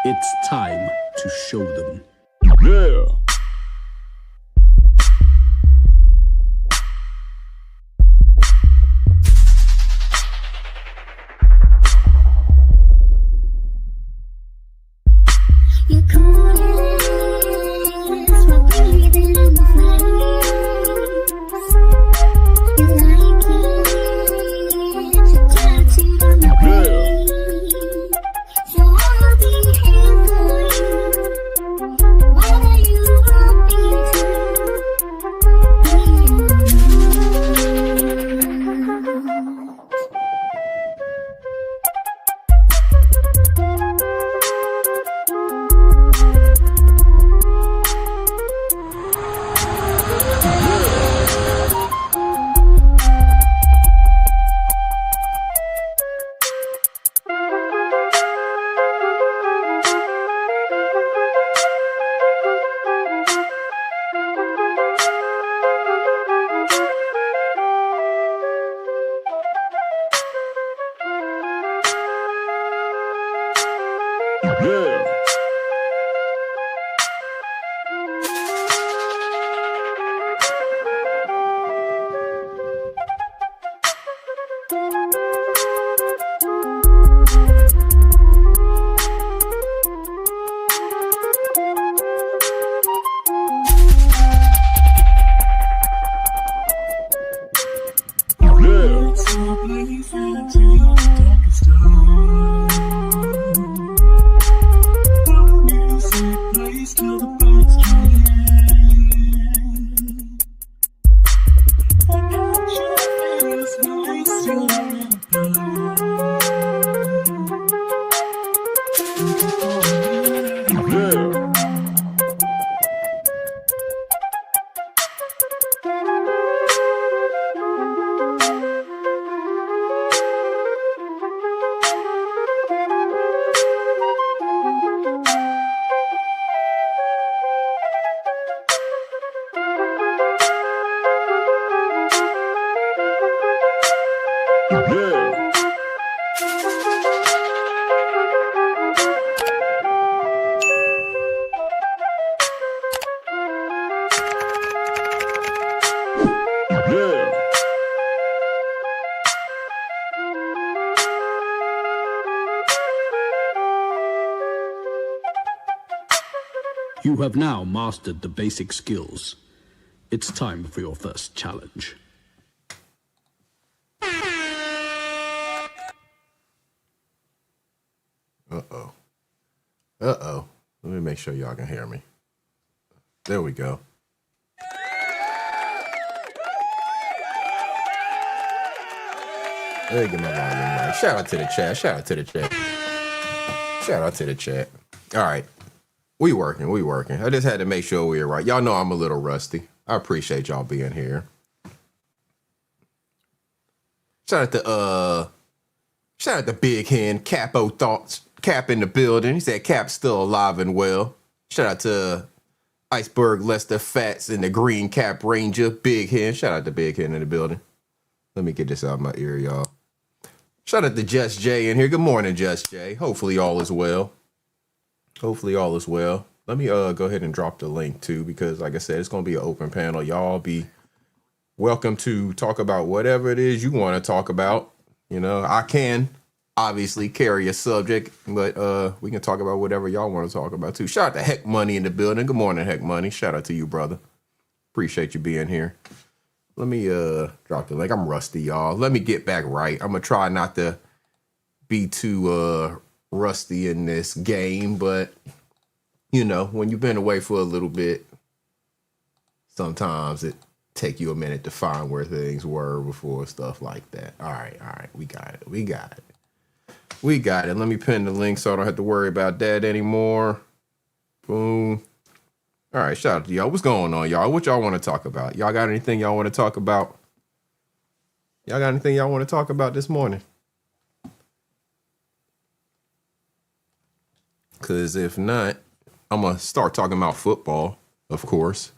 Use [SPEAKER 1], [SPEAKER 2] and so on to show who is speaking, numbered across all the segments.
[SPEAKER 1] It's time to show them.
[SPEAKER 2] Yeah.
[SPEAKER 1] You have now mastered the basic skills. It's time for your first challenge.
[SPEAKER 3] Uh-oh. Uh-oh. Let me make sure y'all can hear me. There we go. Let me get my volume right. Shout out to the chat. Shout out to the chat. Shout out to the chat. All right. We working. I just had to make sure we were right. Y'all know I'm a little rusty. I appreciate y'all being here. Shout out to Big Hen, Capo Thoughts, Cap in the building. He said Cap's still alive and well. Shout out to Iceberg Lester Fats and the Green Cap Ranger, Big Hen. Shout out to Big Hen in the building. Let me get this out of my ear, y'all. Shout out to Just Jay in here. Good morning, Just Jay. Hopefully all is well. Let me go ahead and drop the link too, because like I said, it's going to be an open panel. Y'all be welcome to talk about whatever it is you want to talk about. You know, I can obviously carry a subject, but we can talk about whatever y'all want to talk about too. Shout out to Heck Money in the building. Good morning, Heck Money. Shout out to you, brother. Appreciate you being here. Let me drop the link. I'm rusty, y'all. Let me get back right. I'm going to try not to be too rusty in this game, but you know, when you've been away for a little bit, sometimes it take you a minute to find where things were before, stuff like that. All right. We got it. Let me pin the link so I don't have to worry about that anymore. Boom. All right, shout out to y'all. What's going on, y'all? What y'all want to talk about? Y'all got anything y'all want to talk about? This morning? Because if not, I'm going to start talking about football, of course.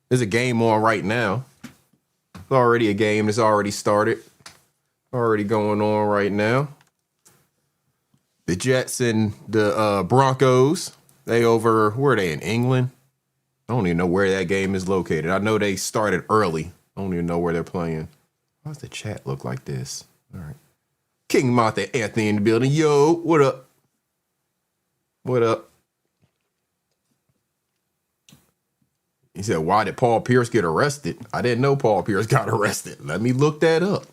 [SPEAKER 3] There's a game on right now. It's already a game that's already started. Already going on right now. The Jets and the Broncos. They over, where are they, in England? I don't even know where that game is located. I know they started early. I don't even know where they're playing. Why does the chat look like this? All right. King Martha Anthony in the building. Yo, what up? What up? He said, why did Paul Pierce get arrested? I didn't know Paul Pierce got arrested. Let me look that up.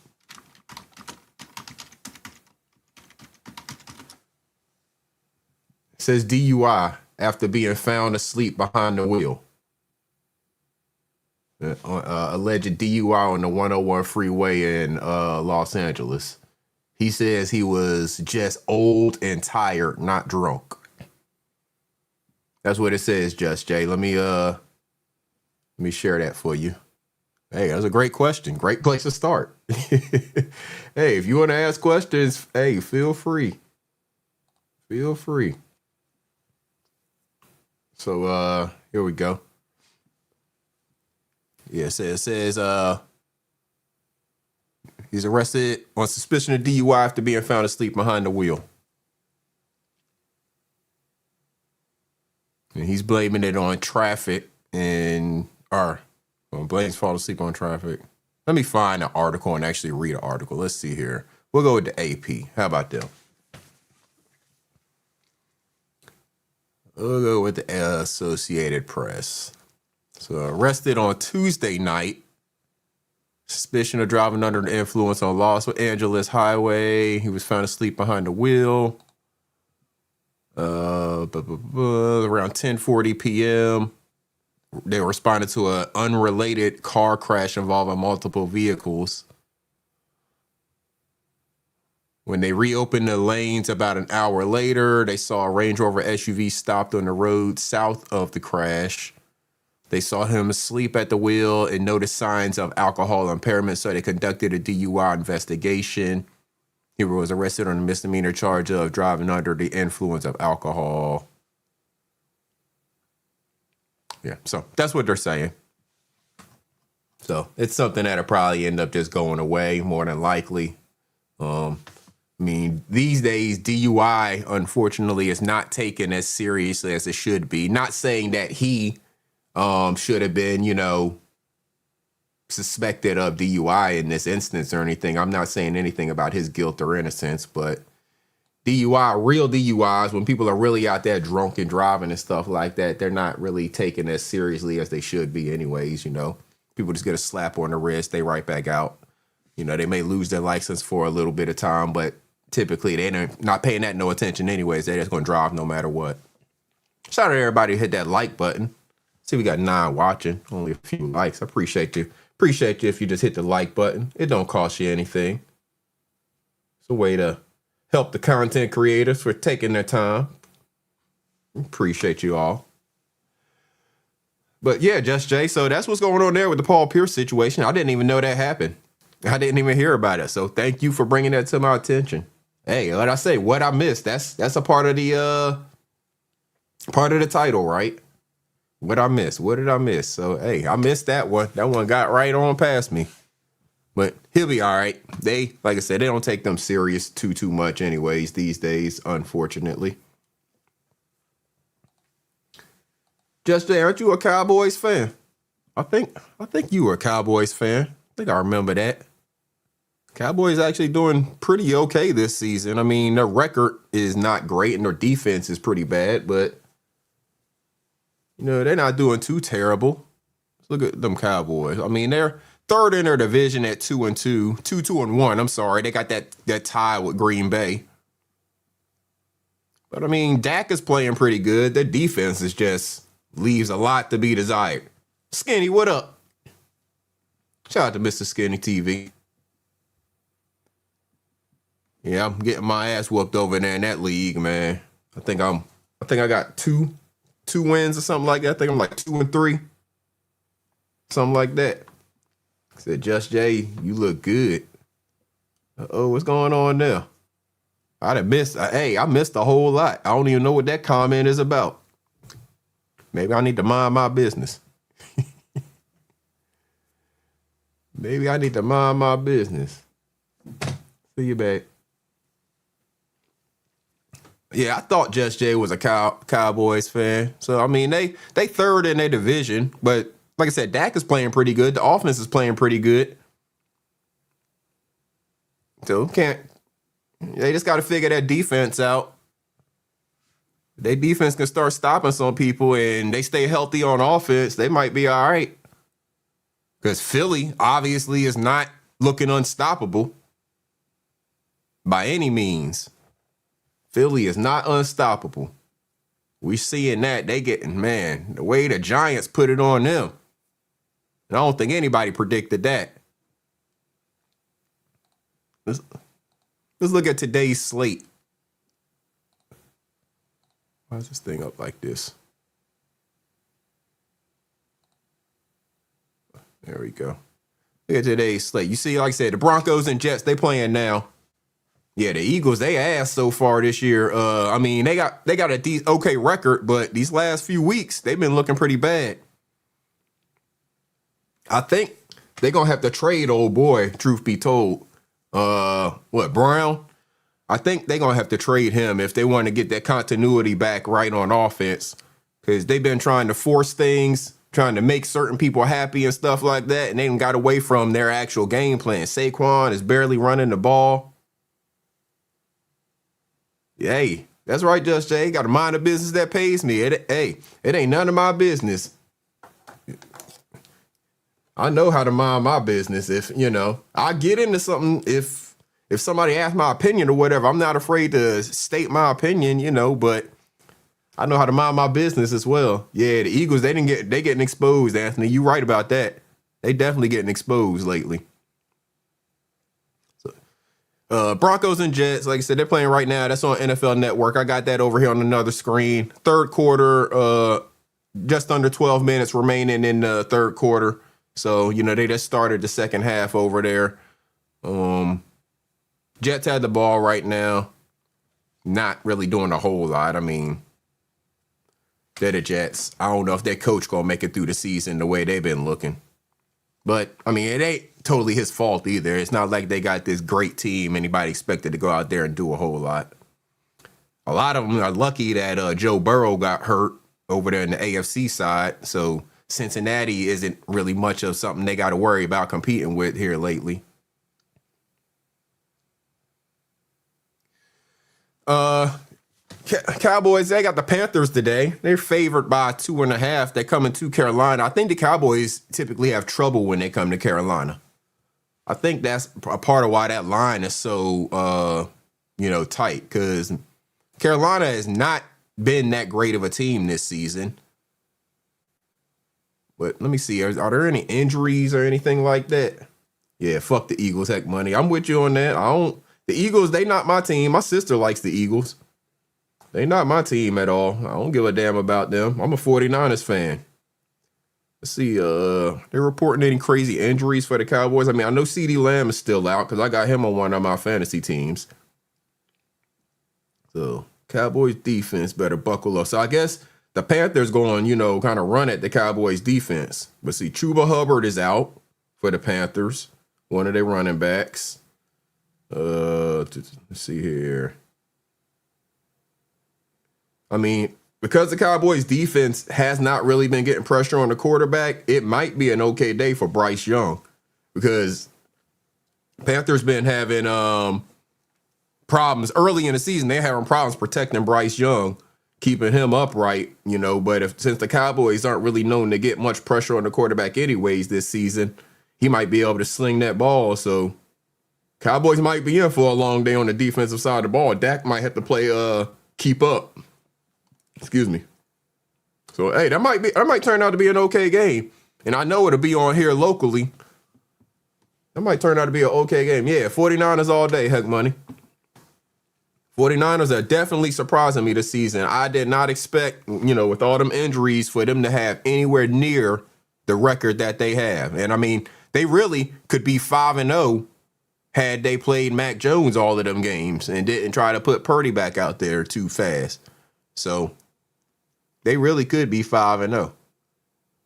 [SPEAKER 3] It says DUI after being found asleep behind the wheel. Alleged DUI on the 101 freeway in Los Angeles. He says he was just old and tired, not drunk. That's what it says, Just Jay. Let me share that for you. Hey, that's a great question. Great place to start. Hey, if you want to ask questions, hey, feel free. Feel free. So here we go. Yeah, it says he's arrested on suspicion of DUI after being found asleep behind the wheel. And he's blaming it on traffic blames fall asleep on traffic. Let me find an article and actually read an article. Let's see here. We'll go with the AP. How about them? We'll go with the Associated Press. So arrested on Tuesday night. Suspicion of driving under the influence on Los Angeles Highway. He was found asleep behind the wheel. Around 10:40 p.m. They responded to an unrelated car crash involving multiple vehicles. When they reopened the lanes about an hour later, they saw a Range Rover SUV stopped on the road south of the crash. They saw him asleep at the wheel and noticed signs of alcohol impairment, so they conducted a DUI investigation. He was arrested on a misdemeanor charge of driving under the influence of alcohol. Yeah, so that's what they're saying. So it's something that'll probably end up just going away more than likely. I mean, these days, DUI, unfortunately, is not taken as seriously as it should be. Not saying that he should have been, suspected of DUI in this instance or anything. I'm not saying anything about his guilt or innocence, but DUI, real DUIs, when people are really out there drunk and driving and stuff like that, they're not really taken as seriously as they should be anyways, People just get a slap on the wrist, they right back out. They may lose their license for a little bit of time, but typically they're not paying that no attention anyways. They're just going to drive no matter what. Shout out to everybody who hit that like button. See, we got 9 watching, only a few likes. I appreciate you. Appreciate you if you just hit the like button. It don't cost you anything. It's a way to help the content creators for taking their time. Appreciate you all. But yeah, Just Jay, so that's what's going on there with the Paul Pierce situation. I didn't even know that happened. I didn't even hear about it. So thank you for bringing that to my attention. Hey, like I say, what I missed, that's a part of the title, right? What I missed? What did I miss? So hey, I missed that one. That one got right on past me. But he'll be all right. They, like I said, they don't take them serious too much anyways these days, unfortunately. Just Jay, aren't you a Cowboys fan? I think you were a Cowboys fan. I think I remember that. Cowboys actually doing pretty okay this season. I mean, their record is not great and their defense is pretty bad, but they're not doing too terrible. Look at them Cowboys. I mean, they're third in their division at 2-2, 2-1. I'm sorry, they got that tie with Green Bay. But I mean, Dak is playing pretty good. Their defense is just leaves a lot to be desired. Skinny, what up? Shout out to Mr. Skinny TV. Yeah, I'm getting my ass whooped over there in that league, man. I think I got two wins or something like that. I think I'm like 2-3. Something like that. I said, Just Jay, you look good. What's going on there? I missed a whole lot. I don't even know what that comment is about. Maybe I need to mind my business. Maybe I need to mind my business. See you back. Yeah, I thought Just Jay was a Cowboys fan. So I mean, they third in their division, but like I said, Dak is playing pretty good. The offense is playing pretty good. So they just got to figure that defense out. Their defense can start stopping some people, and they stay healthy on offense, they might be all right. Because Philly obviously is not looking unstoppable by any means. Philly is not unstoppable. We seeing that. They getting, man, the way the Giants put it on them. And I don't think anybody predicted that. Let's look at today's slate. Why is this thing up like this? There we go. Look at today's slate. You see, like I said, the Broncos and Jets, they playing now. Yeah, the Eagles, they ass so far this year. I mean, they got a okay record, but these last few weeks, they've been looking pretty bad. I think they're going to have to trade old boy, truth be told. Brown? I think they're going to have to trade him if they want to get that continuity back right on offense. Because they've been trying to force things, trying to make certain people happy and stuff like that, and they got away from their actual game plan. Saquon is barely running the ball. Hey, that's right, Just Jay. Got to mind the business that pays me. It ain't none of my business. I know how to mind my business. If, I get into something, if somebody asks my opinion or whatever, I'm not afraid to state my opinion, but I know how to mind my business as well. Yeah, the Eagles, they getting exposed, Anthony. You right about that. They definitely getting exposed lately. So, Broncos and Jets, like I said, they're playing right now. That's on NFL Network. I got that over here on another screen. Third quarter, just under 12 minutes remaining in the third quarter. So, they just started the second half over there. Jets had the ball right now. Not really doing a whole lot. I mean, they're the Jets. I don't know if their coach going to make it through the season the way they've been looking. But, I mean, it ain't totally his fault either. It's not like they got this great team. Anybody expected to go out there and do a whole lot. A lot of them are lucky that Joe Burrow got hurt over there in the AFC side. So Cincinnati isn't really much of something they got to worry about competing with here lately. Cowboys, they got the Panthers today. They're favored by 2.5. They're coming to Carolina. I think the Cowboys typically have trouble when they come to Carolina. I think that's a part of why that line is so, tight, because Carolina has not been that great of a team this season. But let me see. Are there any injuries or anything like that? Yeah, fuck the Eagles, heck money. I'm with you on that. The Eagles, they not my team. My sister likes the Eagles. They not my team at all. I don't give a damn about them. I'm a 49ers fan. Let's see. They're reporting any crazy injuries for the Cowboys. I mean, I know CeeDee Lamb is still out because I got him on one of my fantasy teams. So Cowboys defense better buckle up. So I guess the Panthers going, kind of run at the Cowboys defense. But see, Chuba Hubbard is out for the Panthers. One of their running backs. Let's see here. I mean, because the Cowboys defense has not really been getting pressure on the quarterback, it might be an okay day for Bryce Young, because Panthers been having problems early in the season. They're having problems protecting Bryce Young, keeping him upright, but since the Cowboys aren't really known to get much pressure on the quarterback anyways this season, he might be able to sling that ball. So Cowboys might be in for a long day on the defensive side of the ball. Dak might have to play keep up. Excuse me. So, hey, that might turn out to be an okay game. And I know it'll be on here locally. That might turn out to be an okay game. Yeah, 49ers all day, heck money. 49ers are definitely surprising me this season. I did not expect, with all them injuries, for them to have anywhere near the record that they have. And, I mean, they really could be 5-0 had they played Mac Jones all of them games and didn't try to put Purdy back out there too fast. So they really could be 5-0.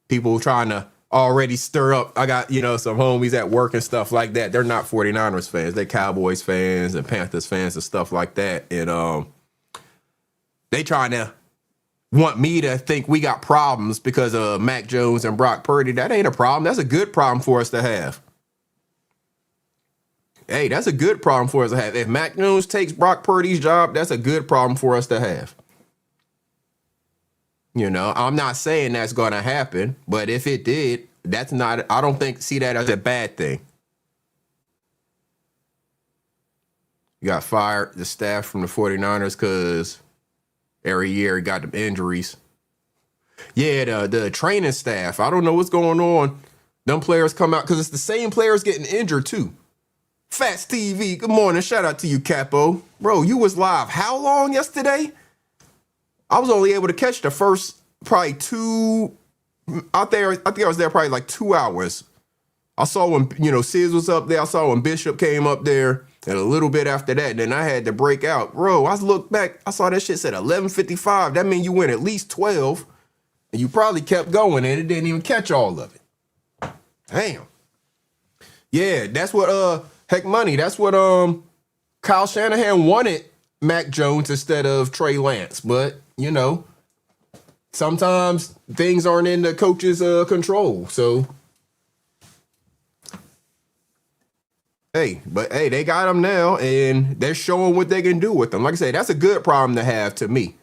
[SPEAKER 3] People trying to already stir up. I got, some homies at work and stuff like that. They're not 49ers fans. They're Cowboys fans and Panthers fans and stuff like that. And They trying to want me to think we got problems because of Mac Jones and Brock Purdy. That ain't a problem. That's a good problem for us to have. Hey, that's a good problem for us to have. If Mac Jones takes Brock Purdy's job, that's a good problem for us to have. You know, I'm not saying that's going to happen, but if it did, that's not, I don't see that as a bad thing. You got fired, the staff from the 49ers, because every year he got them injuries. Yeah, the training staff, I don't know what's going on. Them players come out, because it's the same players getting injured too. Fats TV, good morning. Shout out to you, Capo. Bro, you was live how long yesterday? I was only able to catch the first probably out there. I think I was there probably like 2 hours. I saw when, Sis was up there. I saw when Bishop came up there, and a little bit after that. And then I had to break out. Bro, I looked back. I saw that shit said 11:55. That means you went at least 12, and you probably kept going, and it didn't even catch all of it. Damn. Yeah, that's what Heck Money. That's what Kyle Shanahan wanted Mac Jones instead of Trey Lance, but sometimes things aren't in the coach's control. So, hey, they got him now, and they're showing what they can do with them. Like I said, that's a good problem to have to me,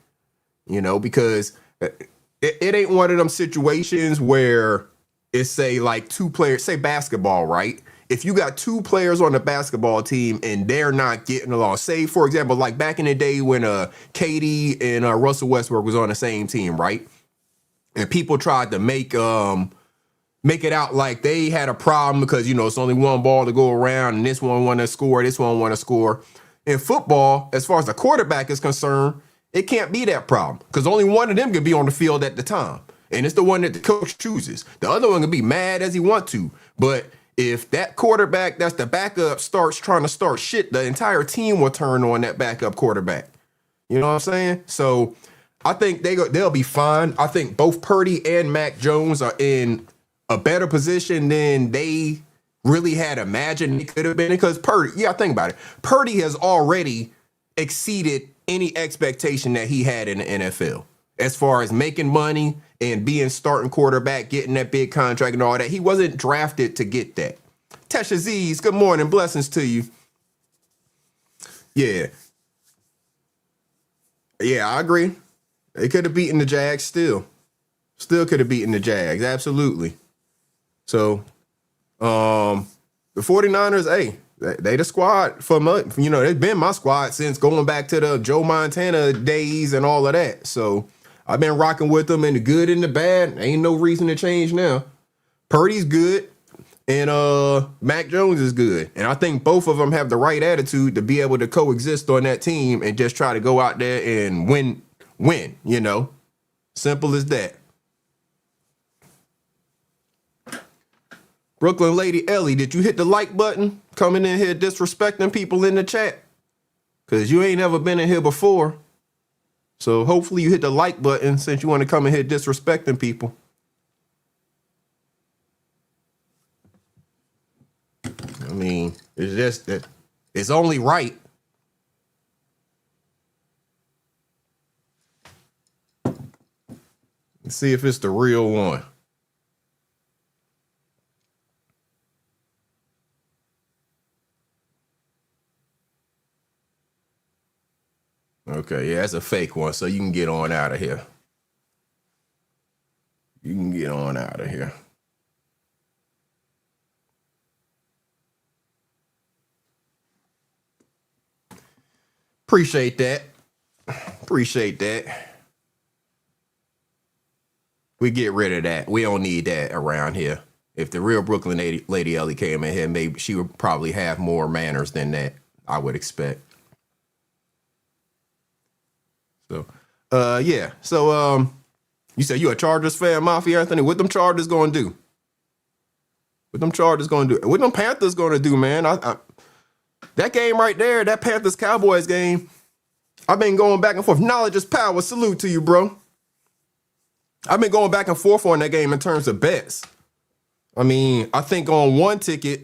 [SPEAKER 3] because it ain't one of them situations where it's say like two players, say basketball, right? If you got two players on the basketball team and they're not getting along, say, for example, like back in the day when KD and Russell Westbrook was on the same team, right? And people tried to make it out like they had a problem because, it's only one ball to go around and this one want to score, this one want to score. In football, as far as the quarterback is concerned, it can't be that problem because only one of them can be on the field at the time. And it's the one that the coach chooses. The other one can be mad as he want to, but if that quarterback that's the backup starts trying to start shit, the entire team will turn on that backup quarterback. You know what I'm saying? So I think they'll be fine. I think both Purdy and Mac Jones are in a better position than they really had imagined they could have been. Because Purdy, think about it. Purdy has already exceeded any expectation that he had in the NFL. As far as making money and being starting quarterback, getting that big contract and all that. He wasn't drafted to get that. Tesha Z's, good morning. Blessings to you. Yeah. Yeah, I agree. They could have beaten the Jags still. Still could have beaten the Jags. Absolutely. So, the 49ers, hey, they the squad for money. They've been my squad since going back to the Joe Montana days and all of that. So, I've been rocking with them in the good and the bad. Ain't no reason to change now. Purdy's good, and Mac Jones is good. And I think both of them have the right attitude to be able to coexist on that team and just try to go out there and win, Simple as that. Brooklyn Lady Ellie, did you hit the like button? Coming in here disrespecting people in the chat? Because you ain't never been in here before. So hopefully you hit the like button since you want to come in here disrespecting people. I mean, it's just that it's only right. Let's see if it's the real one. Okay, yeah, that's a fake one, so you can get on out of here. You can get on out of here. Appreciate that. Appreciate that. We get rid of that. We don't need that around here. If the real Brooklyn Lady Ellie came in here, maybe she would probably have more manners than that, I would expect. So, yeah. So, you said you a Chargers fan, Mafia Anthony. What them Chargers gonna do? What them Chargers gonna do? What them Panthers gonna do, man? That game right there, that Panthers Cowboys game, I've been going back and forth. Knowledge is power. Salute to you, bro. I've been going back and forth on that game in terms of bets. I mean, I think on one ticket,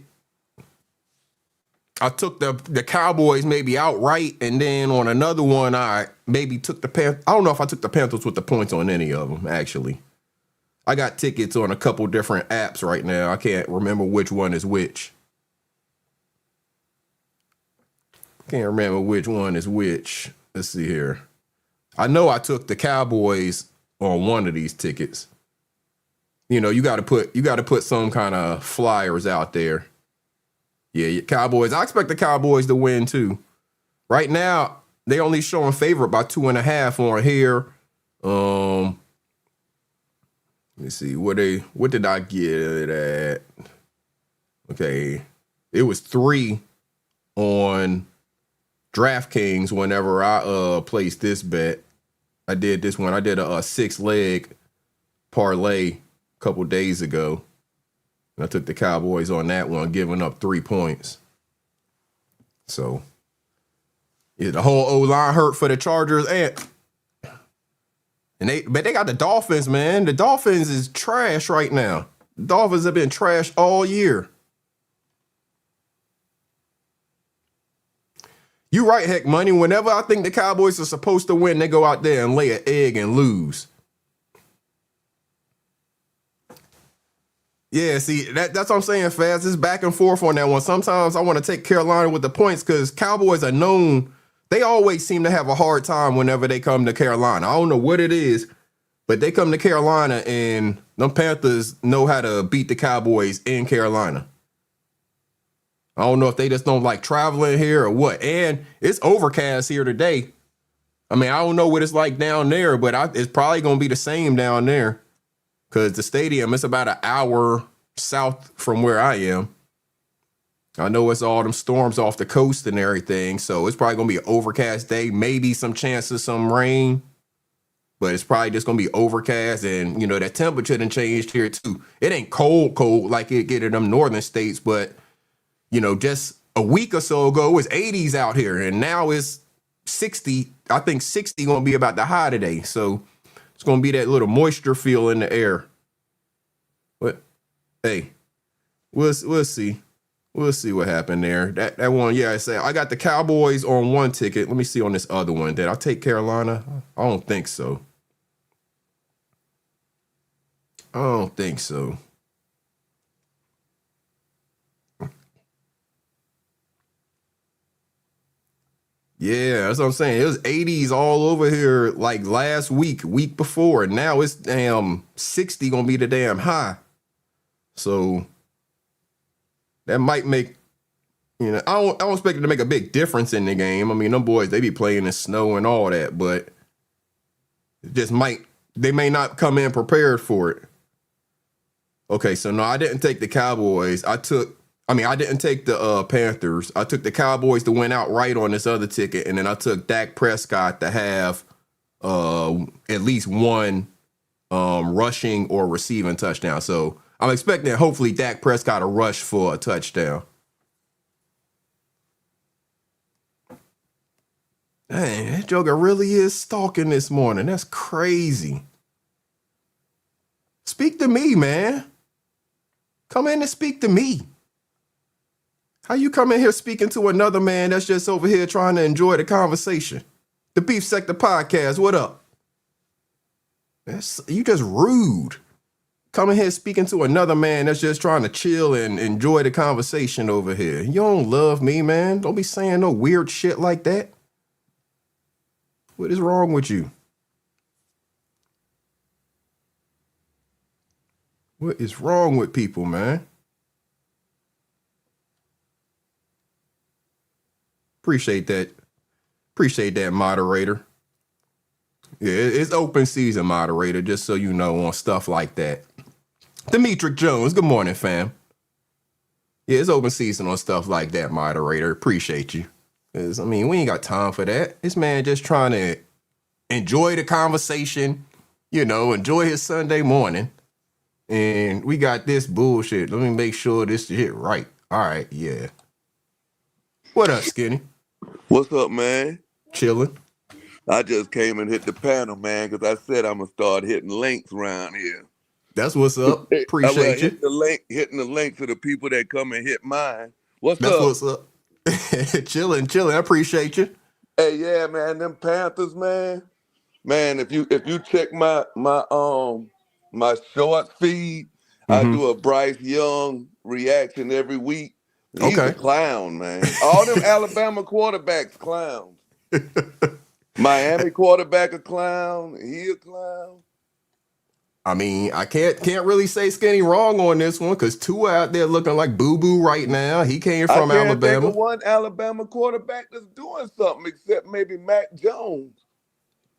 [SPEAKER 3] I took the Cowboys maybe outright, and then on another one I maybe took the Panthers. I don't know if I took the Panthers with the points on any of them, actually. I got tickets on a couple different apps right now. I can't remember which one is which. Can't remember which one is which. Let's see here. I know I took the Cowboys on one of these tickets. You know, you got to put some kind of flyers out there. Yeah, Cowboys. I expect the Cowboys to win too. Right now, they only showing favorite by 2.5 on here. Let me see what did I get it at? Okay, it was 3 on DraftKings whenever I placed this bet. I did this one. I did a 6-leg parlay a couple days ago. I took the Cowboys on that one, giving up 3 points. So, yeah, the whole O-line hurt for the Chargers, but they got the Dolphins, man. The Dolphins is trash right now. The Dolphins have been trash all year. You right, Heck Money. Whenever I think the Cowboys are supposed to win, they go out there and lay an egg and lose. Yeah, see, that's what I'm saying, Faz. It's back and forth on that one. Sometimes I want to take Carolina with the points because Cowboys are known. They always seem to have a hard time whenever they come to Carolina. I don't know what it is, but they come to Carolina and them Panthers know how to beat the Cowboys in Carolina. I don't know if they just don't like traveling here or what. And it's overcast here today. I mean, I don't know what it's like down there, but it's probably going to be the same down there. Because the stadium is about an hour south from where I am. I know it's all them storms off the coast and everything. So it's probably going to be an overcast day. Maybe some chance of some rain. But it's probably just going to be overcast. And, you know, that temperature done changed here too. It ain't cold like it get in them northern states. But, you know, just a week or so ago, it was 80s out here. And now it's 60. I think 60 going to be about the high today. So it's going to be that little moisture feel in the air. But, hey, we'll see. We'll see what happened there. That one, yeah, I got the Cowboys on one ticket. Let me see on this other one. Did I take Carolina? I don't think so. Yeah, that's what I'm saying. It was 80s all over here like last week before, and now it's damn 60 gonna be the damn high. So that might make, you know, I don't expect it to make a big difference in the game. I mean, them boys, they be playing in snow and all that, but it just they may not come in prepared for it. Okay, so no, I didn't take the Cowboys. I didn't take the Panthers. I took the Cowboys to win outright on this other ticket, and then I took Dak Prescott to have at least one rushing or receiving touchdown. So I'm expecting hopefully Dak Prescott to rush for a touchdown. Dang, that joker really is stalking this morning. That's crazy. Speak to me, man. Come in and speak to me. How you come in here speaking to another man that's just over here trying to enjoy the conversation? The Beef Sector Podcast, what up? You just rude. Coming here speaking to another man that's just trying to chill and enjoy the conversation over here. You don't love me, man. Don't be saying no weird shit like that. What is wrong with you? What is wrong with people, man? Appreciate that, moderator. Yeah, it's open season, moderator, just so you know, on stuff like that. Demetric Jones, good morning, fam. Yeah, it's open season on stuff like that, moderator. Appreciate you. Because, I mean, we ain't got time for that. This man just trying to enjoy the conversation, you know, enjoy his Sunday morning. And we got this bullshit. Let me make sure this shit right. All right, yeah. What up, Skinny?
[SPEAKER 2] What's up, man?
[SPEAKER 3] Chilling.
[SPEAKER 2] I just came and hit the panel, man, because I said I'm going to start hitting links around here.
[SPEAKER 3] That's what's up. Appreciate you.
[SPEAKER 2] Hitting the link to the people that come and hit mine. That's
[SPEAKER 3] what's up. Chilling. I appreciate you.
[SPEAKER 2] Hey, yeah, man, them Panthers, man. Man, if you check my short feed, I
[SPEAKER 3] Mm-hmm.
[SPEAKER 2] do a Bryce Young reaction every week. He's a
[SPEAKER 3] Okay.
[SPEAKER 2] clown, man. All them Alabama quarterbacks clowns. Miami quarterback a clown. He a clown.
[SPEAKER 3] I mean, I can't really say Skinny wrong on this one because Tua out there looking like boo boo right now. He came
[SPEAKER 2] I
[SPEAKER 3] from
[SPEAKER 2] can't think
[SPEAKER 3] Alabama.
[SPEAKER 2] of one Alabama quarterback that's doing something except maybe Mac Jones.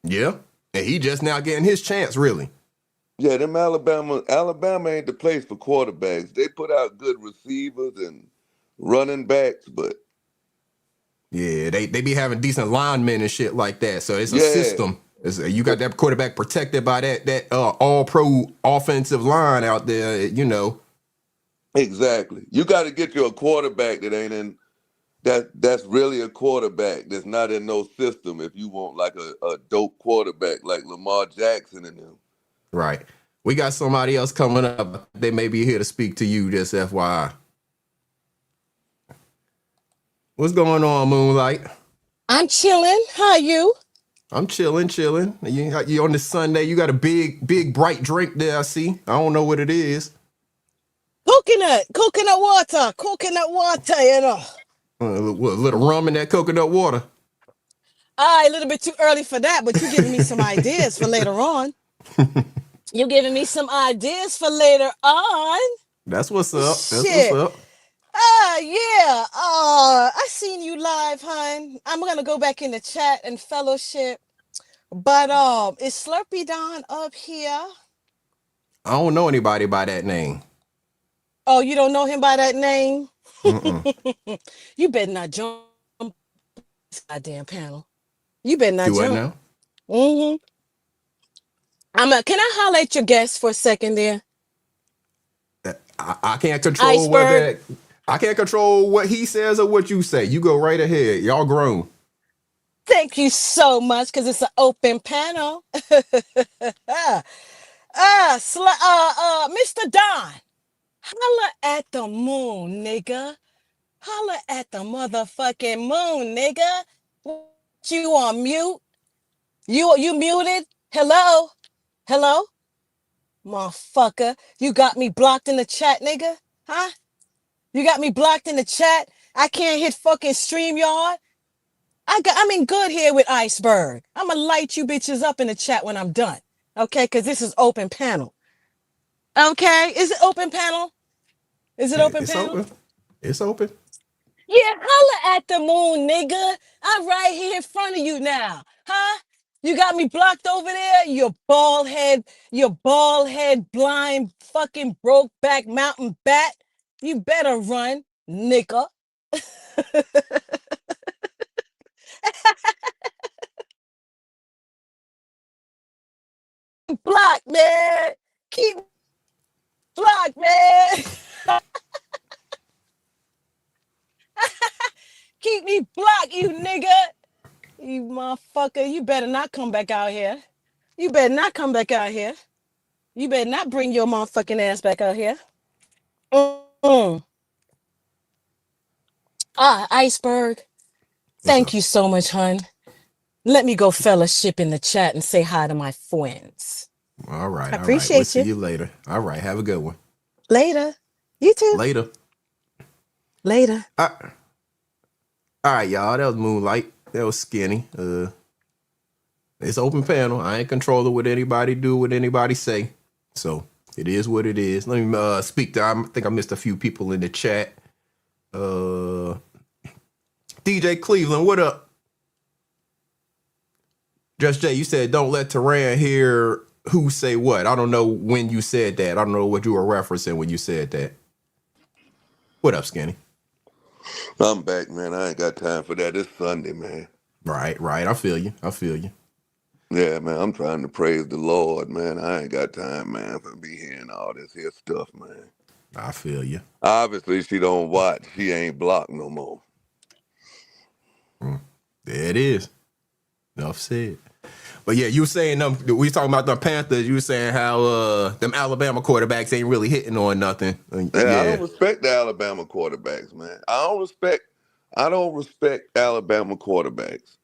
[SPEAKER 3] Yeah, and he just now getting his chance, really.
[SPEAKER 2] Yeah, them Alabama ain't the place for quarterbacks. They put out good receivers and running backs, but
[SPEAKER 3] Yeah, they be having decent linemen and shit like that. So it's a
[SPEAKER 2] yeah,
[SPEAKER 3] system. You got that quarterback protected by that all pro offensive line out there. You know.
[SPEAKER 2] exactly. You got to get you a quarterback that ain't in that's really a quarterback that's not in no system. If you want like a dope quarterback like Lamar Jackson and them.
[SPEAKER 3] Right. We got somebody else coming up. They may be here to speak to you, just FYI. What's going on, Moonlight?
[SPEAKER 4] I'm chilling. How you?
[SPEAKER 3] I'm chilling. You on this Sunday, you got a big, bright drink there, I see. I don't know what it is.
[SPEAKER 4] Coconut water, you know.
[SPEAKER 3] A little rum in that coconut water.
[SPEAKER 4] A little bit too early for that, but you giving me some ideas for later on. You giving me some ideas for later on.
[SPEAKER 3] That's what's up.
[SPEAKER 4] Shit. Yeah. I seen you live, hon. I'm gonna go back in the chat and fellowship. But is Slurpee Don up here?
[SPEAKER 3] I don't know anybody by that name.
[SPEAKER 4] Oh, you don't know him by that name?
[SPEAKER 3] Mm-mm.
[SPEAKER 4] You better not jump this goddamn panel. You better not
[SPEAKER 3] Do what
[SPEAKER 4] jump.
[SPEAKER 3] now?
[SPEAKER 4] Mm-hmm. Can I holler at your guest for a second there?
[SPEAKER 3] I can't control
[SPEAKER 4] Iceberg.
[SPEAKER 3] I can't control what he says or what you say. You go right ahead. Y'all grown.
[SPEAKER 4] Thank you so much, because it's an open panel. Mr. Don, holla at the moon, nigga. Holla at the motherfucking moon, nigga. You on mute? You muted? Hello? Motherfucker. You got me blocked in the chat, nigga? Huh? You got me blocked in the chat? I can't hit fucking StreamYard? I'm in good here with Iceberg. I'm gonna light you bitches up in the chat when I'm done. Okay? Because this is open panel. Okay? Is it open panel? Is it open
[SPEAKER 3] It's
[SPEAKER 4] panel?
[SPEAKER 3] open. It's open.
[SPEAKER 4] Yeah, holla at the moon, nigga. I'm right here in front of you now. Huh? You got me blocked over there? You bald head, blind, fucking broke back mountain bat. You better run, nigga. Blocked, man. Keep blocked, man. Keep me blocked, you nigga. You motherfucker. You better not come back out here. You better not come back out here. You better not bring your motherfucking ass back out here. Mm-mm. Iceberg.
[SPEAKER 3] What's
[SPEAKER 4] Thank
[SPEAKER 3] up?
[SPEAKER 4] you so much, hun. Let me go fellowship in the chat and say hi to my friends.
[SPEAKER 3] All right.
[SPEAKER 4] I
[SPEAKER 3] All right. We'll
[SPEAKER 4] appreciate
[SPEAKER 3] see
[SPEAKER 4] you.
[SPEAKER 3] you later. All right. Have a good one.
[SPEAKER 4] Later. You too.
[SPEAKER 3] Later.
[SPEAKER 4] Later.
[SPEAKER 3] All right, y'all. That was Moonlight. That was Skinny. It's open panel. I ain't controlling what anybody do, what anybody say. So it is what it is. Let me speak to. I think I missed a few people in the chat. DJ Cleveland, what up? Just Jay, you said don't let Teran hear who say what. I don't know when you said that. I don't know what you were referencing when you said that. What up, Skinny?
[SPEAKER 2] I'm back, man. I ain't got time for that. It's Sunday, man.
[SPEAKER 3] Right. I feel you.
[SPEAKER 2] Yeah, man. I'm trying to praise the Lord, man. I ain't got time, man, for be hearing all this here stuff, man.
[SPEAKER 3] I feel you.
[SPEAKER 2] Obviously, she don't watch. She ain't blocked no more.
[SPEAKER 3] There it is. Enough said. But yeah, you were saying we talking about the Panthers. You were saying how them Alabama quarterbacks ain't really hitting on nothing.
[SPEAKER 2] Yeah, I don't respect the Alabama quarterbacks, man. I don't respect I don't respect Alabama quarterbacks.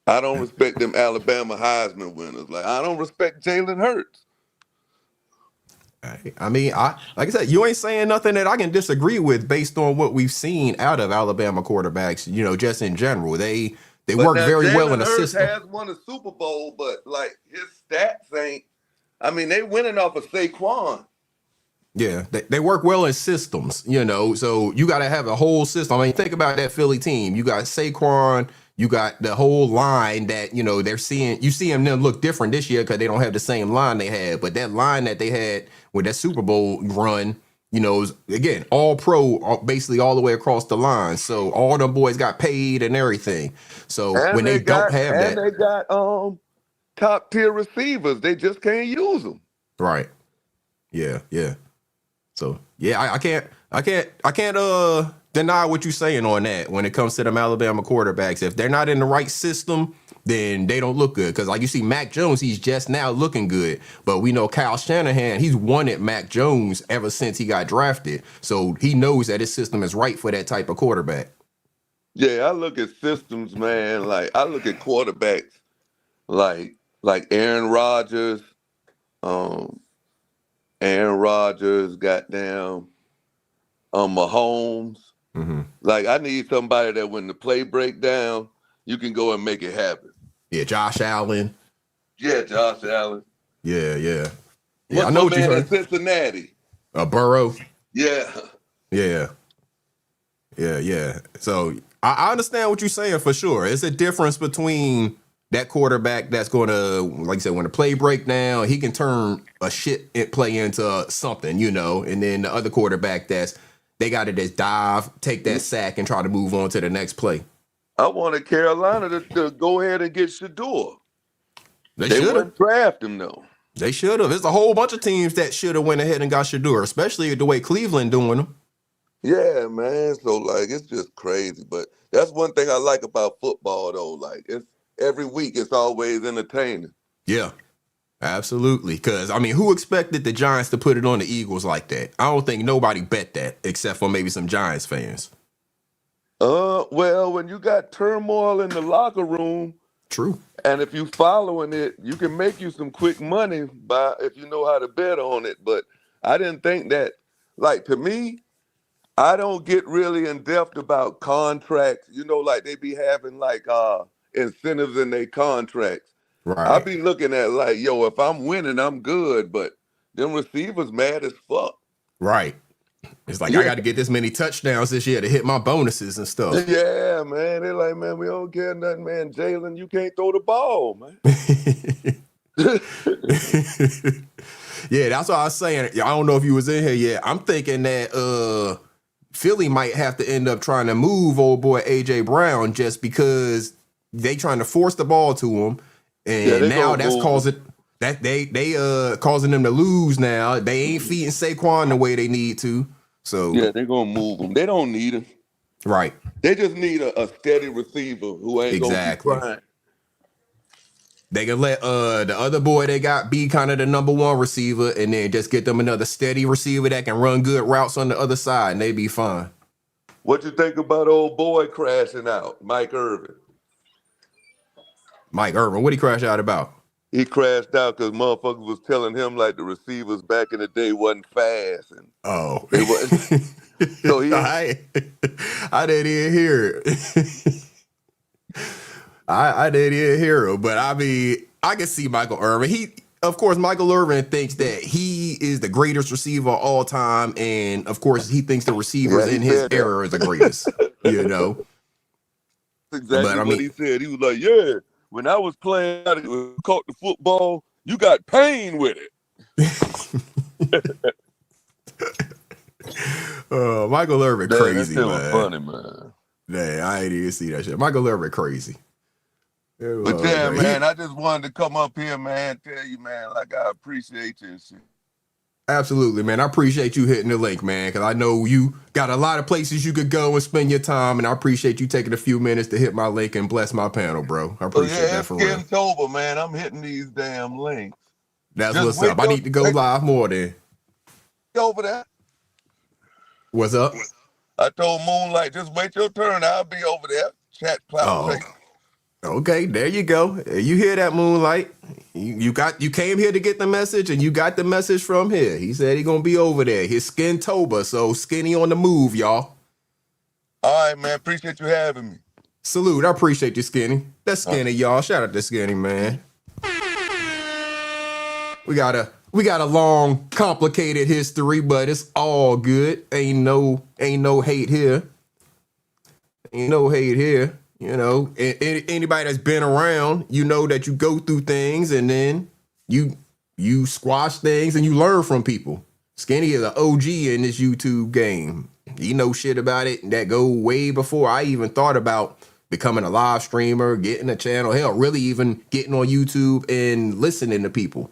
[SPEAKER 2] I don't respect them Alabama Heisman winners. Like I don't respect Jalen Hurts.
[SPEAKER 3] I mean, like I said, you ain't saying nothing that I can disagree with based on what we've seen out of Alabama quarterbacks. You know, just in general, they
[SPEAKER 2] But
[SPEAKER 3] work
[SPEAKER 2] now
[SPEAKER 3] very well
[SPEAKER 2] Jalen
[SPEAKER 3] in a
[SPEAKER 2] Hurts
[SPEAKER 3] system.
[SPEAKER 2] has won a Super Bowl, but like his stats ain't. I mean, they winning off of Saquon.
[SPEAKER 3] Yeah, they work well in systems, you know, so you got to have a whole system. I mean, think about that Philly team. You got Saquon, you got the whole line that, you know, you see them look different this year because they don't have the same line they had. But that line that they had with that Super Bowl run, you know, is, again, all pro, basically all the way across the line. So all them boys got paid and everything. So when they don't have that.
[SPEAKER 2] They got top tier receivers. They just can't use them.
[SPEAKER 3] Right. Yeah. So yeah, I can't deny what you're saying on that when it comes to them Alabama quarterbacks. If they're not in the right system, then they don't look good. Because like you see, Mac Jones, he's just now looking good. But we know Kyle Shanahan, he's wanted Mac Jones ever since he got drafted. So he knows that his system is right for that type of quarterback.
[SPEAKER 2] Yeah, I look at systems, man. Like I look at quarterbacks, like Aaron Rodgers, goddamn, Mahomes.
[SPEAKER 3] Mm-hmm.
[SPEAKER 2] Like I need somebody that when the play break down, you can go and make it happen.
[SPEAKER 3] Yeah, Josh Allen.
[SPEAKER 2] Yeah, Josh Allen.
[SPEAKER 3] Yeah.
[SPEAKER 2] What's
[SPEAKER 3] I know
[SPEAKER 2] my
[SPEAKER 3] what you
[SPEAKER 2] man in
[SPEAKER 3] heard.
[SPEAKER 2] Cincinnati?
[SPEAKER 3] Burrow.
[SPEAKER 2] Yeah.
[SPEAKER 3] So I understand what you're saying for sure. It's a difference between that quarterback that's going to, like I said, when the play break down, he can turn a shit play into something, you know, and then the other quarterback they got to just dive, take that sack, and try to move on to the next play.
[SPEAKER 2] I wanted Carolina to go ahead and get Shador. They wouldn't draft him though.
[SPEAKER 3] They should have. There's a whole bunch of teams that should have went ahead and got Shador, especially the way Cleveland doing them.
[SPEAKER 2] Yeah, man. So like, it's just crazy. But that's one thing I like about football, though. Like, it's every week, it's always entertaining.
[SPEAKER 3] Yeah, absolutely. Because I mean, who expected the Giants to put it on the Eagles like that? I don't think nobody bet that, except for maybe some Giants fans.
[SPEAKER 2] Well, when you got turmoil in the locker room,
[SPEAKER 3] True.
[SPEAKER 2] and if you following it, you can make you some quick money if you know how to bet on it. But I didn't think that. Like to me, I don't get really in depth about contracts. You know, like they be having like incentives in their contracts.
[SPEAKER 3] Right.
[SPEAKER 2] I be looking at like, yo, if I'm winning, I'm good. But them receivers mad as fuck.
[SPEAKER 3] Right. It's like, I got to get this many touchdowns this year to hit my bonuses and stuff.
[SPEAKER 2] Yeah, man. They're like, man, we don't care nothing, man. Jalen, you can't throw the ball, man.
[SPEAKER 3] Yeah, that's what I was saying. I don't know if you was in here yet. I'm thinking that Philly might have to end up trying to move old boy A.J. Brown just because they trying to force the ball to him. And now that's causing causing them to lose now. They ain't feeding Saquon the way they need to. So
[SPEAKER 2] yeah, they're gonna move him. They don't need him.
[SPEAKER 3] Right.
[SPEAKER 2] They just need a steady receiver who ain't gonna be crying.
[SPEAKER 3] They can let the other boy they got be kind of the number one receiver, and then just get them another steady receiver that can run good routes on the other side, and they be fine.
[SPEAKER 2] What you think about old boy crashing out, Mike Irvin?
[SPEAKER 3] Mike Irvin, what he crash out about?
[SPEAKER 2] He crashed out because motherfuckers was telling him like the receivers back in the day wasn't fast. And they wasn't. So
[SPEAKER 3] I didn't even hear it. I didn't even hear it, but I mean, I can see Michael Irvin. Of course, Michael Irvin thinks that he is the greatest receiver of all time, and of course, he thinks the receivers in his era are the greatest. You know,
[SPEAKER 2] that's exactly what he said. He was like, "Yeah, when I was playing, I caught the football. You got pain with it."
[SPEAKER 3] Michael Irvin crazy,
[SPEAKER 2] that
[SPEAKER 3] man.
[SPEAKER 2] Funny, man.
[SPEAKER 3] Nah, I ain't even see that shit. Michael Irvin crazy.
[SPEAKER 2] But yeah, man, I just wanted to come up here, man, tell you, man, like I appreciate you and shit.
[SPEAKER 3] Absolutely, man. I appreciate you hitting the link, man, because I know you got a lot of places you could go and spend your time, and I appreciate you taking a few minutes to hit my link and bless my panel, bro. I appreciate that for real.
[SPEAKER 2] It's over, man. I'm hitting these damn links.
[SPEAKER 3] That's just what's up. I need to go live more then.
[SPEAKER 2] Over there.
[SPEAKER 3] What's up?
[SPEAKER 2] I told Moonlight, just wait your turn. I'll be over there. Chat clout
[SPEAKER 3] Oh,
[SPEAKER 2] chase.
[SPEAKER 3] okay. There you go. You hear that, Moonlight? You came here to get the message, and you got the message from here. He said he gonna be over there. His skin Toba, so Skinny on the move, y'all.
[SPEAKER 2] All right, man. Appreciate you having me.
[SPEAKER 3] Salute. I appreciate you, Skinny. That's Skinny, y'all. Shout out to Skinny, man. We got a long, complicated history, but it's all good. Ain't no hate here. Ain't no hate here. You know, anybody that's been around, you know that you go through things and then you squash things and you learn from people. Skinny is an OG in this YouTube game. He knows shit about it that go way before I even thought about becoming a live streamer, getting a channel, hell, really even getting on YouTube and listening to people.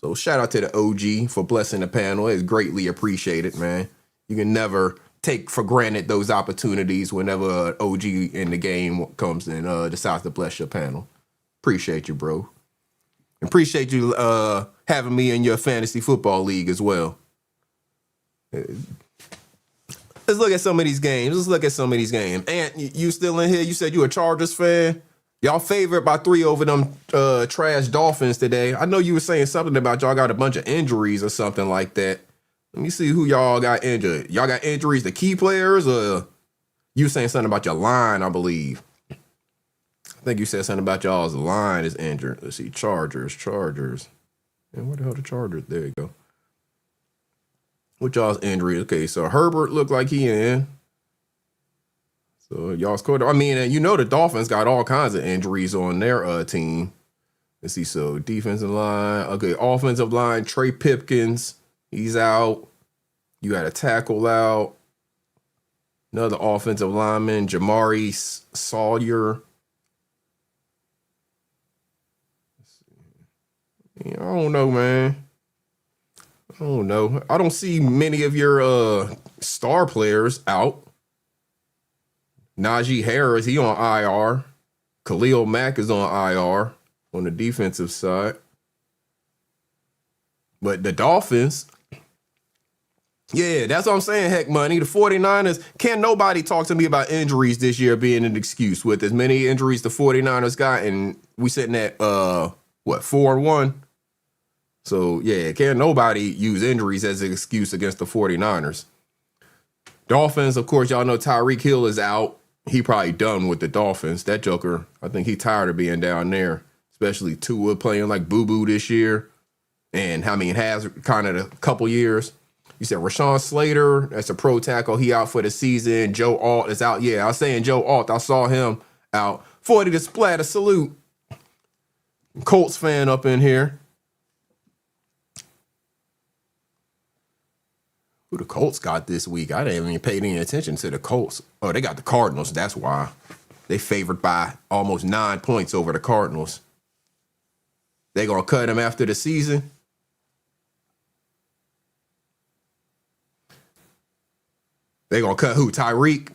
[SPEAKER 3] So shout out to the OG for blessing the panel. It's greatly appreciated, man. You can never take for granted those opportunities whenever an OG in the game comes and decides to bless your panel. Appreciate you, bro. Appreciate you having me in your fantasy football league as well. Let's look at some of these games. Ant, you still in here? You said you a Chargers fan? Y'all favored by 3 over them trash Dolphins today. I know you were saying something about y'all got a bunch of injuries or something like that. Let me see who y'all got injured. Y'all got injuries to key players, or you were saying something about your line, I believe. I think you said something about y'all's line is injured. Let's see, Chargers. And what the hell the Chargers? There you go. What y'all's injuries? Okay, so Herbert looked like he in. So y'all scored. I mean, you know the Dolphins got all kinds of injuries on their team. Let's see. So defensive line. Okay, offensive line. Trey Pipkins, he's out. You got a tackle out. Another offensive lineman, Jamari Sawyer. I don't know, man. I don't know. I don't see many of your star players out. Najee Harris, he on IR. Khalil Mack is on IR on the defensive side. But the Dolphins, yeah, that's what I'm saying, Heck Money. The 49ers, can't nobody talk to me about injuries this year being an excuse. With as many injuries the 49ers got, and we sitting at, 4-1? So, yeah, can't nobody use injuries as an excuse against the 49ers. Dolphins, of course, y'all know Tyreek Hill is out. He probably done with the Dolphins. That joker, I think he tired of being down there, especially Tua playing like boo-boo this year. And I mean, has kind of a couple years. You said Rashawn Slater, that's a pro tackle. He out for the season. Joe Alt is out. Yeah, I was saying Joe Alt. I saw him out. 40 to splatter. Salute. Colts fan up in here. Who the Colts got this week? I didn't even pay any attention to the Colts. Oh, they got the Cardinals. That's why. They favored by almost 9 points over the Cardinals. They going to cut him after the season? They going to cut who? Tyreek?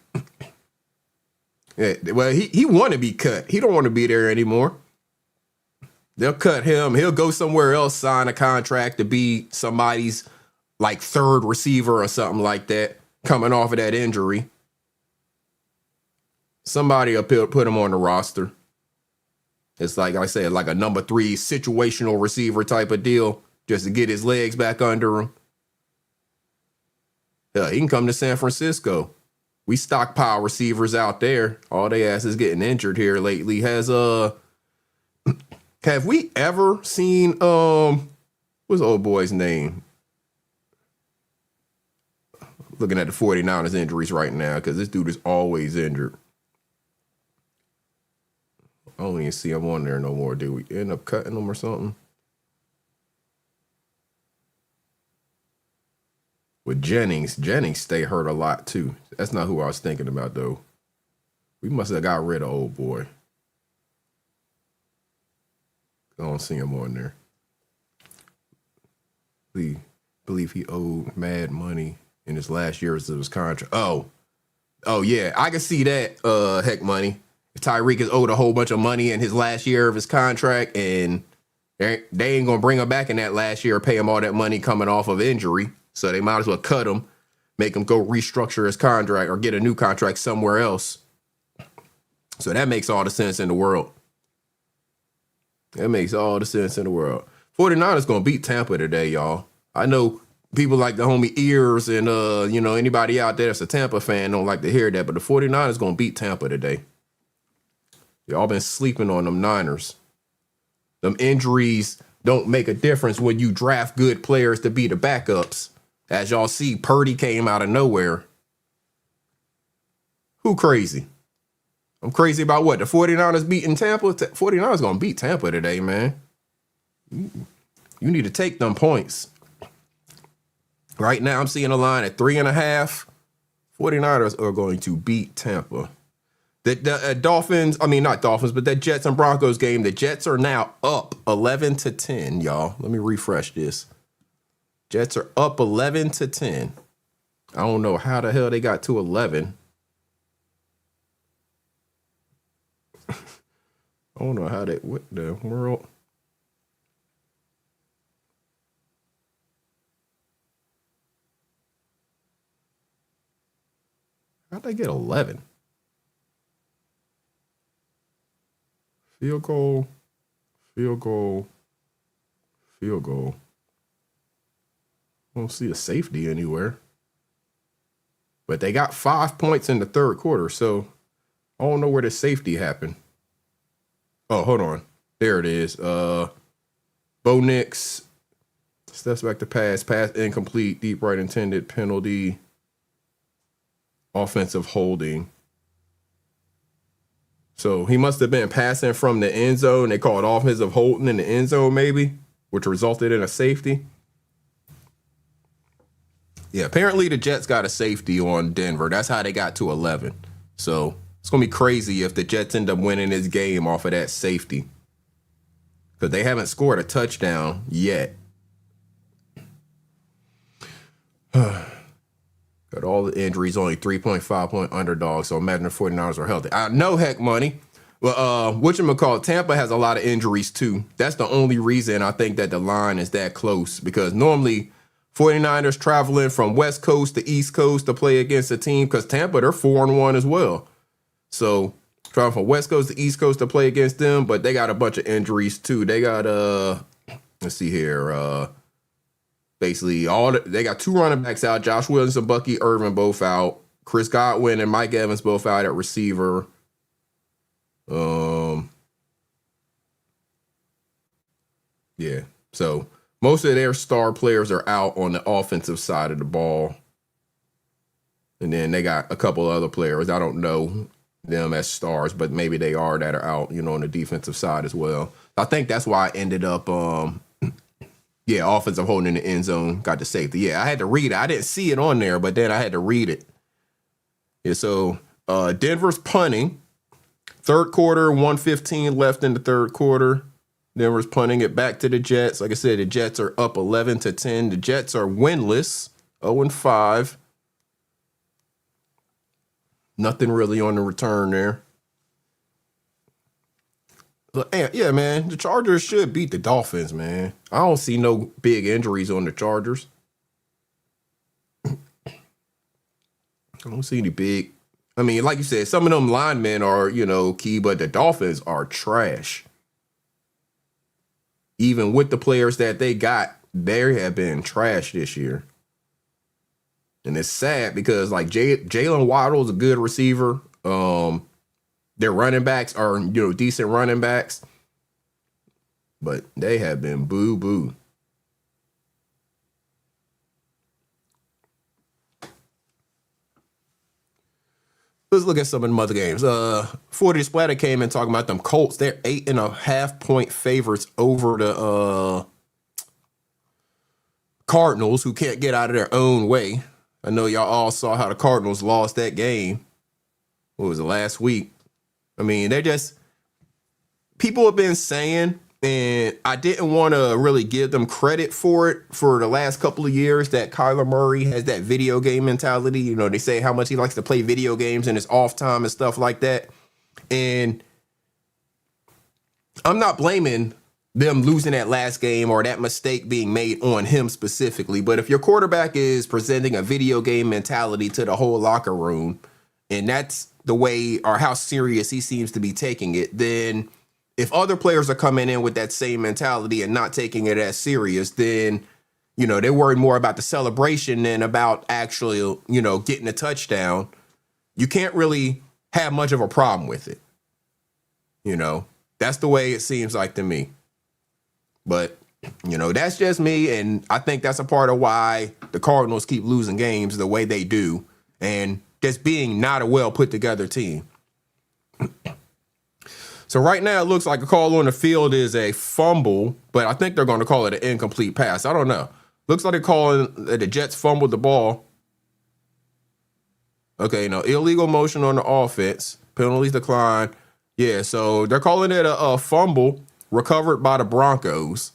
[SPEAKER 3] Yeah, well, he want to be cut. He don't want to be there anymore. They'll cut him. He'll go somewhere else, sign a contract to be somebody's like third receiver or something like that, coming off of that injury. Somebody will put him on the roster. It's like I said, like a number 3 situational receiver type of deal, just to get his legs back under him. Yeah, he can come to San Francisco. We stockpile receivers out there. All they ass is getting injured here lately. Have we ever seen what's the old boy's name? Looking at the 49ers injuries right now, because this dude is always injured. I don't even see him on there no more. Did we end up cutting him or something? With Jennings stay hurt a lot too. That's not who I was thinking about though. We must have got rid of old boy. I don't see him on there. We believe he owed mad money in his last years of his contract. Oh yeah, I can see that. Heck Money. Tyreek is owed a whole bunch of money in his last year of his contract, and they ain't gonna bring him back in that last year or pay him all that money coming off of injury. So they might as well cut him. make him go restructure his contract or get a new contract somewhere else. So that makes all the sense in the world. That makes all the sense in the world. 49ers going to beat Tampa today, y'all. I know people like the homie Ears and, anybody out there that's a Tampa fan don't like to hear that, but the 49ers going to beat Tampa today. Y'all been sleeping on them Niners. Them injuries don't make a difference when you draft good players to be the backups. As y'all see, Purdy came out of nowhere. Who crazy? I'm crazy about what? The 49ers beating Tampa? 49ers going to beat Tampa today, man. You need to take them points. Right now, I'm seeing a line at 3.5. 49ers are going to beat Tampa. The Dolphins, I mean, not Dolphins, but that Jets and Broncos game, the Jets are now up 11-10, y'all. Let me refresh this. Jets are up 11-10. I don't know how the hell they got to 11. I don't know how that, what the world? How'd they get 11? Field goal, field goal, field goal. I don't see a safety anywhere. But they got 5 points in the third quarter, so I don't know where the safety happened. Oh, hold on. There it is. Bo Nix steps back to pass incomplete, deep right intended, penalty, offensive holding. So he must have been passing from the end zone. They called offensive holding in the end zone, maybe, which resulted in a safety. Yeah, apparently the Jets got a safety on Denver. That's how they got to 11. So it's going to be crazy if the Jets end up winning this game off of that safety. Because they haven't scored a touchdown yet. Got all the injuries, only 3.5 point underdog. So imagine the 49ers are healthy. I know, heck money. Well, whatchamacallit, Tampa has a lot of injuries too. That's the only reason I think that the line is that close. Because normally 49ers traveling from West Coast to East Coast to play against a team. Because Tampa, they're 4-1 as well. So traveling from West Coast to East Coast to play against them. But they got a bunch of injuries too. They got, let's see here, basically, they got 2 running backs out. Josh Williams and Bucky Irvin both out. Chris Godwin and Mike Evans both out at receiver. Yeah. So most of their star players are out on the offensive side of the ball. And then they got a couple other players. I don't know them as stars, but maybe they are that are out, on the defensive side as well. I think that's why I ended up offensive holding in the end zone, got the safety. Yeah, I had to read it. I didn't see it on there, but then I had to read it. Yeah, so Denver's punting. Third quarter, 1:15 left in the third quarter. Denver's punting it back to the Jets. Like I said, the Jets are up 11-10. The Jets are winless, 0-5. Nothing really on the return there. Yeah, man, the Chargers should beat the Dolphins, man. I don't see no big injuries on the Chargers. I don't see any big. I mean, like you said, some of them linemen are, key, but the Dolphins are trash. Even with the players that they got, they have been trash this year. And it's sad because, like, Jalen Waddle's a good receiver. Their running backs are, decent running backs. But they have been boo-boo. Let's look at some of the other games. 40 Splatter came in talking about them Colts. They're 8.5 point favorites over the Cardinals, who can't get out of their own way. I know y'all all saw how the Cardinals lost that game. What was it, last week? I mean, people have been saying, and I didn't want to really give them credit for it for the last couple of years, that Kyler Murray has that video game mentality. They say how much he likes to play video games in his off time and stuff like that. And I'm not blaming them losing that last game or that mistake being made on him specifically. But if your quarterback is presenting a video game mentality to the whole locker room, and that's the way or how serious he seems to be taking it, then if other players are coming in with that same mentality and not taking it as serious, then, you know, they're worried more about the celebration than about actually, you know, getting a touchdown. You can't really have much of a problem with it. You know, that's the way it seems like to me. But, you know, that's just me. And I think that's a part of why the Cardinals keep losing games the way they do. And just being not a well put together team. So right now it looks like a call on the field is a fumble, but I think they're going to call it an incomplete pass. I don't know. Looks like they're calling the Jets fumbled the ball. Okay, no, illegal motion on the offense. Penalties decline. Yeah, so they're calling it a fumble recovered by the Broncos.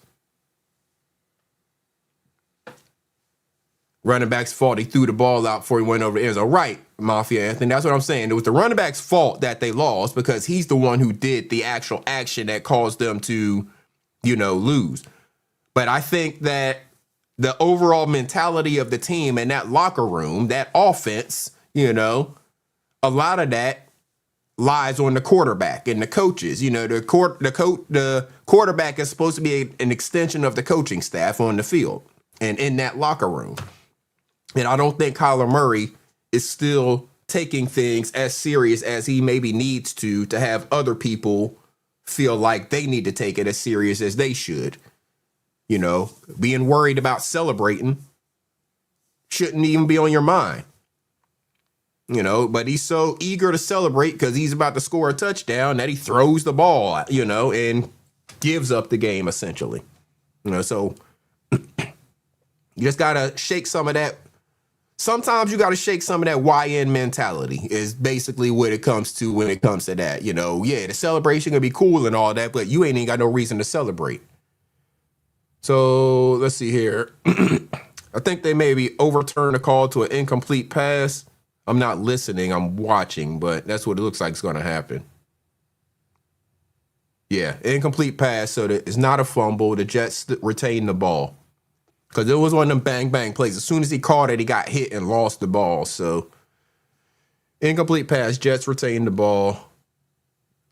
[SPEAKER 3] Running back's fault. He threw the ball out before he went over the end zone. Right, Mafia Anthony. That's what I'm saying. It was the running back's fault that they lost because he's the one who did the actual action that caused them to, you know, lose. But I think that the overall mentality of the team and that locker room, that offense, you know, a lot of that lies on the quarterback and the coaches. You know, the quarterback is supposed to be an extension of the coaching staff on the field and in that locker room. And I don't think Kyler Murray is still taking things as serious as he maybe needs to have other people feel like they need to take it as serious as they should. You know, being worried about celebrating shouldn't even be on your mind. You know, but he's so eager to celebrate because he's about to score a touchdown that he throws the ball, you know, and gives up the game essentially. You know, so you just got to shake some of that. Sometimes you got to shake some of that YN mentality is basically what it comes to when it comes to that. You know, yeah, the celebration can be cool and all that, but you ain't even got no reason to celebrate. So let's see here. I think they maybe overturned the call to an incomplete pass. I'm not listening, I'm watching, but that's what it looks like is going to happen. Yeah, incomplete pass, so that it's not a fumble. The Jets retain the ball. Because it was one of them bang-bang plays. As soon as he caught it, he got hit and lost the ball. So, incomplete pass, Jets retain the ball.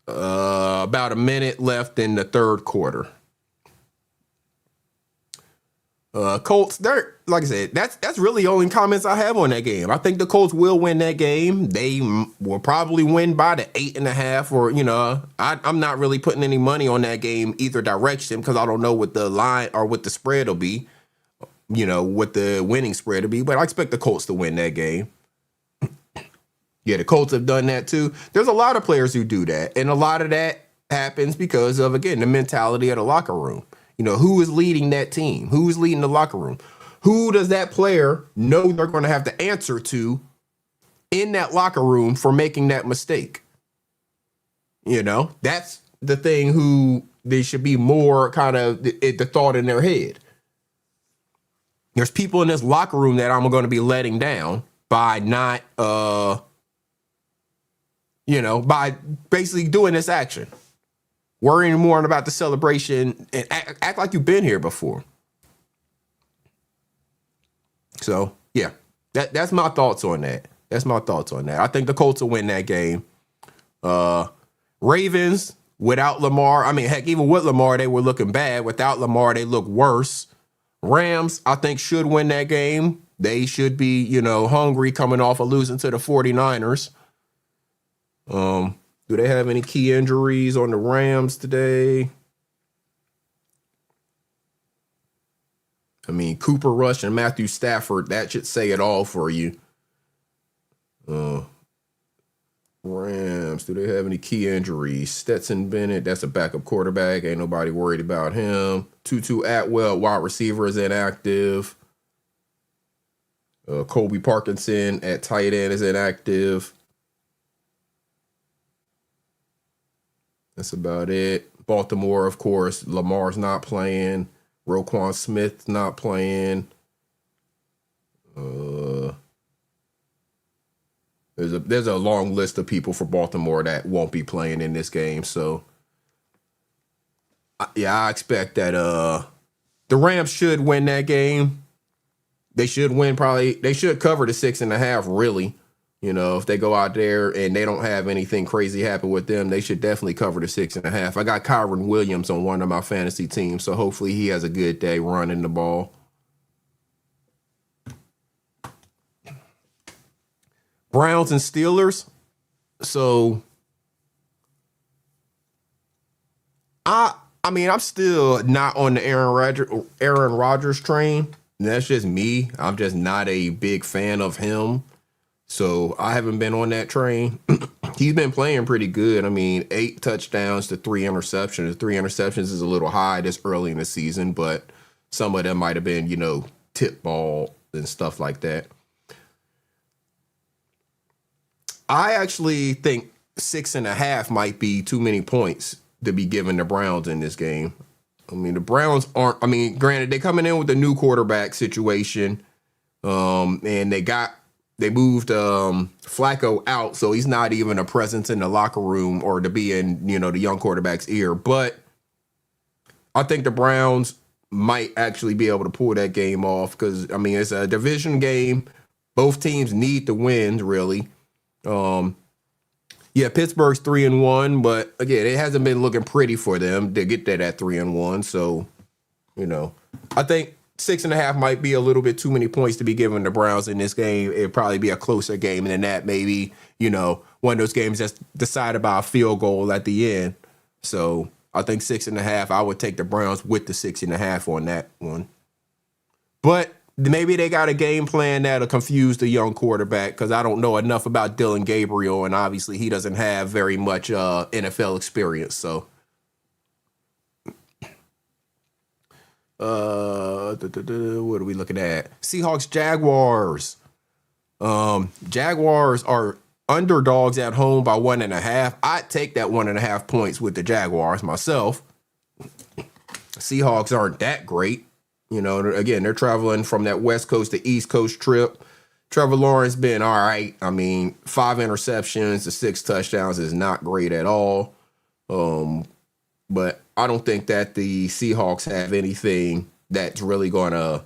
[SPEAKER 3] About a minute left in the third quarter. Colts, they're, like I said, that's really the only comments I have on that game. I think the Colts will win that game. They will probably win by the 8.5 or, you know, I'm not really putting any money on that game either direction because I don't know what the line or what the spread will be, you know, what the winning spread will be, but I expect the Colts to win that game. Yeah, the Colts have done that too. There's a lot of players who do that, and a lot of that happens because of, again, the mentality of the locker room. You know, who is leading that team? Who is leading the locker room? Who does that player know they're going to have to answer to in that locker room for making that mistake? You know, that's the thing who they should be more kind of the thought in their head. There's people in this locker room that I'm going to be letting down by not, you know, by basically doing this action. Worrying more about the celebration and act like you've been here before. So, yeah, that's my thoughts on that. That's my thoughts on that. I think the Colts will win that game. Ravens, without Lamar, I mean, heck, even with Lamar, they were looking bad. Without Lamar, they look worse. Rams, I think, should win that game. They should be, you know, hungry coming off of losing to the 49ers. Do they have any key injuries on the Rams today? I mean, Cooper Rush and Matthew Stafford, that should say it all for you. Rams, do they have any key injuries? Stetson Bennett, that's a backup quarterback. Ain't nobody worried about him. Tutu Atwell, wide receiver, is inactive. Kobe Parkinson at tight end is inactive. That's about it. Baltimore, of course, Lamar's not playing. Roquan Smith's not playing. There's a long list of people for Baltimore that won't be playing in this game. So, I expect that the Rams should win that game. They should win probably. They should cover the 6.5, really. You know, if they go out there and they don't have anything crazy happen with them, they should definitely cover the 6.5. I got Kyron Williams on one of my fantasy teams, so hopefully he has a good day running the ball. Browns and Steelers. So I mean, I'm still not on the Aaron Rodgers train. That's just me. I'm just not a big fan of him. So I haven't been on that train. He's been playing pretty good. I mean, 8 touchdowns to 3 interceptions. 3 interceptions is a little high this early in the season, but some of them might have been, you know, tip ball and stuff like that. I actually think 6.5 might be too many points to be given the Browns in this game. I mean, the Browns aren't, I mean, granted, they're coming in with a new quarterback situation. And they moved Flacco out, so he's not even a presence in the locker room or to be in, you know, the young quarterback's ear. But I think the Browns might actually be able to pull that game off because, I mean, it's a division game. Both teams need to win, really. Yeah, Pittsburgh's 3-1, but again, it hasn't been looking pretty for them to get that at 3-1. So, you know, I think 6.5 might be a little bit too many points to be given the Browns in this game. It'd probably be a closer game than that. Maybe, you know, one of those games that's decided by a field goal at the end. So I think 6.5. I would take the Browns with the 6.5 on that one. But maybe they got a game plan that'll confuse the young quarterback because I don't know enough about Dylan Gabriel, and obviously he doesn't have very much NFL experience. So, what are we looking at? Seahawks, Jaguars. Jaguars are underdogs at home by 1.5. I'd take that 1.5 points with the Jaguars myself. Seahawks aren't that great. You know, again, they're traveling from that West Coast to East Coast trip. Trevor Lawrence been all right. I mean, 5 interceptions to 6 touchdowns is not great at all. But I don't think that the Seahawks have anything that's really going to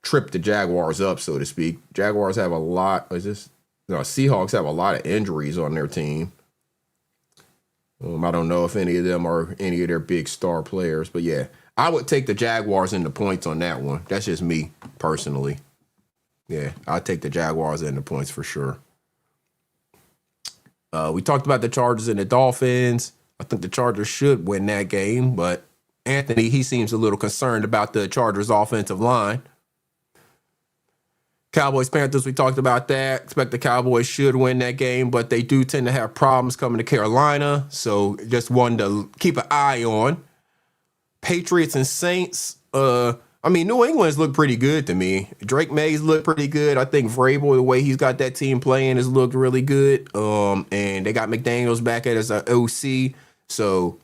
[SPEAKER 3] trip the Jaguars up, so to speak. Jaguars have a lot. Seahawks have a lot of injuries on their team. I don't know if any of them are any of their big star players, but yeah. I would take the Jaguars in the points on that one. That's just me personally. Yeah, I'd take the Jaguars in the points for sure. We talked about the Chargers and the Dolphins. I think the Chargers should win that game, but Anthony, he seems a little concerned about the Chargers offensive line. Cowboys, Panthers, we talked about that. Expect the Cowboys should win that game, but they do tend to have problems coming to Carolina, so just one to keep an eye on. Patriots and Saints. I mean, New England's looked pretty good to me. Drake May's looked pretty good. I think Vrabel, the way he's got that team playing, has looked really good. And they got McDaniels back at as an OC. So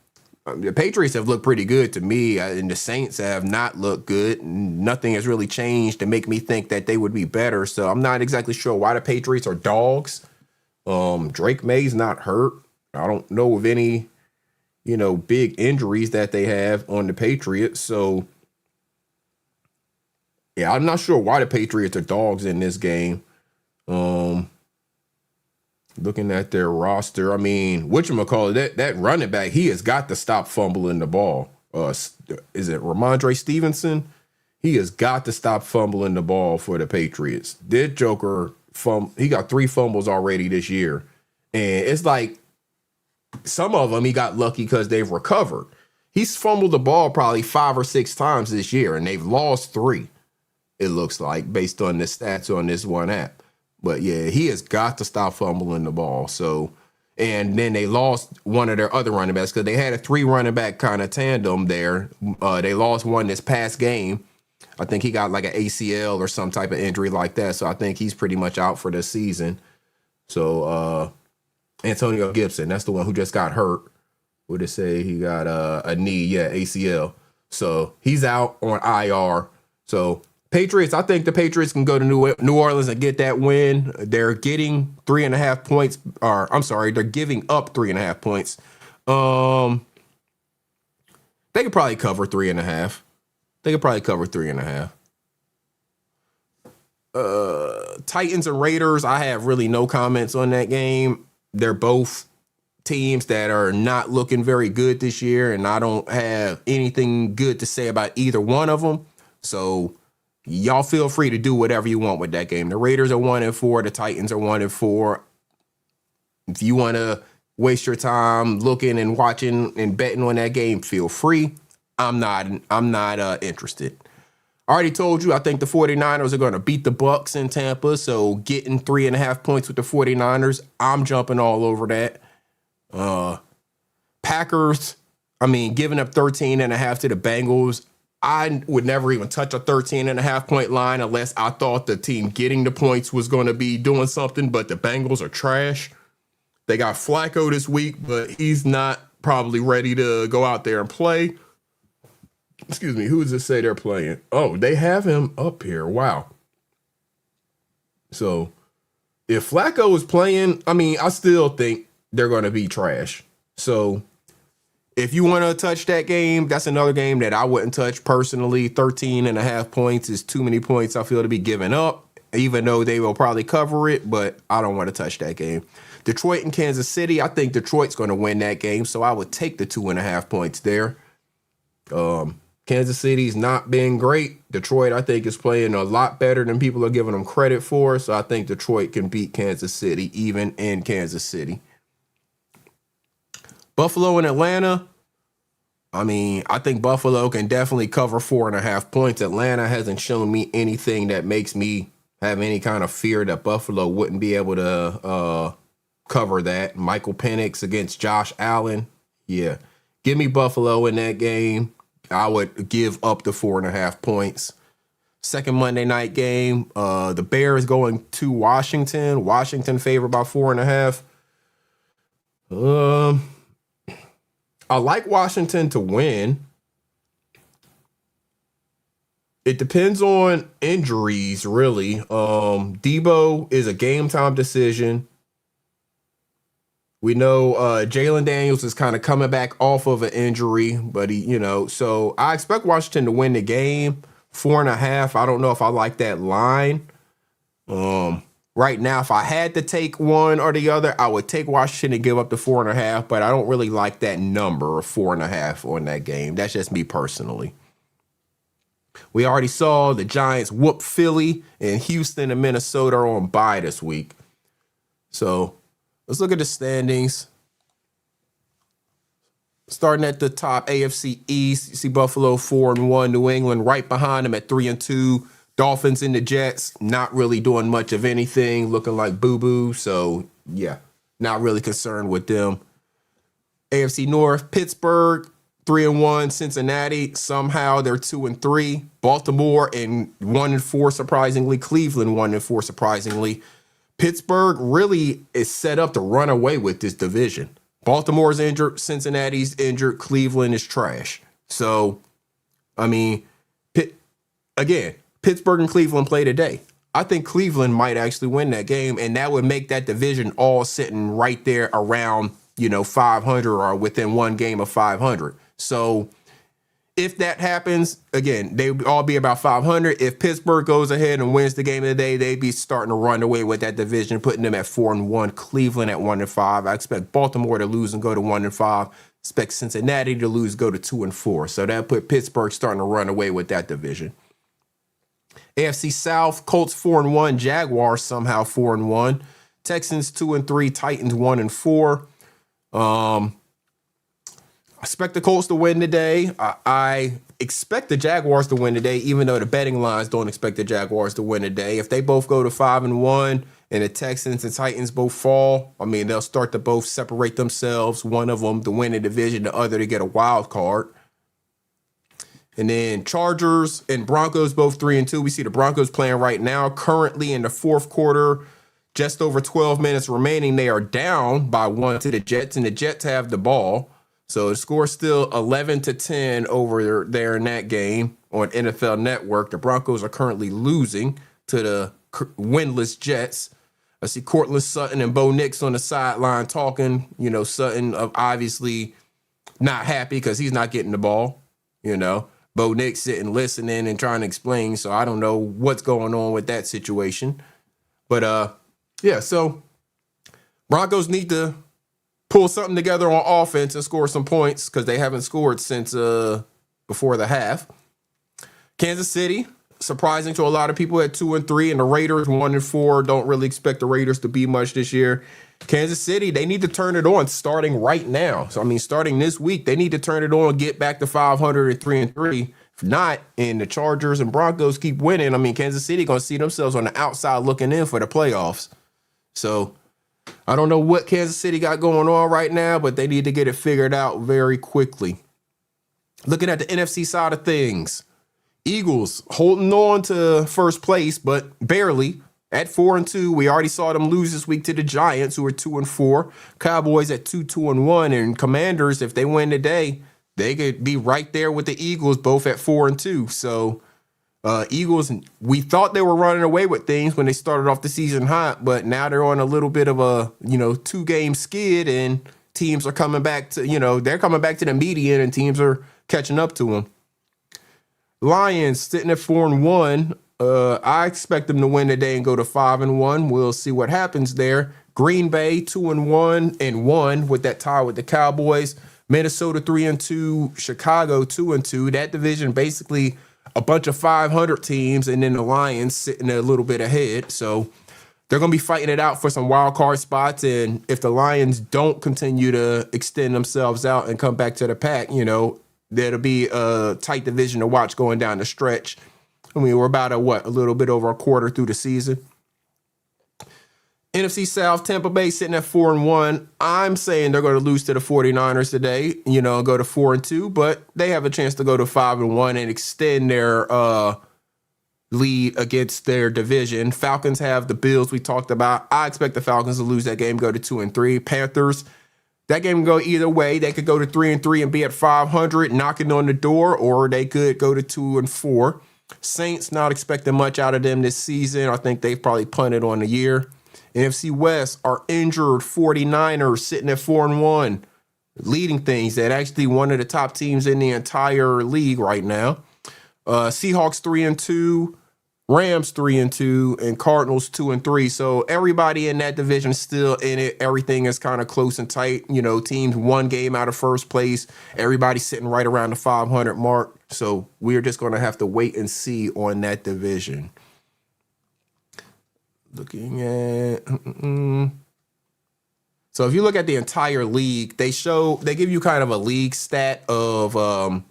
[SPEAKER 3] the Patriots have looked pretty good to me, and the Saints have not looked good. Nothing has really changed to make me think that they would be better. So I'm not exactly sure why the Patriots are dogs. Drake May's not hurt. I don't know of any, you know, big injuries that they have on the Patriots. So, yeah, I'm not sure why the Patriots are dogs in this game. Looking at their roster, I mean, whatchamacallit, that running back, he has got to stop fumbling the ball. Is it Ramondre Stevenson? He has got to stop fumbling the ball for the Patriots. This Joker, he got 3 fumbles already this year. And it's like, some of them he got lucky because they've recovered. He's fumbled the ball probably 5 or 6 times this year, and they've lost 3, it looks like, based on the stats on this one app. But yeah, he has got to stop fumbling the ball. So, and then they lost one of their other running backs because they had a 3 running back kind of tandem there. They lost one this past game. I think he got like an ACL or some type of injury like that. So I think he's pretty much out for this season. So, Antonio Gibson, that's the one who just got hurt. Would it say he got a knee? Yeah, ACL. So he's out on IR. So Patriots, I think the Patriots can go to New Orleans and get that win. They're getting 3.5 points, or I'm sorry, they're giving up 3.5 points. They could probably cover 3.5. They could probably cover 3.5. Titans and Raiders, I have really no comments on that game. They're both teams that are not looking very good this year, and I don't have anything good to say about either one of them. So y'all feel free to do whatever you want with that game. The Raiders are 1-4. The Titans are 1-4. If you want to waste your time looking and watching and betting on that game, feel free. I'm not interested. I already told you I think the 49ers are going to beat the Bucs in Tampa, so getting 3.5 points with the 49ers, I'm jumping all over that. Packers, giving up 13.5 to the Bengals, I would never even touch a 13.5 point line unless I thought the team getting the points was going to be doing something, but the Bengals are trash. They got Flacco this week, but he's not probably ready to go out there and play. Excuse me, who does it say they're playing? Oh, they have him up here. Wow. So if Flacco is playing, I still think they're going to be trash. So if you want to touch that game, that's another game that I wouldn't touch personally. 13.5 points is too many points I feel to be giving up, even though they will probably cover it, but I don't want to touch that game. Detroit and Kansas City, I think Detroit's going to win that game, so I would take the 2.5 points there. Kansas City's not been great. Detroit, I think, is playing a lot better than people are giving them credit for. So I think Detroit can beat Kansas City, even in Kansas City. Buffalo and Atlanta. I think Buffalo can definitely cover 4.5 points. Atlanta hasn't shown me anything that makes me have any kind of fear that Buffalo wouldn't be able to cover that. Michael Penix against Josh Allen. Yeah. Give me Buffalo in that game. I would give up the 4.5 points. Second Monday night game, the Bears going to Washington. Washington favored by 4.5. I like Washington to win. It depends on injuries, really. Debo is a game time decision. We know Jalen Daniels is kind of coming back off of an injury, but so I expect Washington to win the game. 4.5. I don't know if I like that line. Right now, if I had to take one or the other, I would take Washington and give up the 4.5, but I don't really like that number of 4.5 on that game. That's just me personally. We already saw the Giants whoop Philly, and Houston and Minnesota are on bye this week. So let's look at the standings. Starting at the top, AFC East, you see Buffalo 4-1, New England right behind them at 3-2. Dolphins and the Jets not really doing much of anything, looking like boo-boo. So, yeah, not really concerned with them. AFC North, Pittsburgh 3-1, Cincinnati somehow they're 2-3. Baltimore and 1-4 surprisingly. Cleveland 1-4 surprisingly. Pittsburgh really is set up to run away with this division. Baltimore's injured, Cincinnati's injured, Cleveland is trash. So, Pittsburgh and Cleveland play today. I think Cleveland might actually win that game, and that would make that division all sitting right there around, 500 or within one game of 500. So if that happens, again, they would all be about 500. If Pittsburgh goes ahead and wins the game of the day, they'd be starting to run away with that division, putting them at 4-1, Cleveland at 1-5. I expect Baltimore to lose and go to 1-5. Expect Cincinnati to lose, go to 2-4. So that put Pittsburgh starting to run away with that division. AFC South, Colts 4-1, Jaguars somehow 4-1, Texans 2-3, Titans 1-4. I expect the Colts to win today. I expect the Jaguars to win today, even though the betting lines don't expect the Jaguars to win today. If they both go to 5-1 and the Texans and Titans both fall, they'll start to both separate themselves. One of them to win the division, the other to get a wild card. And then Chargers and Broncos both 3-2. We see the Broncos playing right now. Currently in the fourth quarter, just over 12 minutes remaining. They are down by 1 to the Jets, and the Jets have the ball. So the score is still 11-10 over there in that game on NFL Network. The Broncos are currently losing to the winless Jets. I see Cortland Sutton and Bo Nix on the sideline talking. Sutton obviously not happy because he's not getting the ball. you know. Bo Nick sitting listening and trying to explain, so I don't know what's going on with that situation. But yeah, so Broncos need to pull something together on offense and score some points because they haven't scored since before the half. Kansas City, surprising to a lot of people at 2-3, and the Raiders 1-4. Don't really expect the Raiders to be much this year. Kansas City, they need to turn it on starting right now. So I mean, starting this week, they need to turn it on, get back to 500 at 3-3. If not, and the Chargers and Broncos keep winning, I mean, Kansas City gonna see themselves on the outside looking in for the playoffs. So I don't know what Kansas City got going on right now, but they need to get it figured out very quickly. Looking at the NFC side of things, Eagles holding on to first place, but barely at 4-2. We already saw them lose this week to the Giants, who are 2-4. Cowboys at 2-1, and Commanders, if they win today, they could be right there with the Eagles, both at 4-2. So Eagles, we thought they were running away with things when they started off the season hot, but now they're on a little bit of a 2-game skid, and teams are coming back to they're coming back to the median, and teams are catching up to them. Lions sitting at 4-1. I expect them to win today and go to 5-1. We'll see what happens there. Green Bay 2-1 and 1 with that tie with the Cowboys. Minnesota 3-2. Chicago 2-2. That division basically a bunch of 500 teams, and then the Lions sitting a little bit ahead. So they're going to be fighting it out for some wild card spots. And if the Lions don't continue to extend themselves out and come back to the pack, that'll be a tight division to watch going down the stretch. I mean, we're about a little bit over a quarter through the season. NFC South, Tampa Bay sitting at 4-1. I'm saying they're going to lose to the 49ers today, go to 4-2, but they have a chance to go to 5-1 and extend their lead against their division. Falcons have the Bills we talked about. I expect the Falcons to lose that game, go to 2-3. Panthers, that game can go either way. They could go to 3-3 and be at 500, knocking on the door, or they could go to 2-4. Saints, not expecting much out of them this season. I think they've probably punted on the year. NFC West are injured 49ers sitting at 4-1, leading things. That actually one of the top teams in the entire league right now. Seahawks 3-2, Rams 3-2, and Cardinals 2-3. So everybody in that division is still in it. Everything is kind of close and tight. Teams one game out of first place. Everybody's sitting right around the 500 mark. So we're just going to have to wait and see on that division. Looking at, so if you look at the entire league, they give you kind of a league stat of,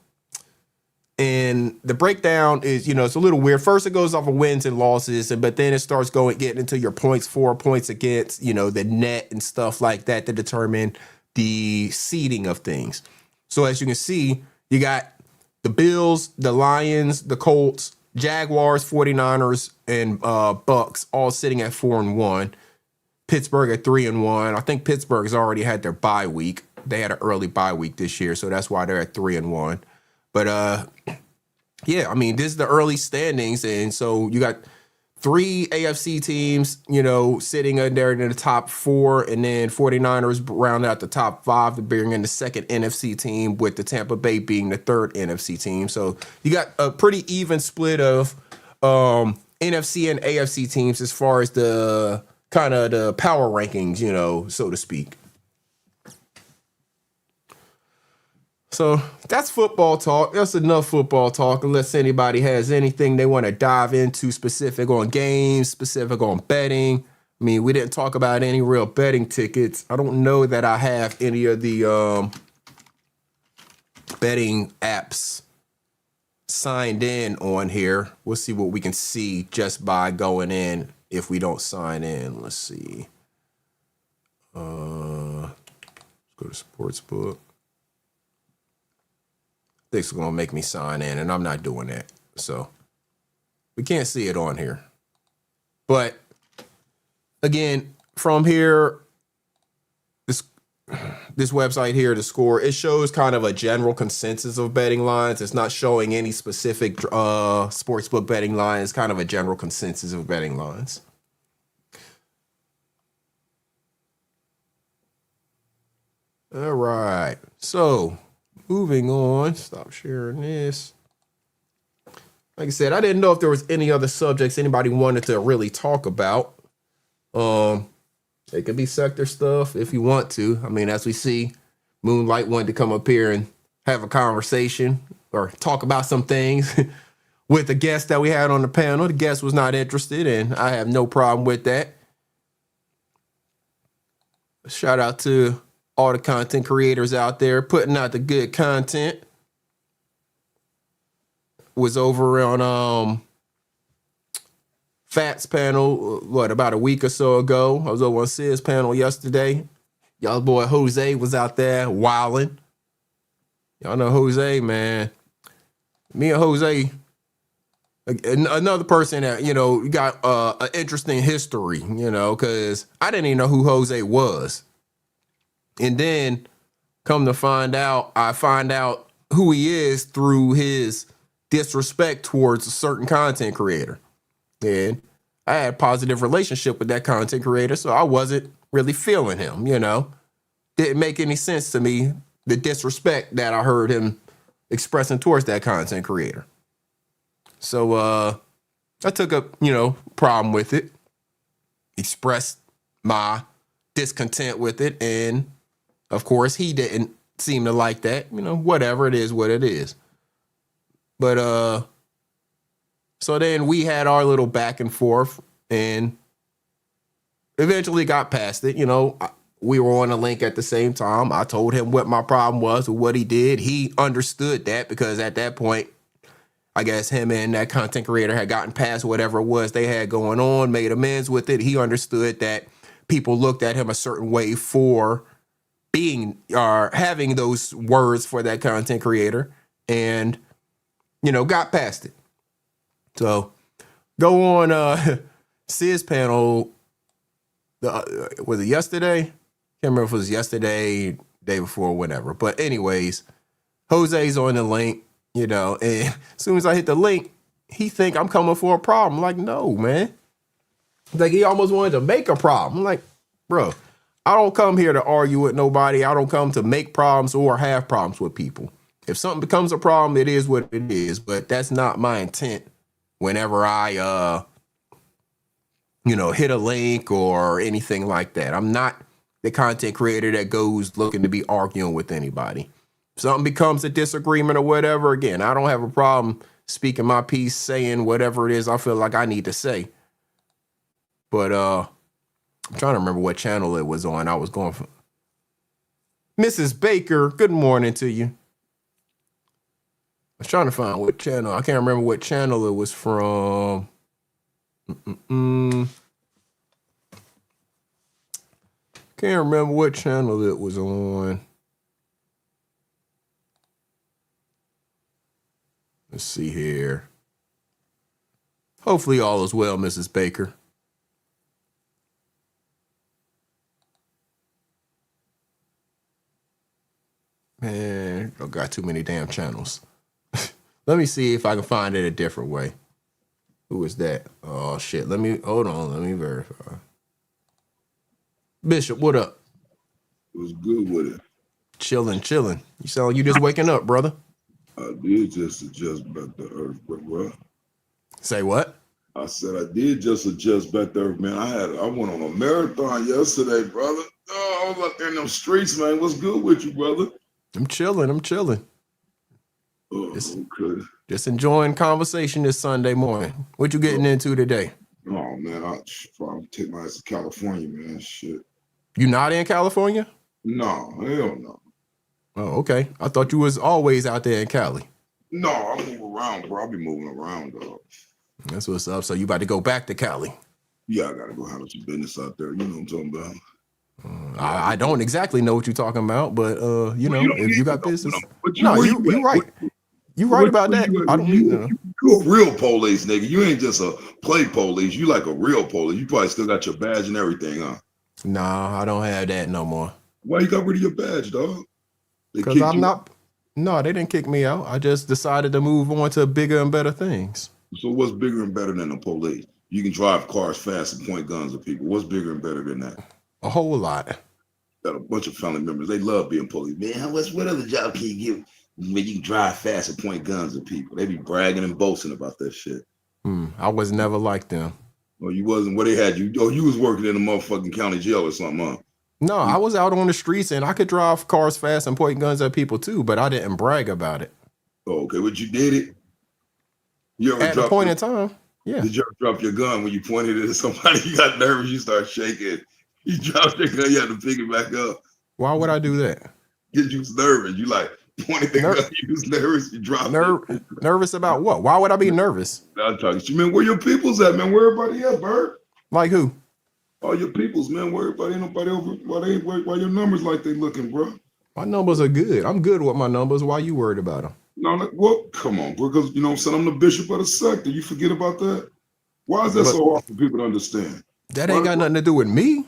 [SPEAKER 3] and the breakdown is, it's a little weird. First, it goes off of wins and losses, but then it starts getting into your points for, points against, the net and stuff like that to determine the seeding of things. So as you can see, you got the Bills, the Lions, the Colts, Jaguars, 49ers, and Bucks all sitting at 4-1. Pittsburgh at 3-1. I think Pittsburgh's already had their bye week. They had an early bye week this year, so that's why they're at 3-1. But yeah, I mean, this is the early standings, and so you got 3 AFC teams, sitting in there in the top 4, and then 49ers round out the top 5 to bring in the second NFC team, with the Tampa Bay being the third NFC team. So you got a pretty even split of NFC and AFC teams as far as the kind of the power rankings, so to speak. So that's football talk. That's enough football talk, unless anybody has anything they want to dive into specific on games, specific on betting. I mean, we didn't talk about any real betting tickets. I don't know that I have any of the betting apps signed in on here. We'll see what we can see just by going in if we don't sign in. Let's see. Let's go to Sportsbook. It's going to make me sign in, and I'm not doing that. So we can't see it on here. But again, from here, this website here, the score, it shows kind of a general consensus of betting lines. It's not showing any specific sportsbook betting lines. It's kind of a general consensus of betting lines. All right. So moving on. Stop sharing this. Like I said, I didn't know if there was any other subjects anybody wanted to really talk about. It could be sector stuff if you want to. I mean, as we see, Moonlight wanted to come up here and have a conversation or talk about some things with the guest that we had on the panel. The guest was not interested, and I have no problem with that. Shout out to all the content creators out there putting out the good content. Was over on Fats panel, about a week or so ago. I was over on Sid's panel yesterday. Y'all boy Jose was out there wilding. Y'all know Jose, man. Me and Jose, another person that, got an interesting history, because I didn't even know who Jose was. And then come to find out, I find out who he is through his disrespect towards a certain content creator. And I had a positive relationship with that content creator, so I wasn't really feeling him, Didn't make any sense to me, the disrespect that I heard him expressing towards that content creator. So I took a, problem with it, expressed my discontent with it, and of course he didn't seem to like that. Whatever, it is what it is. But so then we had our little back and forth and eventually got past it. We were on a link at the same time. I told him what my problem was with what he did. He understood that because at that point, I guess him and that content creator had gotten past whatever it was they had going on, made amends with it. He understood that people looked at him a certain way for being or having those words for that content creator and, got past it. So go on Sid's panel. Was it yesterday? Can't remember if it was yesterday, day before, whatever. But anyways, Jose's on the link, and as soon as I hit the link, he think I'm coming for a problem. I'm like, no, man. Like he almost wanted to make a problem. I'm like, bro, I don't come here to argue with nobody. I don't come to make problems or have problems with people. If something becomes a problem, it is what it is. But that's not my intent whenever I, hit a link or anything like that. I'm not the content creator that goes looking to be arguing with anybody. If something becomes a disagreement or whatever, again, I don't have a problem speaking my piece, saying whatever it is I feel like I need to say. But I'm trying to remember what channel it was on. I was going for Mrs. Baker. Good morning to you. I was trying to find what channel. I can't remember what channel it was from. Can't remember what channel it was on. Let's see here. Hopefully all is well, Mrs. Baker. Man, I got too many damn channels. Let me see if I can find it a different way. Who is that? Oh, shit. Hold on. Let me verify. Bishop, what up?
[SPEAKER 5] It was good with it.
[SPEAKER 3] Chilling. You sound like you just waking up, brother.
[SPEAKER 5] I did just adjust back to earth, bro.
[SPEAKER 3] Say what?
[SPEAKER 5] I said I did just adjust back to earth, man. I went on a marathon yesterday, brother. Oh, I was out there in them streets, man. What's good with you, brother?
[SPEAKER 3] I'm chilling.
[SPEAKER 5] Oh, okay.
[SPEAKER 3] Just enjoying conversation this Sunday morning. What you getting into today?
[SPEAKER 5] Oh, man, I'll probably take my ass to California, man. Shit.
[SPEAKER 3] You not in California?
[SPEAKER 5] No, hell no.
[SPEAKER 3] Oh, okay. I thought you was always out there in Cali.
[SPEAKER 5] No, I move around, bro. I'll be moving around, dog.
[SPEAKER 3] That's what's up. So you about to go back to Cali?
[SPEAKER 5] Yeah, I gotta go handle some business out there. You know what I'm talking about?
[SPEAKER 3] I don't exactly know what you're talking about, but if you got business,
[SPEAKER 5] you
[SPEAKER 3] right. You right about that. I don't need to.
[SPEAKER 5] You a real police, nigga. You ain't just a play police. You like a real police. You probably still got your badge and everything, huh?
[SPEAKER 3] Nah, I don't have that no more.
[SPEAKER 5] Why you got rid of your badge, dog?
[SPEAKER 3] Because I'm not. No, they didn't kick me out. I just decided to move on to bigger and better things.
[SPEAKER 5] So what's bigger and better than the police? You can drive cars fast and point guns at people. What's bigger and better than that?
[SPEAKER 3] A whole lot.
[SPEAKER 5] got a bunch of family members. They love being police. Man, what other job can you give? Man, you can drive fast and point guns at people. They be bragging and boasting about that shit.
[SPEAKER 3] I was never like them.
[SPEAKER 5] Oh, you wasn't? What they had you? Oh, you was working in a motherfucking county jail or something, huh?
[SPEAKER 3] No, I was out on the streets and I could drive cars fast and point guns at people too, but I didn't brag about it.
[SPEAKER 5] Oh, okay, but you did it. You ever
[SPEAKER 3] At a point in time, yeah.
[SPEAKER 5] Did you ever drop your gun when you pointed it at somebody? You got nervous. You start shaking. You dropped your gun. You had to pick it back up.
[SPEAKER 3] Why would I do that?
[SPEAKER 5] Because you was nervous. You like pointed the gun. You was nervous. You dropped it.
[SPEAKER 3] Nervous about what? Why would I be nervous?
[SPEAKER 5] I'm talking to you, man. Where your people's at, man? Where everybody at, Bird?
[SPEAKER 3] Like who?
[SPEAKER 5] All your peoples, man. Where everybody? Ain't nobody over? Why your numbers like they looking, bro?
[SPEAKER 3] My numbers are good. I'm good with my numbers. Why you worried about them?
[SPEAKER 5] No, well, come on, bro. Because you know what I'm saying, I'm the bishop of the sector. You forget about that? Why is that so hard for people to understand?
[SPEAKER 3] That ain't got nothing to do with me.
[SPEAKER 5] You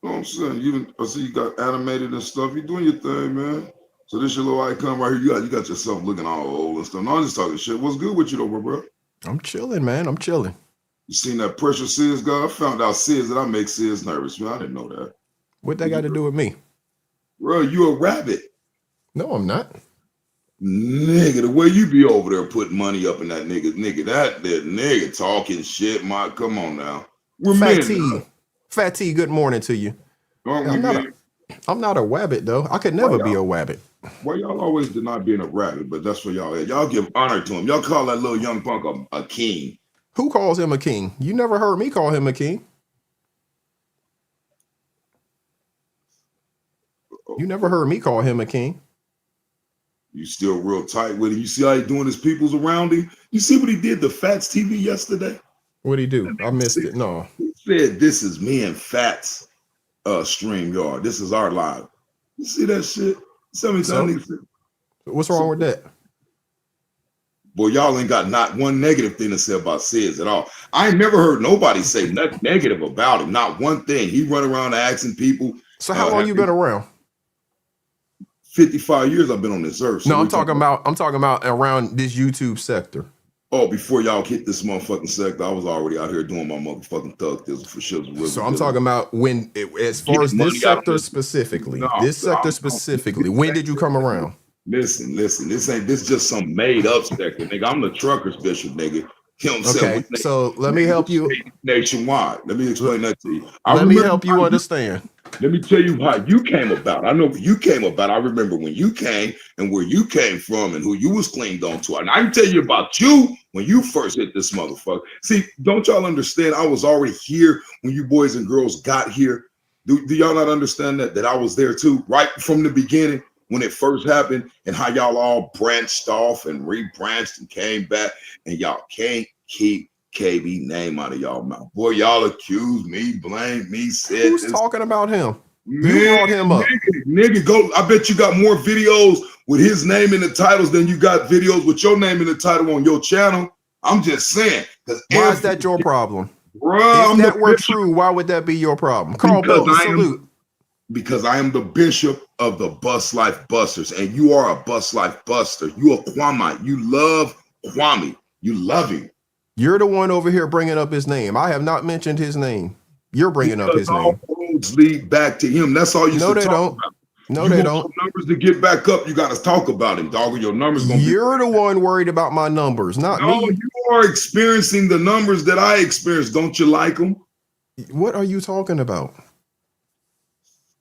[SPEAKER 5] know what I'm saying? I see you got animated and stuff. You doing your thing, man. So this your little icon right here. You got yourself looking all old and stuff. No, I'm just talking shit. What's good with you though, bro?
[SPEAKER 3] I'm chilling, man. I'm chilling.
[SPEAKER 5] You seen that pressure Sis guy? I found out Sis that I make Sis nervous, man. I didn't know that.
[SPEAKER 3] What that got to do with me?
[SPEAKER 5] Bro, you a rabbit.
[SPEAKER 3] No, I'm not.
[SPEAKER 5] Nigga, the way you be over there putting money up in that nigga, that nigga talking shit, come on now. We're
[SPEAKER 3] Fat T, good morning to you. I'm not a rabbit though. I could never be a rabbit.
[SPEAKER 5] Why y'all always deny being a rabbit? But that's what y'all at. Y'all give honor to him. Y'all call that little young punk a king.
[SPEAKER 3] Who calls him a king? You never heard me call him a king. You never heard me call him a king.
[SPEAKER 5] You still real tight with him. You see how he doing his peoples around him? You see what he did to Fats TV yesterday?
[SPEAKER 3] What'd he do? I missed it. No.
[SPEAKER 5] He said, this is me and Fats StreamYard. This is our live. You see that shit?
[SPEAKER 3] What's wrong with that?
[SPEAKER 5] Boy, y'all ain't got not one negative thing to say about Sis at all. I ain't never heard nobody say nothing negative about him. Not one thing. He run around asking people.
[SPEAKER 3] So how long you been around?
[SPEAKER 5] 55 years I've been on this earth. So
[SPEAKER 3] no, I'm talking about around this YouTube sector.
[SPEAKER 5] Oh, before y'all hit this motherfucking sector, I was already out here doing my motherfucking thug deals for sure.
[SPEAKER 3] So I'm talking about as far as this sector specifically. When did you come around?
[SPEAKER 5] Listen. This just some made up sector, nigga. I'm the truckers bishop, nigga. You know what I'm saying?
[SPEAKER 3] So let me help you.
[SPEAKER 5] Nationwide. Let me explain that to you.
[SPEAKER 3] Let me help you understand.
[SPEAKER 5] Let me tell you how you came about. I know where you came about. I remember when you came and where you came from and who you was claimed on to. And I can tell you about you when you first hit this motherfucker. See, don't y'all understand? I was already here when you boys and girls got here. Do y'all not understand that I was there too, right from the beginning when it first happened, and how y'all all branched off and rebranched and came back, and y'all can't keep KB name out of y'all mouth. Boy, y'all accused me, blamed me, said
[SPEAKER 3] who's
[SPEAKER 5] this.
[SPEAKER 3] Talking about him?
[SPEAKER 5] Man,
[SPEAKER 3] you brought him up.
[SPEAKER 5] Nigga, go. I bet you got more videos with his name in the titles than you got videos with your name in the title on your channel. I'm just saying.
[SPEAKER 3] Why is that your problem?
[SPEAKER 5] Bruh,
[SPEAKER 3] if that were true, why would that be your problem? Carl Bolton, salute.
[SPEAKER 5] Because I am the bishop of the Bus Life Busters, and you are a Bus Life Buster. You a Kwame. You love Kwame. You love him.
[SPEAKER 3] You're the one over here bringing up his name. I have not mentioned his name. You're bringing up his name.
[SPEAKER 5] All roads lead back to him. That's all you.
[SPEAKER 3] No, they don't.
[SPEAKER 5] About.
[SPEAKER 3] No,
[SPEAKER 5] you
[SPEAKER 3] they
[SPEAKER 5] want
[SPEAKER 3] don't.
[SPEAKER 5] Some numbers to get back up. You got to talk about him, dog. Your numbers.
[SPEAKER 3] You're the one worried about my numbers, not me.
[SPEAKER 5] You are experiencing the numbers that I experienced. Don't you like them?
[SPEAKER 3] What are you talking about?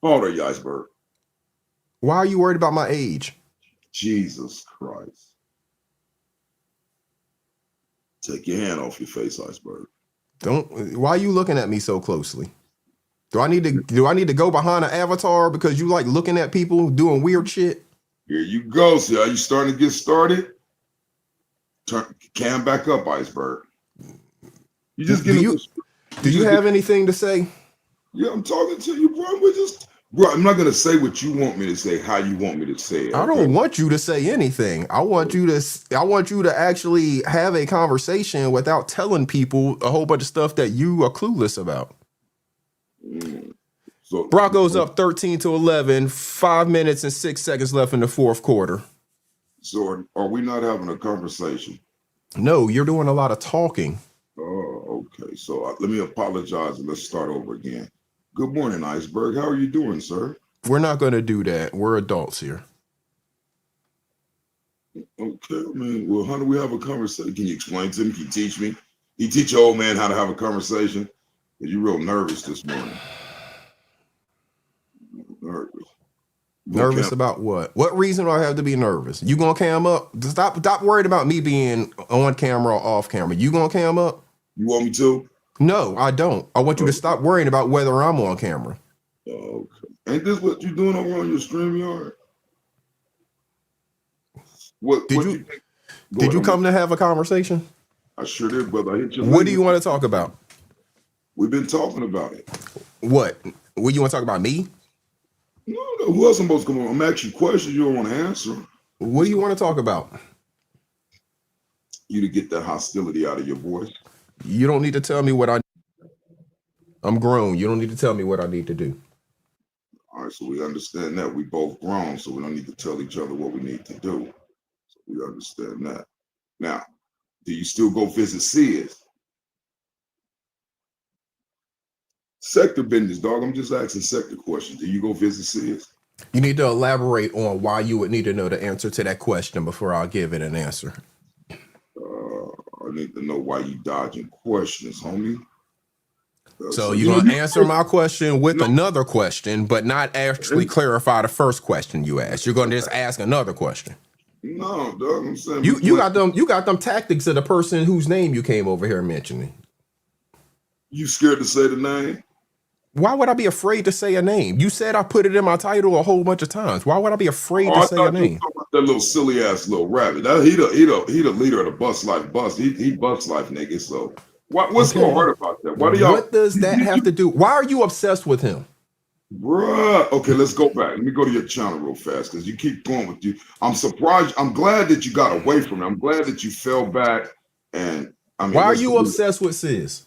[SPEAKER 5] How old are you, Iceberg?
[SPEAKER 3] Why are you worried about my age?
[SPEAKER 5] Jesus Christ. Take your hand off your face, Iceberg.
[SPEAKER 3] Why are you looking at me so closely? Do I need to go behind an avatar because you like looking at people doing weird shit?
[SPEAKER 5] Here you go. See how you starting to get started? Turn cam back up, Iceberg. You just
[SPEAKER 3] do you have anything to say?
[SPEAKER 5] Yeah, I'm talking to you, bro. I'm not gonna say what you want me to say, how you want me to say it.
[SPEAKER 3] I don't want you to say anything. I want you to actually have a conversation without telling people a whole bunch of stuff that you are clueless about. So Broncos up 13-11, 5 minutes and 6 seconds left in the fourth quarter.
[SPEAKER 5] So are we not having a conversation?
[SPEAKER 3] No, you're doing a lot of talking.
[SPEAKER 5] Oh, okay. So let me apologize and let's start over again. Good morning, Iceberg. How are you doing, sir?
[SPEAKER 3] We're not going to do that. We're adults here.
[SPEAKER 5] Okay, man. Well, how do we have a conversation? Can you explain to me? Can you teach me? You teach your old man how to have a conversation? You're real nervous this morning.
[SPEAKER 3] Nervous about what? What reason do I have to be nervous? You gonna cam up? Stop worried about me being on camera or off camera. You gonna cam up?
[SPEAKER 5] You want me to?
[SPEAKER 3] No, I don't. I want you to stop worrying about whether I'm on camera.
[SPEAKER 5] Okay. Ain't this what you doing over on your StreamYard?
[SPEAKER 3] Did you come to have a conversation?
[SPEAKER 5] I sure did, brother. I hit your
[SPEAKER 3] What do you want to talk about?
[SPEAKER 5] We've been talking about it.
[SPEAKER 3] What you want to talk about? Me?
[SPEAKER 5] No, who else am supposed to come on? I'm asking you questions you don't want to answer.
[SPEAKER 3] What do you want to talk about?
[SPEAKER 5] You to get that hostility out of your voice.
[SPEAKER 3] You don't need to tell me what I'm grown. You don't need to tell me what I need to do.
[SPEAKER 5] All right, so we understand that. We both grown, so we don't need to tell each other what we need to do. So we understand that. Now, do you still go visit Sid? Sector business, dog. I'm just asking sector questions. Do you go visit Sid?
[SPEAKER 3] You need to elaborate on why you would need to know the answer to that question before I'll give it an answer.
[SPEAKER 5] I need to know why you dodging questions, homie.
[SPEAKER 3] So you're going to answer my question with another question, but not actually clarify the first question you asked. You're going to just ask another question.
[SPEAKER 5] No, dog. I'm saying
[SPEAKER 3] you got them tactics of the person whose name you came over here mentioning.
[SPEAKER 5] You scared to say the name?
[SPEAKER 3] Why would I be afraid to say a name? You said I put it in my title a whole bunch of times. Why would I be afraid to say a name?
[SPEAKER 5] That little silly ass little rabbit. He the leader of the bus life bus. He bus life nigga. So what's so hard about that?
[SPEAKER 3] What does that have to do? Why are you obsessed with him?
[SPEAKER 5] Bruh. Okay, let's go back. Let me go to your channel real fast because you keep going with you. I'm surprised. I'm glad that you got away from it. I'm glad that you fell back. And I mean,
[SPEAKER 3] why are you obsessed with Sis?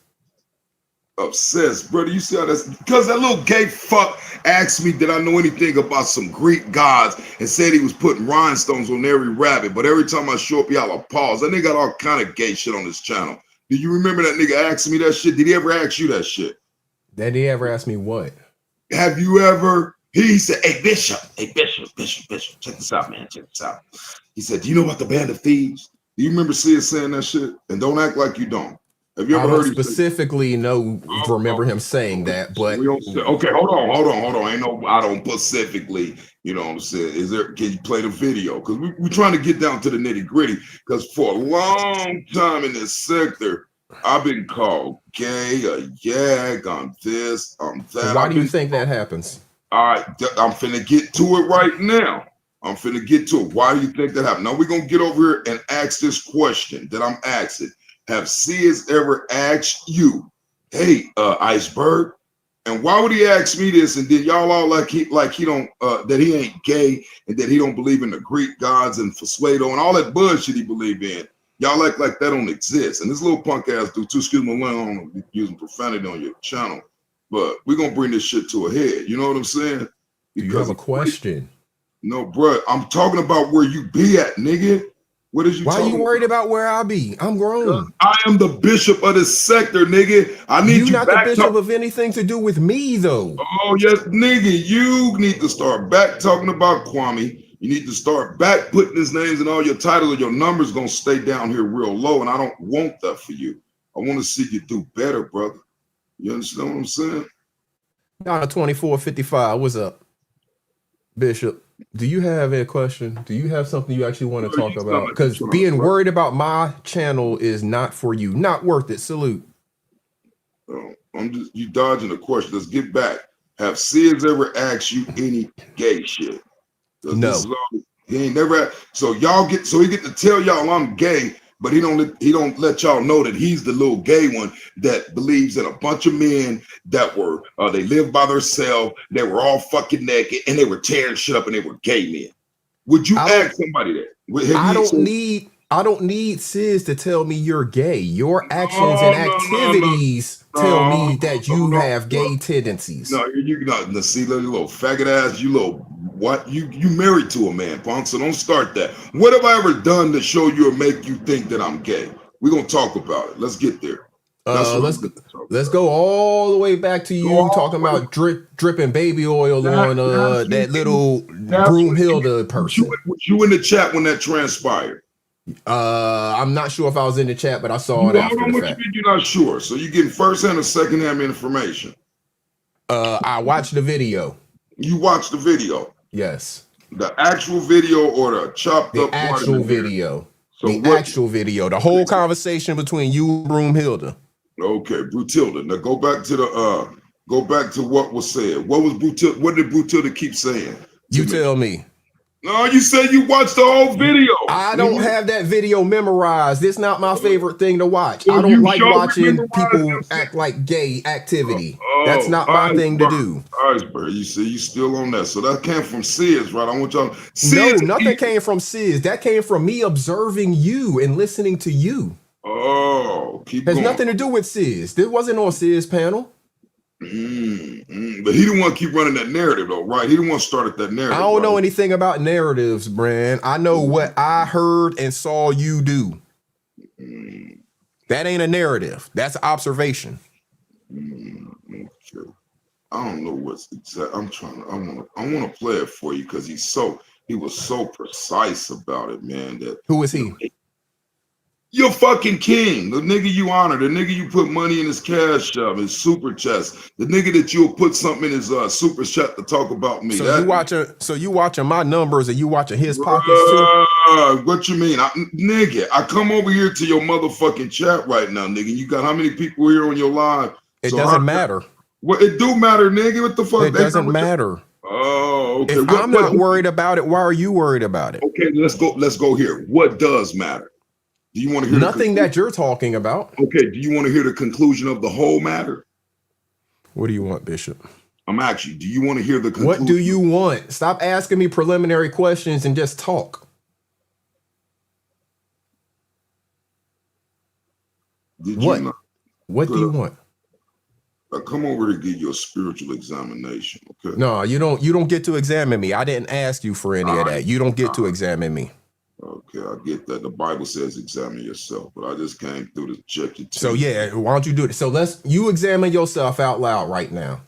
[SPEAKER 5] Obsessed, brother. You see how that's because that little gay fuck asked me did I know anything about some Greek gods and said he was putting rhinestones on every rabbit, but every time I show up, y'all pause. That nigga got all kind of gay shit on his channel. Do you remember that nigga asking me that shit? Did he ever ask you that shit?
[SPEAKER 3] Did he ever ask me what?
[SPEAKER 5] Have you ever? He said, "Hey Bishop, check this out, man. Check this out." He said, "Do you know about the Band of Thieves?" Do you remember Sid saying that shit? And don't act like you don't. Have you ever heard
[SPEAKER 3] specifically remember him saying that, but
[SPEAKER 5] okay, hold on. Ain't no I don't specifically, you know what I'm saying? Can you play the video? Because we're trying to get down to the nitty-gritty. Because for a long time in this sector, I've been called gay, a yag, I'm this, I'm that.
[SPEAKER 3] Why do you think that happens?
[SPEAKER 5] All right, I'm finna get to it right now. I'm finna get to it. Why do you think that happened? Now we're gonna get over here and ask this question that I'm asking. Have Sis ever asked you, hey, Iceberg? And why would he ask me this? And then y'all all like he don't that he ain't gay and that he don't believe in the Greek gods and Fusuedo and all that bullshit he believe in. Y'all act like that don't exist. And this little punk ass dude too, excuse me, I don't be using profanity on your channel, but we're gonna bring this shit to a head. You know what I'm saying?
[SPEAKER 3] Because you have a question.
[SPEAKER 5] No, bro, I'm talking about where you be at, nigga. What is you
[SPEAKER 3] Why are you worried about where I be? I'm grown.
[SPEAKER 5] I am the bishop of this sector, nigga. I need you
[SPEAKER 3] not the bishop of anything to do with me, though.
[SPEAKER 5] Oh, yes, nigga. You need to start back talking about Kwame. You need to start back putting his names in all your titles, or your numbers gonna stay down here real low. And I don't want that for you. I want to see you do better, brother. You understand what I'm saying?
[SPEAKER 3] Down to 2455. What's up, Bishop? Do you have a question? Do you have something you actually want to talk about? Because being worried about my channel is not for you. Not worth it. Salute.
[SPEAKER 5] You dodging the question. Let's get back. Have Sid ever asked you any gay shit?
[SPEAKER 3] No.
[SPEAKER 5] He ain't never. So he get to tell y'all I'm gay, but he don't let y'all know that he's the little gay one that believes in a bunch of men that were they lived by themselves, they were all fucking naked, and they were tearing shit up, and they were gay men. Would you ask somebody that?
[SPEAKER 3] I don't need Sis to tell me you're gay. Your actions and activities tell me that you have gay tendencies.
[SPEAKER 5] No, you're not. See, little faggot ass, you little what? You married to a man, punk. So don't start that. What have I ever done to show you or make you think that I'm gay? We're gonna talk about it. Let's get there. That's what
[SPEAKER 3] Let's
[SPEAKER 5] I'm
[SPEAKER 3] go,
[SPEAKER 5] talking
[SPEAKER 3] let's
[SPEAKER 5] about.
[SPEAKER 3] go all the way back to
[SPEAKER 5] Go
[SPEAKER 3] you
[SPEAKER 5] all
[SPEAKER 3] talking
[SPEAKER 5] the way.
[SPEAKER 3] about dripping baby oil on
[SPEAKER 5] That's
[SPEAKER 3] that
[SPEAKER 5] when
[SPEAKER 3] little
[SPEAKER 5] that's when
[SPEAKER 3] Broomhilda person.
[SPEAKER 5] was you in the chat when that transpired?
[SPEAKER 3] I'm not sure if I was in the chat, but I saw
[SPEAKER 5] You
[SPEAKER 3] it
[SPEAKER 5] hold
[SPEAKER 3] after the
[SPEAKER 5] on, what you
[SPEAKER 3] fact.
[SPEAKER 5] mean you're not sure? So you getting first hand or second hand information?
[SPEAKER 3] I watched the video.
[SPEAKER 5] You watched the video,
[SPEAKER 3] Yes.
[SPEAKER 5] the actual video or the chopped
[SPEAKER 3] The
[SPEAKER 5] up part of the
[SPEAKER 3] actual
[SPEAKER 5] narrative?
[SPEAKER 3] video.
[SPEAKER 5] So
[SPEAKER 3] The
[SPEAKER 5] what?
[SPEAKER 3] actual video. The whole conversation between you and Broomhilda.
[SPEAKER 5] Okay, Brutilda. Now go back to what was said. What was Brutilda? What did Brutilda keep saying to
[SPEAKER 3] You
[SPEAKER 5] me?
[SPEAKER 3] tell me.
[SPEAKER 5] No, you said you watched the whole video.
[SPEAKER 3] I don't
[SPEAKER 5] Nigga.
[SPEAKER 3] have that video memorized. It's not my favorite thing to watch.
[SPEAKER 5] So
[SPEAKER 3] I don't
[SPEAKER 5] you
[SPEAKER 3] like
[SPEAKER 5] sure
[SPEAKER 3] watching
[SPEAKER 5] memorize
[SPEAKER 3] people
[SPEAKER 5] them
[SPEAKER 3] act like gay activity. That's
[SPEAKER 5] Oh,
[SPEAKER 3] not my thing to
[SPEAKER 5] iceberg,
[SPEAKER 3] do.
[SPEAKER 5] iceberg. You see, you still on that. So that came from Sis, right? I want y'all.
[SPEAKER 3] No,
[SPEAKER 5] Sis.
[SPEAKER 3] nothing came from Sis. That came from me observing you and listening to you.
[SPEAKER 5] Oh, keep
[SPEAKER 3] Has
[SPEAKER 5] going.
[SPEAKER 3] nothing to do with Sis. This wasn't on Sis panel.
[SPEAKER 5] But he didn't want to keep running that narrative, though, right? He didn't want to start at that narrative.
[SPEAKER 3] I don't know
[SPEAKER 5] right?
[SPEAKER 3] anything about narratives, Brand. I know what I heard and saw you do. That ain't a narrative. That's observation.
[SPEAKER 5] Okay. I don't know what's exact. I want to play it for you because he was so precise about it, man. That
[SPEAKER 3] Who is he?
[SPEAKER 5] you're fucking king, the nigga you honor, the nigga you put money in his cash shop, his super chest, the nigga that you'll put something in his super chat to talk about me.
[SPEAKER 3] So you watching my numbers and you watching his pockets too?
[SPEAKER 5] What you mean? Nigga, I come over here to your motherfucking chat right now, nigga. You got how many people here on your live?
[SPEAKER 3] It doesn't matter.
[SPEAKER 5] Well, it do matter, nigga. What the fuck?
[SPEAKER 3] It doesn't matter.
[SPEAKER 5] Oh, okay.
[SPEAKER 3] If I'm not worried about it, why are you worried about it?
[SPEAKER 5] Okay, let's go here. What does matter? Do you want to hear
[SPEAKER 3] nothing that you're talking about?
[SPEAKER 5] Okay, do you want to hear the conclusion of the whole matter?
[SPEAKER 3] What do you want, Bishop?
[SPEAKER 5] I'm actually, do you want to hear the conclusion?
[SPEAKER 3] What do you want? Stop asking me preliminary questions and just talk. What? What do you want?
[SPEAKER 5] I come over to give you a spiritual examination, okay?
[SPEAKER 3] No, you don't get to examine me. I didn't ask you for any of that. You don't get to examine me.
[SPEAKER 5] Okay, I get that. The Bible says examine yourself, but I just came through to check your
[SPEAKER 3] So yeah, why don't you do it? So you examine yourself out loud right now.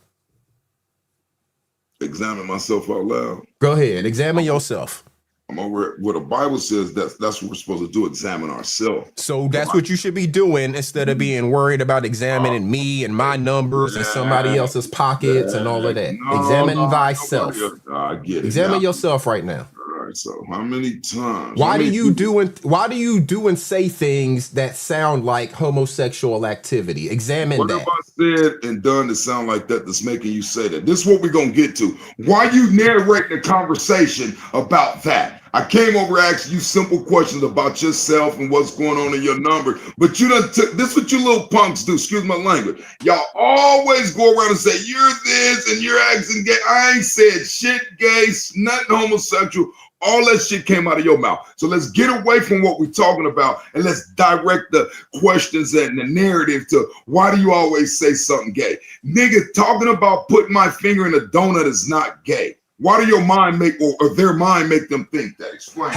[SPEAKER 5] Examine myself out loud.
[SPEAKER 3] Go ahead, examine yourself.
[SPEAKER 5] I'm over what the Bible says. That's what we're supposed to do. Examine ourselves.
[SPEAKER 3] So that's what you should be doing instead of being worried about examining me and my numbers and somebody else's pockets and all of that. Examine thyself.
[SPEAKER 5] I get it.
[SPEAKER 3] Examine yourself right now.
[SPEAKER 5] All right. So how many times?
[SPEAKER 3] Why do you do and say things that sound like homosexual activity? Examine
[SPEAKER 5] what
[SPEAKER 3] that.
[SPEAKER 5] What have I said and done to sound like that that's making you say that? This is what we're gonna get to. Why you narrating the conversation about that? I came over asking you simple questions about yourself and what's going on in your number, but you done took this. What you little punks do? Excuse my language. Y'all always go around and say you're this and you're acting gay. I ain't said shit gay, nothing homosexual. All that shit came out of your mouth. So let's get away from what we're talking about and let's direct the questions and the narrative to why do you always say something gay? Nigga, talking about putting my finger in a donut is not gay. Why do your mind make or their mind make them think that? Explain.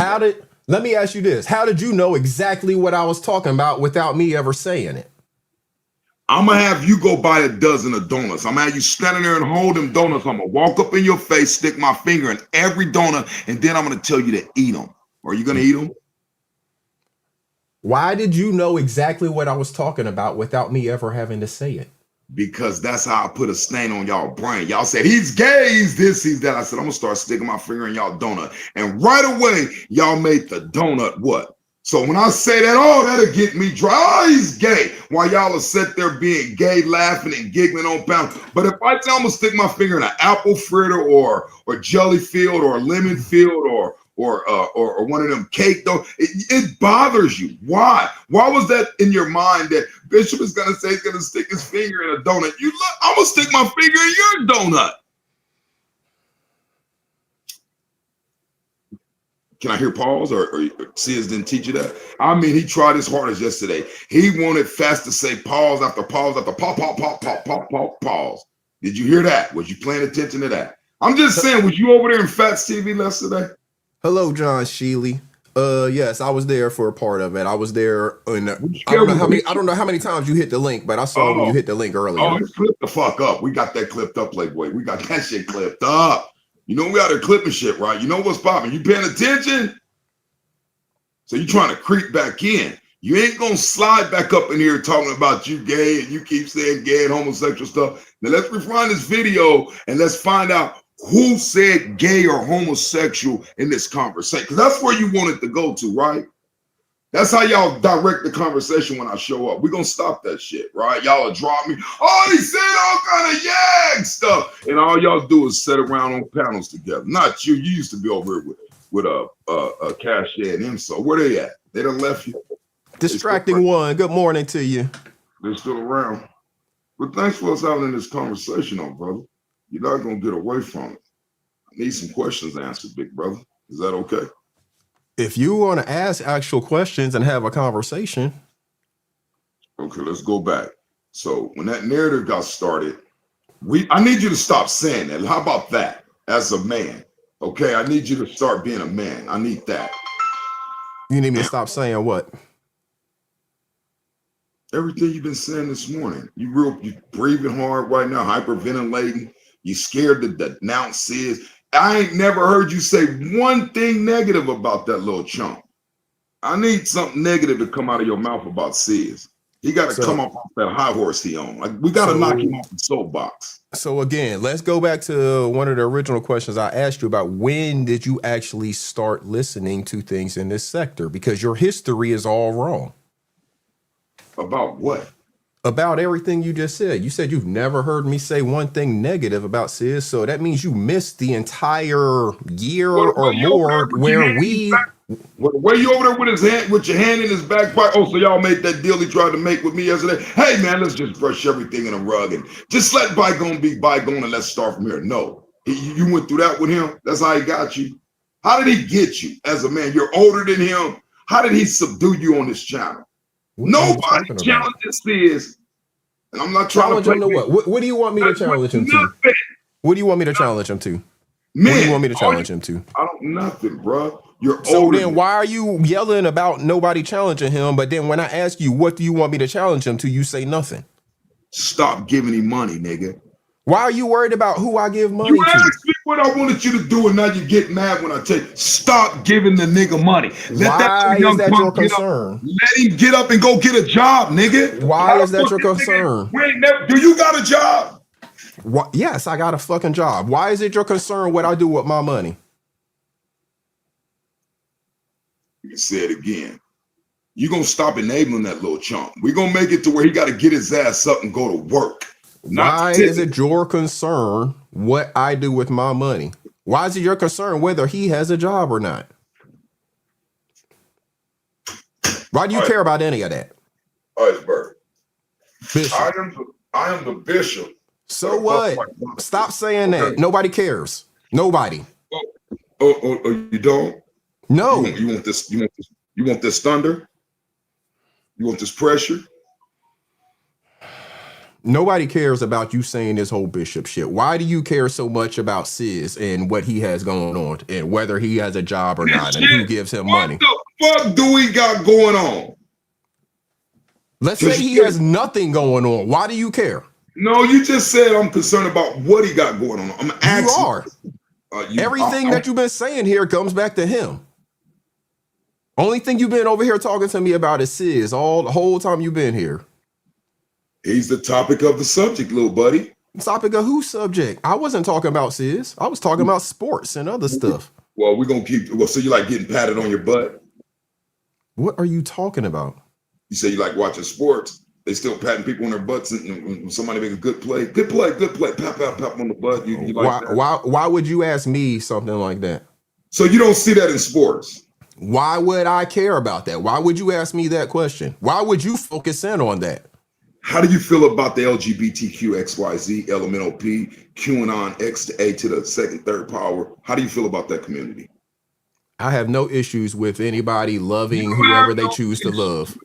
[SPEAKER 3] Let me ask you this. How did you know exactly what I was talking about without me ever saying it?
[SPEAKER 5] I'm gonna have you go buy a dozen of donuts. I'm gonna have you standing there and hold them donuts. I'm gonna walk up in your face, stick my finger in every donut, and then I'm gonna tell you to eat them. Are you gonna eat them?
[SPEAKER 3] Why did you know exactly what I was talking about without me ever having to say it?
[SPEAKER 5] Because that's how I put a stain on y'all brain. Y'all said he's gay, he's this, he's that. I said I'm gonna start sticking my finger in y'all donut, and right away y'all made the donut what? So when I say that, oh, that'll get me dry. Oh, he's gay. While y'all are sit there being gay, laughing and giggling on pound. But if I tell I'm gonna stick my finger in an apple fritter or jelly field or a lemon field or one of them cake dough, it bothers you. Why? Why was that in your mind that Bishop is gonna say he's gonna stick his finger in a donut? You look, I'm gonna stick my finger in your donut. Can I hear pause or Sears didn't teach you that? I mean, he tried his hardest yesterday. He wanted fast to say pause after pause after pause. Did you hear that? Was you paying attention to that? I'm just saying, was you over there in Fats TV yesterday?
[SPEAKER 3] Hello, John Sheely. Yes, I was there for a part of it. I was there, and I
[SPEAKER 5] scared
[SPEAKER 3] don't know how many times you hit the link, but I saw when you hit the link earlier.
[SPEAKER 5] Oh, it's clipped the fuck up. We got that clipped up, Playboy. We got that shit clipped up. You know we out there clipping shit, right? You know what's popping. You paying attention? So you trying to creep back in. You ain't gonna slide back up in here talking about you gay and you keep saying gay and homosexual stuff. Now let's rewind this video and let's find out who said gay or homosexual in this conversation. Because that's where you want it to go to, right? That's how y'all direct the conversation when I show up. We're gonna stop that shit, right? Y'all will drop me. Oh, he said all kind of yag stuff. And all y'all do is sit around on panels together. Not you. You used to be over here with a Cashapp and IMSO. Where they at? They done left you.
[SPEAKER 3] Distracting one. Good morning to you.
[SPEAKER 5] They're still around. But thanks for us having this conversation, though, brother. You're not gonna get away from it. I need some questions answered, big brother. Is that okay?
[SPEAKER 3] If you want to ask actual questions and have a conversation.
[SPEAKER 5] Okay, let's go back. So when that narrative got started, I need you to stop saying that. How about that? As a man, okay? I need you to start being a man. I need that.
[SPEAKER 3] You need me to stop saying what?
[SPEAKER 5] Everything you've been saying this morning. You breathing hard right now, hyperventilating. You scared to denounce Sis. I ain't never heard you say one thing negative about that little chump. I need something negative to come out of your mouth about Sis. He got to come off that high horse he on. Like we got to knock him off the soapbox.
[SPEAKER 3] So again, let's go back to one of the original questions I asked you about. When did you actually start listening to things in this sector? Because your history is all wrong.
[SPEAKER 5] About what?
[SPEAKER 3] About everything you just said. You said you've never heard me say one thing negative about Sis. So that means you missed the entire year or more where we...
[SPEAKER 5] Were you over there with your hand in his back pocket? Oh, so y'all made that deal he tried to make with me yesterday? Hey, man, let's just brush everything in a rug and just let bygone be bygone and let's start from here. No. You went through that with him? That's how he got you? How did he get you as a man? You're older than him. How did he subdue you on this channel? Nobody challenges Sis. And I'm not trying to play.
[SPEAKER 3] What do you want me to challenge him to? What do you want me to challenge him to?
[SPEAKER 5] Man,
[SPEAKER 3] what do you want me to challenge him to?
[SPEAKER 5] I don't nothing, bro. You're
[SPEAKER 3] so
[SPEAKER 5] older.
[SPEAKER 3] Then why are you yelling about nobody challenging him? But then when I ask you, what do you want me to challenge him to? You say nothing.
[SPEAKER 5] Stop giving him money, nigga.
[SPEAKER 3] Why are you worried about who I give money to?
[SPEAKER 5] You asked me what I wanted you to do, and now you get mad when I tell you, stop giving the nigga money.
[SPEAKER 3] Why is that your concern?
[SPEAKER 5] Let him get up and go get a job, nigga.
[SPEAKER 3] Why is that your concern?
[SPEAKER 5] Do you got a job?
[SPEAKER 3] What? Yes, I got a fucking job. Why is it your concern what I do with my money?
[SPEAKER 5] You can say it again. You're going to stop enabling that little chump. We're going to make it to where he got to get his ass up and go to work.
[SPEAKER 3] Why is it your concern what I do with my money? Why is it your concern whether he has a job or not? Why do you care about any of that?
[SPEAKER 5] Iceberg.
[SPEAKER 3] Bishop.
[SPEAKER 5] I am the bishop.
[SPEAKER 3] So what? Stop saying that. Nobody cares. Nobody.
[SPEAKER 5] Oh, you don't?
[SPEAKER 3] No.
[SPEAKER 5] You want this? You want this thunder? You want this pressure?
[SPEAKER 3] Nobody cares about you saying this whole bishop shit. Why do you care so much about Sis and what he has going on and whether he has a job or not and who gives him money?
[SPEAKER 5] What the fuck do we got going on?
[SPEAKER 3] Let's say he has nothing going on. Why do you care?
[SPEAKER 5] No, you just said I'm concerned about what he got going on. I'm asking.
[SPEAKER 3] You are. Everything that you've been saying here comes back to him. Only thing you've been over here talking to me about is Sis all the whole time you've been here.
[SPEAKER 5] He's the topic of the subject, little buddy.
[SPEAKER 3] Topic of whose subject? I wasn't talking about Sis. I was talking about sports and other stuff.
[SPEAKER 5] Well, we're going to keep... Well, so you like getting patted on your butt?
[SPEAKER 3] What are you talking about?
[SPEAKER 5] You say you like watching sports. They still patting people on their butts and when somebody make a good play. Good play. Pap on the butt. You like that?
[SPEAKER 3] Why would you ask me something like that?
[SPEAKER 5] So you don't see that in sports?
[SPEAKER 3] Why would I care about that? Why would you ask me that question? Why would you focus in on that?
[SPEAKER 5] How do you feel about the LGBTQ XYZ, LMNOP, QAnon, X to A to the second, third power? How do you feel about that community?
[SPEAKER 3] I have no issues with anybody loving whoever they choose to love.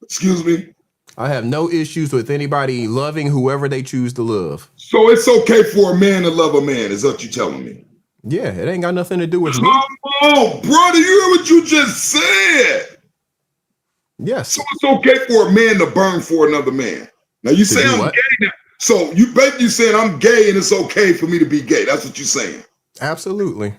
[SPEAKER 5] Excuse me?
[SPEAKER 3] I have no issues with anybody loving whoever they choose to love.
[SPEAKER 5] So it's okay for a man to love a man, is what you're telling me?
[SPEAKER 3] Yeah, it ain't got nothing to do with me.
[SPEAKER 5] Come on, brother. You hear what you just said?
[SPEAKER 3] Yes.
[SPEAKER 5] So it's okay for a man to burn for another man. Now you say I'm
[SPEAKER 3] what?
[SPEAKER 5] gay now. So you saying I'm gay and it's okay for me to be gay. That's what you're saying.
[SPEAKER 3] Absolutely.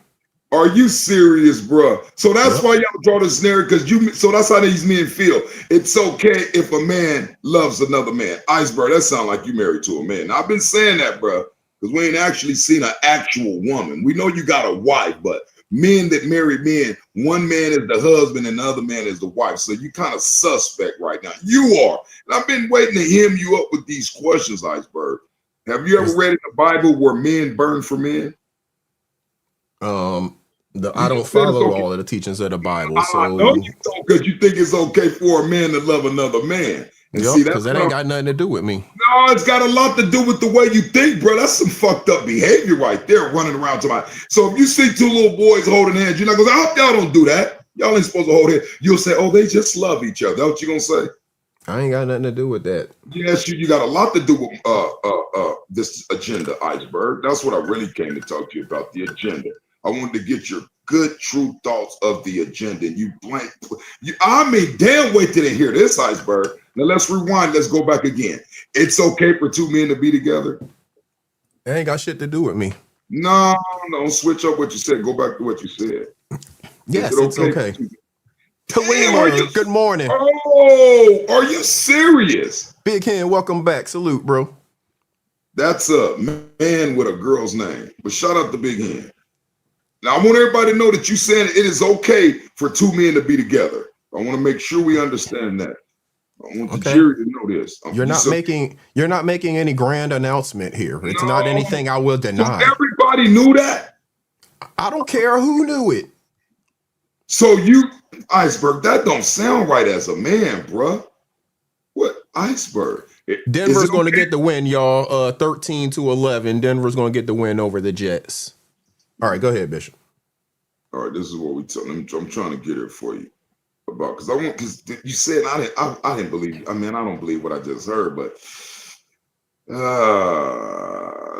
[SPEAKER 5] Are you serious, bro? So that's why y'all draw this narrative, because so that's how these men feel. It's okay if a man loves another man. Iceberg, that sound like you married to a man. Now, I've been saying that, bro, because we ain't actually seen an actual woman. We know you got a wife, but men that marry men, one man is the husband and the other man is the wife. So you kind of suspect right now. You are. And I've been waiting to hem you up with these questions, Iceberg. Have you ever read in the Bible where men burn for men?
[SPEAKER 3] I don't follow all of the teachings of the Bible, so
[SPEAKER 5] I know you don't, because you think it's okay for a man to love another man. And see,
[SPEAKER 3] because that ain't got nothing to do with me.
[SPEAKER 5] No, it's got a lot to do with the way you think, bro. That's some fucked up behavior right there, running around to my. So if you see two little boys holding hands, you're not gonna say, I hope y'all don't do that. Y'all ain't supposed to hold hands. You'll say, oh, they just love each other. That's what you gonna say?
[SPEAKER 3] I ain't got nothing to do with that.
[SPEAKER 5] Yes, you got a lot to do with this agenda, Iceberg. That's what I really came to talk to you about, the agenda. I wanted to get your good, true thoughts of the agenda. And you blank. I mean, damn, wait till they hear this, Iceberg. Now let's rewind. Let's go back again. It's okay for two men to be together.
[SPEAKER 3] It ain't got shit to do with me.
[SPEAKER 5] No, don't switch up what you said. Go back to what you said.
[SPEAKER 3] Yes, it's okay.
[SPEAKER 5] Damn,
[SPEAKER 3] good morning.
[SPEAKER 5] Oh, are you serious?
[SPEAKER 3] Big Hen, welcome back. Salute, bro.
[SPEAKER 5] That's a man with a girl's name. But shout out to Big Hen. Now, I want everybody to know that you're saying it is okay for two men to be together. I want to make sure we understand that. I want the jury to know this.
[SPEAKER 3] You're not making any grand announcement here. It's not anything I will deny.
[SPEAKER 5] So everybody knew that?
[SPEAKER 3] I don't care who knew it.
[SPEAKER 5] So you, Iceberg, that don't sound right as a man, bruh. What, Iceberg?
[SPEAKER 3] Denver's going to get the win, y'all. 13-11. Denver's going to get the win over the Jets. All right, go ahead, Bishop.
[SPEAKER 5] All right, this is what we tell. I'm trying to get it for you about, because you said I didn't believe. I mean, I don't believe what I just heard, but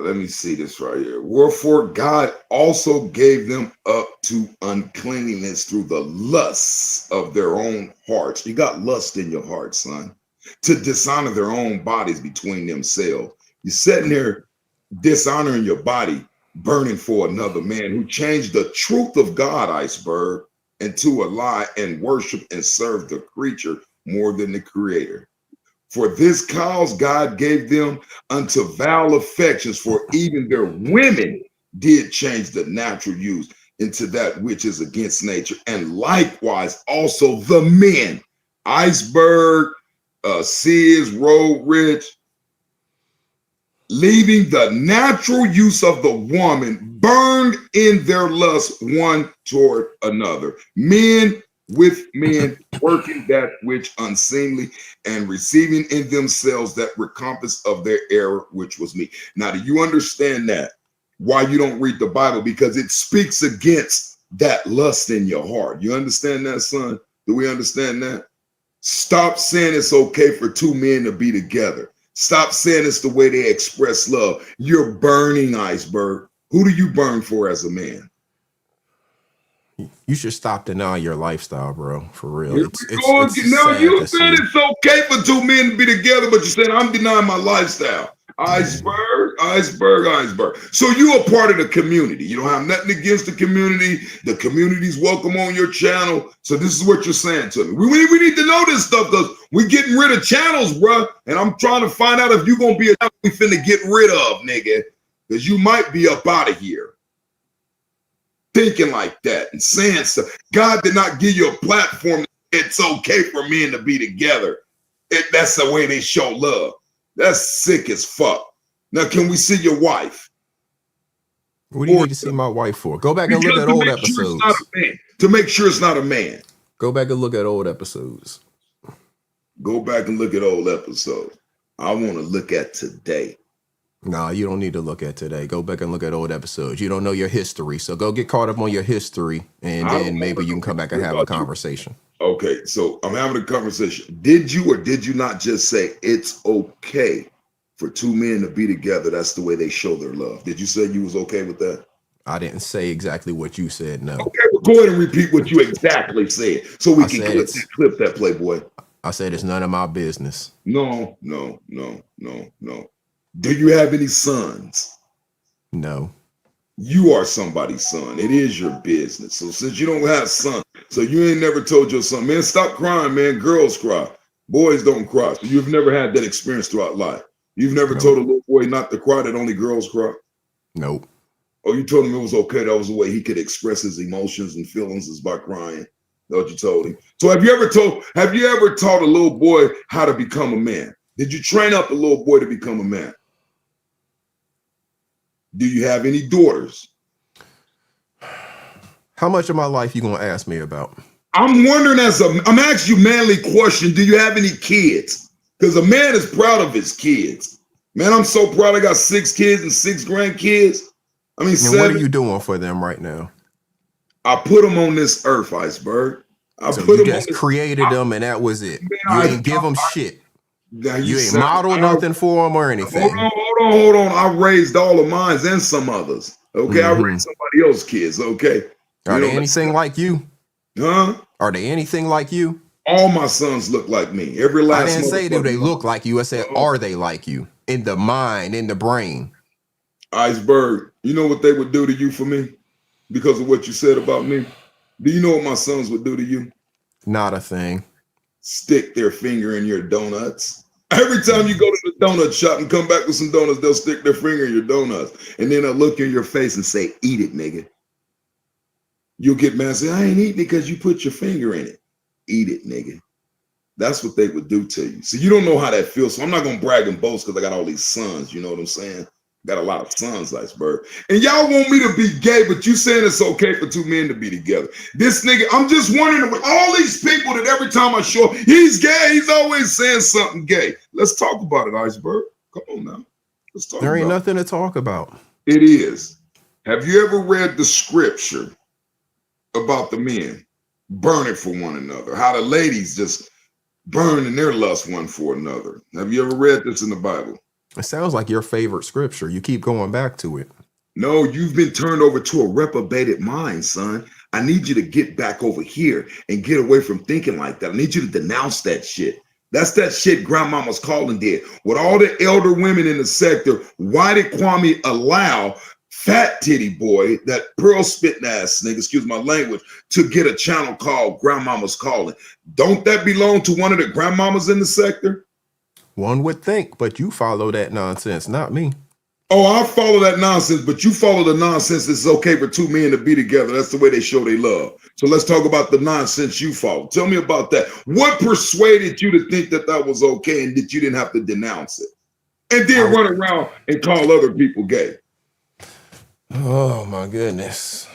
[SPEAKER 5] let me see this right here. Wherefore God also gave them up to uncleanness through the lusts of their own hearts. You got lust in your heart, son, to dishonor their own bodies between themselves. You're sitting there dishonoring your body, burning for another man who changed the truth of God, Iceberg, into a lie and worship and serve the creature more than the creator. For this cause God gave them unto vile affections, for even their women did change the natural use into that which is against nature. And likewise also the men, Iceberg, Sears, Road Rich, leaving the natural use of the woman, burned in their lust one toward another. Men with men, working that which unseemly, and receiving in themselves that recompense of their error, which was me. Now, do you understand that? Why you don't read the Bible? Because it speaks against that lust in your heart. You understand that, son? Do we understand that? Stop saying it's okay for two men to be together. Stop saying it's the way they express love. You're burning, Iceberg. Who do you burn for as a man?
[SPEAKER 3] You should stop denying your lifestyle, bro. For real.
[SPEAKER 5] Now you said it's okay for two men to be together, but you said I'm denying my lifestyle. Iceberg. So you are part of the community. You don't have nothing against the community. The community's welcome on your channel. So this is what you're saying to me. We need to know this stuff, because we're getting rid of channels, bro. And I'm trying to find out if you're going to be a channel we finna get rid of, nigga. Because you might be up out of here. Thinking like that and saying stuff. God did not give you a platform. It's okay for men to be together. That's the way they show love. That's sick as fuck. Now, can we see your wife?
[SPEAKER 3] What do you need to see my wife for? Go back and look at old episodes.
[SPEAKER 5] To make sure it's not a man.
[SPEAKER 3] Go back and look at old episodes.
[SPEAKER 5] Go back and look at old episodes. I want to look at today.
[SPEAKER 3] No, you don't need to look at today. Go back and look at old episodes. You don't know your history. So go get caught up on your history, and then maybe you can come back and have a conversation.
[SPEAKER 5] Okay, so I'm having a conversation. Did you or did you not just say it's okay for two men to be together? That's the way they show their love. Did you say you was okay with that?
[SPEAKER 3] I didn't say exactly what you said. No.
[SPEAKER 5] Okay, well, go ahead and repeat what you exactly said so we can clip that, Playboy.
[SPEAKER 3] I said it's none of my business.
[SPEAKER 5] No. Do you have any sons?
[SPEAKER 3] No.
[SPEAKER 5] You are somebody's son. It is your business. So since you don't have sons, so you ain't never told your son, man, stop crying, man. Girls cry. Boys don't cry. So you've never had that experience throughout life. You've never told a little boy not to cry, that only girls cry?
[SPEAKER 3] Nope.
[SPEAKER 5] Oh, you told him it was okay. That was the way he could express his emotions and feelings, is by crying. That's what you told him. So have you ever taught a little boy how to become a man? Did you train up a little boy to become a man? Do you have any daughters?
[SPEAKER 3] How much of my life you gonna ask me about?
[SPEAKER 5] I'm wondering, I'm asking you manly question. Do you have any kids? Because a man is proud of his kids. Man, I'm so proud. I got 6 kids and 6 grandkids. I mean,
[SPEAKER 3] and what are you doing for them right now?
[SPEAKER 5] I put them on this earth, Iceberg.
[SPEAKER 3] You just created them and that was it. You ain't give them shit. You ain't model nothing for them or anything.
[SPEAKER 5] Hold on. I raised all of mine and some others. Okay, I raised somebody else's kids. Okay.
[SPEAKER 3] Are they anything like you?
[SPEAKER 5] Huh?
[SPEAKER 3] Are they anything like you?
[SPEAKER 5] All my sons look like me. Every last.
[SPEAKER 3] I didn't say do they look like you. I said are they like you in the mind, in the brain?
[SPEAKER 5] Iceberg, you know what they would do to you for me because of what you said about me? Do you know what my sons would do to you?
[SPEAKER 3] Not a thing.
[SPEAKER 5] Stick their finger in your donuts. Every time you go to the donut shop and come back with some donuts, they'll stick their finger in your donuts. And then they'll look in your face and say, eat it, nigga. You'll get mad and say, I ain't eating it because you put your finger in it. Eat it, nigga. That's what they would do to you. So you don't know how that feels. So I'm not going to brag and boast because I got all these sons. You know what I'm saying? Got a lot of sons, Iceberg. And y'all want me to be gay, but you saying it's okay for 2 men to be together. This nigga, I'm just wondering, with all these people that every time I show he's gay, he's always saying something gay. Let's talk about it, Iceberg. Come on now. Let's talk about it.
[SPEAKER 3] There ain't nothing to talk about.
[SPEAKER 5] It is. Have you ever read the scripture about the men burning for one another? How the ladies just burn in their lust one for another. Have you ever read this in the Bible?
[SPEAKER 3] It sounds like your favorite scripture. You keep going back to it.
[SPEAKER 5] No, you've been turned over to a reprobated mind, son. I need you to get back over here and get away from thinking like that. I need you to denounce that shit. That's that shit Grandmama's calling did. With all the elder women in the sector, why did Kwame allow Fat Titty Boy, that pearl spitting ass nigga, excuse my language, to get a channel called Grandmama's Calling? Don't that belong to one of the grandmamas in the sector?
[SPEAKER 3] One would think, but you follow that nonsense, not me.
[SPEAKER 5] Oh, I follow that nonsense, but you follow the nonsense. It's okay for 2 men to be together. That's the way they show they love. So let's talk about the nonsense you follow. Tell me about that. What persuaded you to think that that was okay and that you didn't have to denounce it? And then run around and call other people gay?
[SPEAKER 3] Oh, my goodness.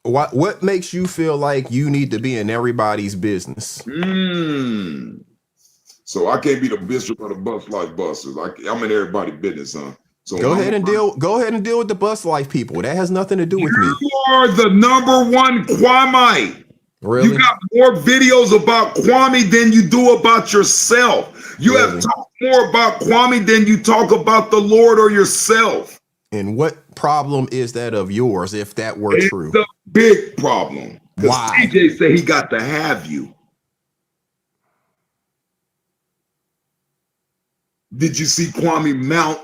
[SPEAKER 3] What makes you feel like you need to be in everybody's business?
[SPEAKER 5] So I can't be the bishop of the bus life busters. I'm in everybody's business, huh? So
[SPEAKER 3] go ahead and deal with the bus life people. That has nothing to do with me.
[SPEAKER 5] You are the #1 Kwame.
[SPEAKER 3] Really?
[SPEAKER 5] You got more videos about Kwame than you do about yourself. You have talked more about Kwame than you talk about the Lord or yourself.
[SPEAKER 3] And what problem is that of yours if that were true?
[SPEAKER 5] It's a big problem.
[SPEAKER 3] Why?
[SPEAKER 5] TJ said he got to have you. Did you see Kwame mount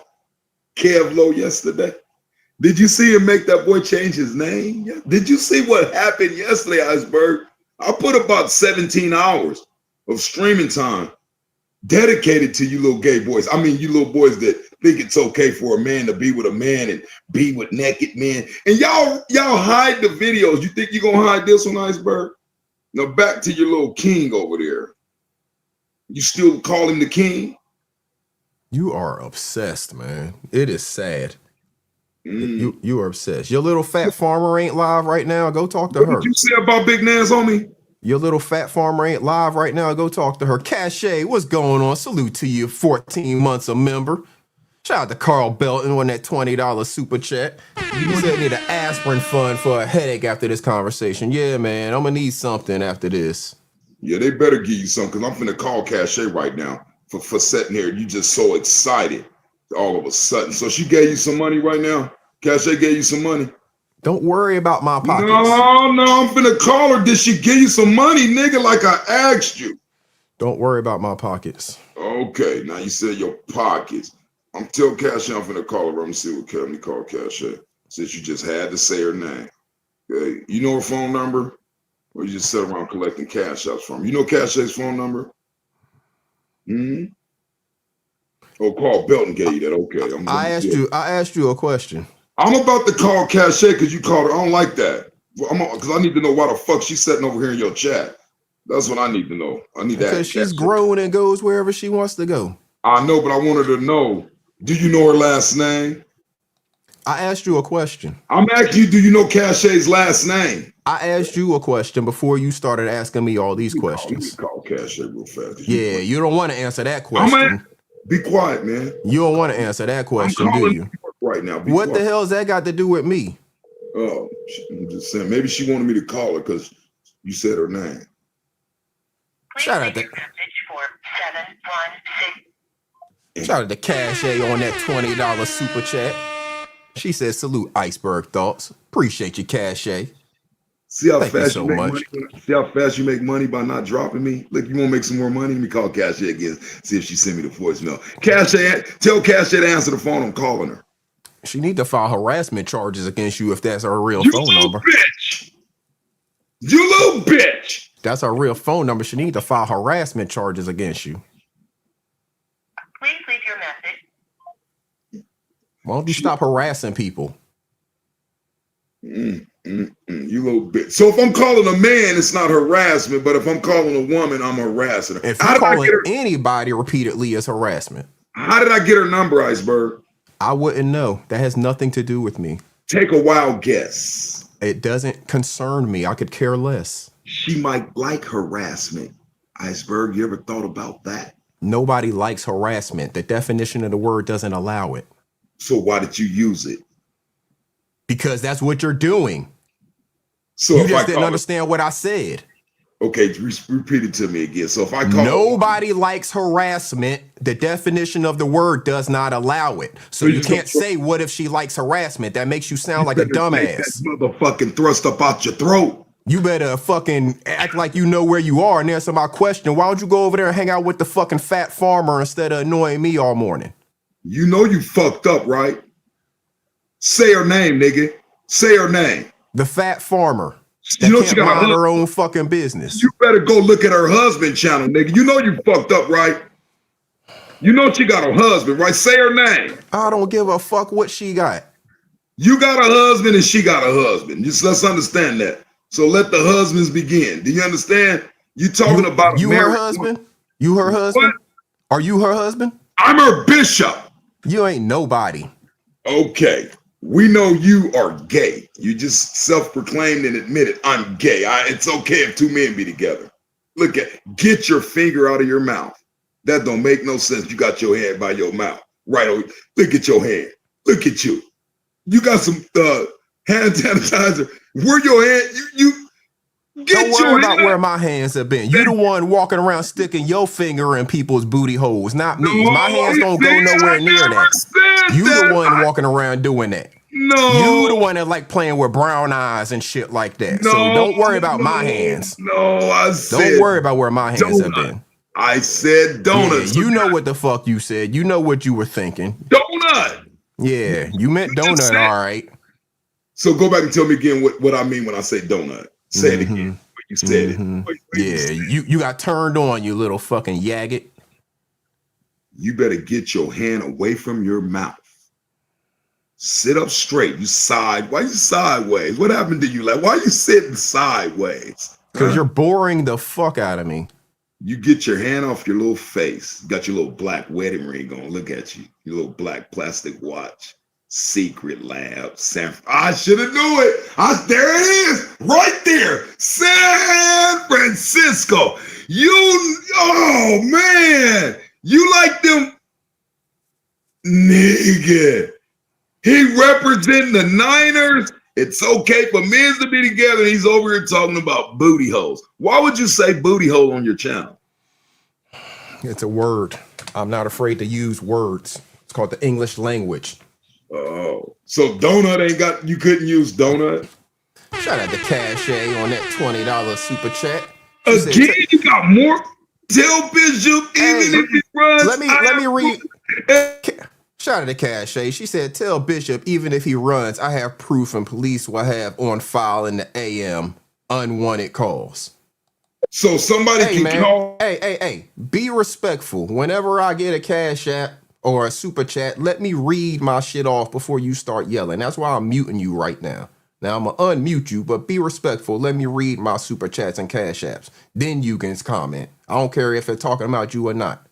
[SPEAKER 5] Kevlo yesterday? Did you see him make that boy change his name? Did you see what happened yesterday, Iceberg? I put about 17 hours of streaming time dedicated to you little gay boys. I mean, you little boys that think it's okay for a man to be with a man and be with naked men. And y'all hide the videos. You think you're going to hide this one, Iceberg? Now back to your little king over there. You still call him the king?
[SPEAKER 3] You are obsessed, man. It is sad. You are obsessed. Your little fat farmer ain't live right now. Go talk to her.
[SPEAKER 5] What did you say about Big Nans on me?
[SPEAKER 3] Your little fat farmer ain't live right now. Go talk to her. Cashapp, what's going on? Salute to you, 14 months a member. Shout out to Carl Belton on that $20 super chat. You said need an aspirin fund for a headache after this conversation. Yeah, man, I'm gonna need something after this.
[SPEAKER 5] Yeah, they better give you something because I'm finna call Cashapp right now for sitting here. You just so excited all of a sudden. So she gave you some money right now? Cashapp gave you some money?
[SPEAKER 3] Don't worry about my pockets.
[SPEAKER 5] No, I'm finna call her. Did she give you some money, nigga, like I asked you?
[SPEAKER 3] Don't worry about my pockets.
[SPEAKER 5] Okay, now you said your pockets. I'm telling Cashapp I'm finna call her. I'm gonna see what let me call Cashapp. Since you just had to say her name. Okay, you know her phone number? Or you just sit around collecting Cashaps from? You know Cashapp's phone number? Hmm? Oh, Carl Belton gave you that. Okay.
[SPEAKER 3] I asked you a question.
[SPEAKER 5] I'm about to call Cashapp because you called her. I don't like that. Because I need to know why the fuck she's sitting over here in your chat. That's what I need to know. I need that.
[SPEAKER 3] Because she's grown and goes wherever she wants to go.
[SPEAKER 5] I know, but I wanted to know. Do you know her last name?
[SPEAKER 3] I asked you a question.
[SPEAKER 5] I'm asking you, do you know Cashapp's last name?
[SPEAKER 3] I asked you a question before you started asking me all these questions.
[SPEAKER 5] Let me call Cashapp real fast.
[SPEAKER 3] Yeah, you don't want to answer that question.
[SPEAKER 5] Be quiet, man.
[SPEAKER 3] You don't want to answer that question, do you?
[SPEAKER 5] Right now.
[SPEAKER 3] What the hell's that got to do with me?
[SPEAKER 5] Oh, I'm just saying. Maybe she wanted me to call her because you said her name.
[SPEAKER 3] Shout out to Cashapp on that $20 super chat. She said, "Salute IcebergThoughts. Appreciate you, Cashapp.
[SPEAKER 5] See how
[SPEAKER 3] Thank
[SPEAKER 5] fast
[SPEAKER 3] you
[SPEAKER 5] you
[SPEAKER 3] so
[SPEAKER 5] make
[SPEAKER 3] much.
[SPEAKER 5] money. See how fast you make money by not dropping me. Look, you want to make some more money? Let me call Cashapp again. See if she send me the voicemail. Cashapp, tell Cashapp to answer the phone. I'm calling her.
[SPEAKER 3] She need to file harassment charges against you if that's her real phone number.
[SPEAKER 5] Bitch. You little bitch.
[SPEAKER 3] That's her real phone number. She need to file harassment charges against you.
[SPEAKER 6] Please leave your message.
[SPEAKER 3] Why don't you stop harassing people?
[SPEAKER 5] You little bitch. So if I'm calling a man, it's not harassment. But if I'm calling a woman, I'm harassing her.
[SPEAKER 3] If you're calling anybody repeatedly, it's harassment.
[SPEAKER 5] How did I get her number, Iceberg?
[SPEAKER 3] I wouldn't know. That has nothing to do with me.
[SPEAKER 5] Take a wild guess.
[SPEAKER 3] It doesn't concern me. I could care less.
[SPEAKER 5] She might like harassment. Iceberg, you ever thought about that?
[SPEAKER 3] Nobody likes harassment. The definition of the word doesn't allow it.
[SPEAKER 5] So why did you use it?
[SPEAKER 3] Because that's what you're doing.
[SPEAKER 5] So
[SPEAKER 3] you just didn't understand what I said.
[SPEAKER 5] Okay, repeat it to me again. So if I call
[SPEAKER 3] nobody likes harassment, the definition of the word does not allow it. So you can't say, what if she likes harassment? That makes you sound like a dumbass.
[SPEAKER 5] That motherfucking thrust up out your throat.
[SPEAKER 3] You better fucking act like you know where you are and answer my question. Why don't you go over there and hang out with the fucking fat farmer instead of annoying me all morning?
[SPEAKER 5] You know you fucked up, right? Say her name, nigga. Say her name.
[SPEAKER 3] The fat farmer.
[SPEAKER 5] You know she got
[SPEAKER 3] mind her own fucking business.
[SPEAKER 5] You better go look at her husband channel, nigga. You know you fucked up, right? You know she got a husband, right? Say her name.
[SPEAKER 3] I don't give a fuck what she got.
[SPEAKER 5] You got a husband and she got a husband. Just let's understand that. So let the husbands begin. Do you understand? You talking about
[SPEAKER 3] you her husband? Woman. You her husband? What? Are you her husband?
[SPEAKER 5] I'm her bishop.
[SPEAKER 3] You ain't nobody.
[SPEAKER 5] Okay. We know you are gay. You just self-proclaimed and admitted, I'm gay. It's okay if two men be together. Look get your finger out of your mouth. That don't make no sense. You got your hand by your mouth. Right. Look at your hand. Look at you. You got some hand sanitizer. Where your hand? You get
[SPEAKER 3] don't worry about where my hands have been. You the one walking around sticking your finger in people's booty holes, not me. My hands don't go nowhere near that. You the one walking around doing that.
[SPEAKER 5] No.
[SPEAKER 3] You the one that like playing with brown eyes and shit like that. So don't worry about my hands.
[SPEAKER 5] No, I said
[SPEAKER 3] don't worry about where my hands have been.
[SPEAKER 5] I said donuts.
[SPEAKER 3] Yeah, you know what the fuck you said. You know what you were thinking.
[SPEAKER 5] Donut.
[SPEAKER 3] Yeah, you meant donut, all right.
[SPEAKER 5] So go back and tell me again what I mean when I say donut. Say it again. You said
[SPEAKER 3] it. You got turned on, you little fucking yaggot.
[SPEAKER 5] You better get your hand away from your mouth. Sit up straight. Why you sideways? What happened to you? Like, why are you sitting sideways?
[SPEAKER 3] Because you're boring the fuck out of me.
[SPEAKER 5] You get your hand off your little face. You got your little black wedding ring on. Look at you. Your little black plastic watch. Secret Lab. I should have knew it. There it is. Right there. San Francisco. Oh, man. You like them? Nigga. He representing the Niners. It's okay for men to be together. And he's over here talking about booty holes. Why would you say booty hole on your channel?
[SPEAKER 3] It's a word. I'm not afraid to use words. It's called the English language.
[SPEAKER 5] Oh, So Donut you couldn't use Donut?
[SPEAKER 3] Shout out to Cashapp on that $20 super chat. She
[SPEAKER 5] Again,
[SPEAKER 3] said,
[SPEAKER 5] you got more. Tell Bishop,
[SPEAKER 3] hey,
[SPEAKER 5] even if he runs,
[SPEAKER 3] let me read. Shout out to Cashapp. She said, tell Bishop, even if he runs, I have proof and police will have on file in the AM unwanted calls.
[SPEAKER 5] So somebody
[SPEAKER 3] Hey,
[SPEAKER 5] can
[SPEAKER 3] man.
[SPEAKER 5] call.
[SPEAKER 3] Hey. Be respectful. Whenever I get a Cash App or a super chat, let me read my shit off before you start yelling. That's why I'm muting you right now. Now, I'm going to unmute you, but be respectful. Let me read my super chats and Cash Apps. Then you can comment. I don't care if they're talking about you or not.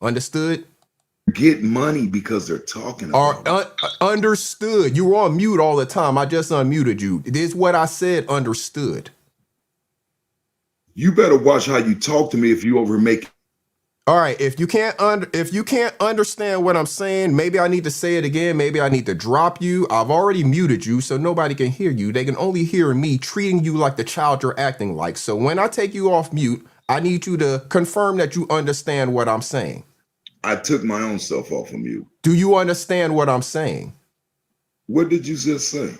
[SPEAKER 3] Understood?
[SPEAKER 5] Get money because they're talking about
[SPEAKER 3] Understood. You were on mute all the time. I just unmuted you. This is what I said, understood.
[SPEAKER 5] You better watch how you talk to me if you make.
[SPEAKER 3] All right, if you can't understand what I'm saying, maybe I need to say it again. Maybe I need to drop you. I've already muted you so nobody can hear you. They can only hear me treating you like the child you're acting like. So when I take you off mute, I need you to confirm that you understand what I'm saying.
[SPEAKER 5] I took my own self off of mute.
[SPEAKER 3] Do you understand what I'm saying?
[SPEAKER 5] What did you just say?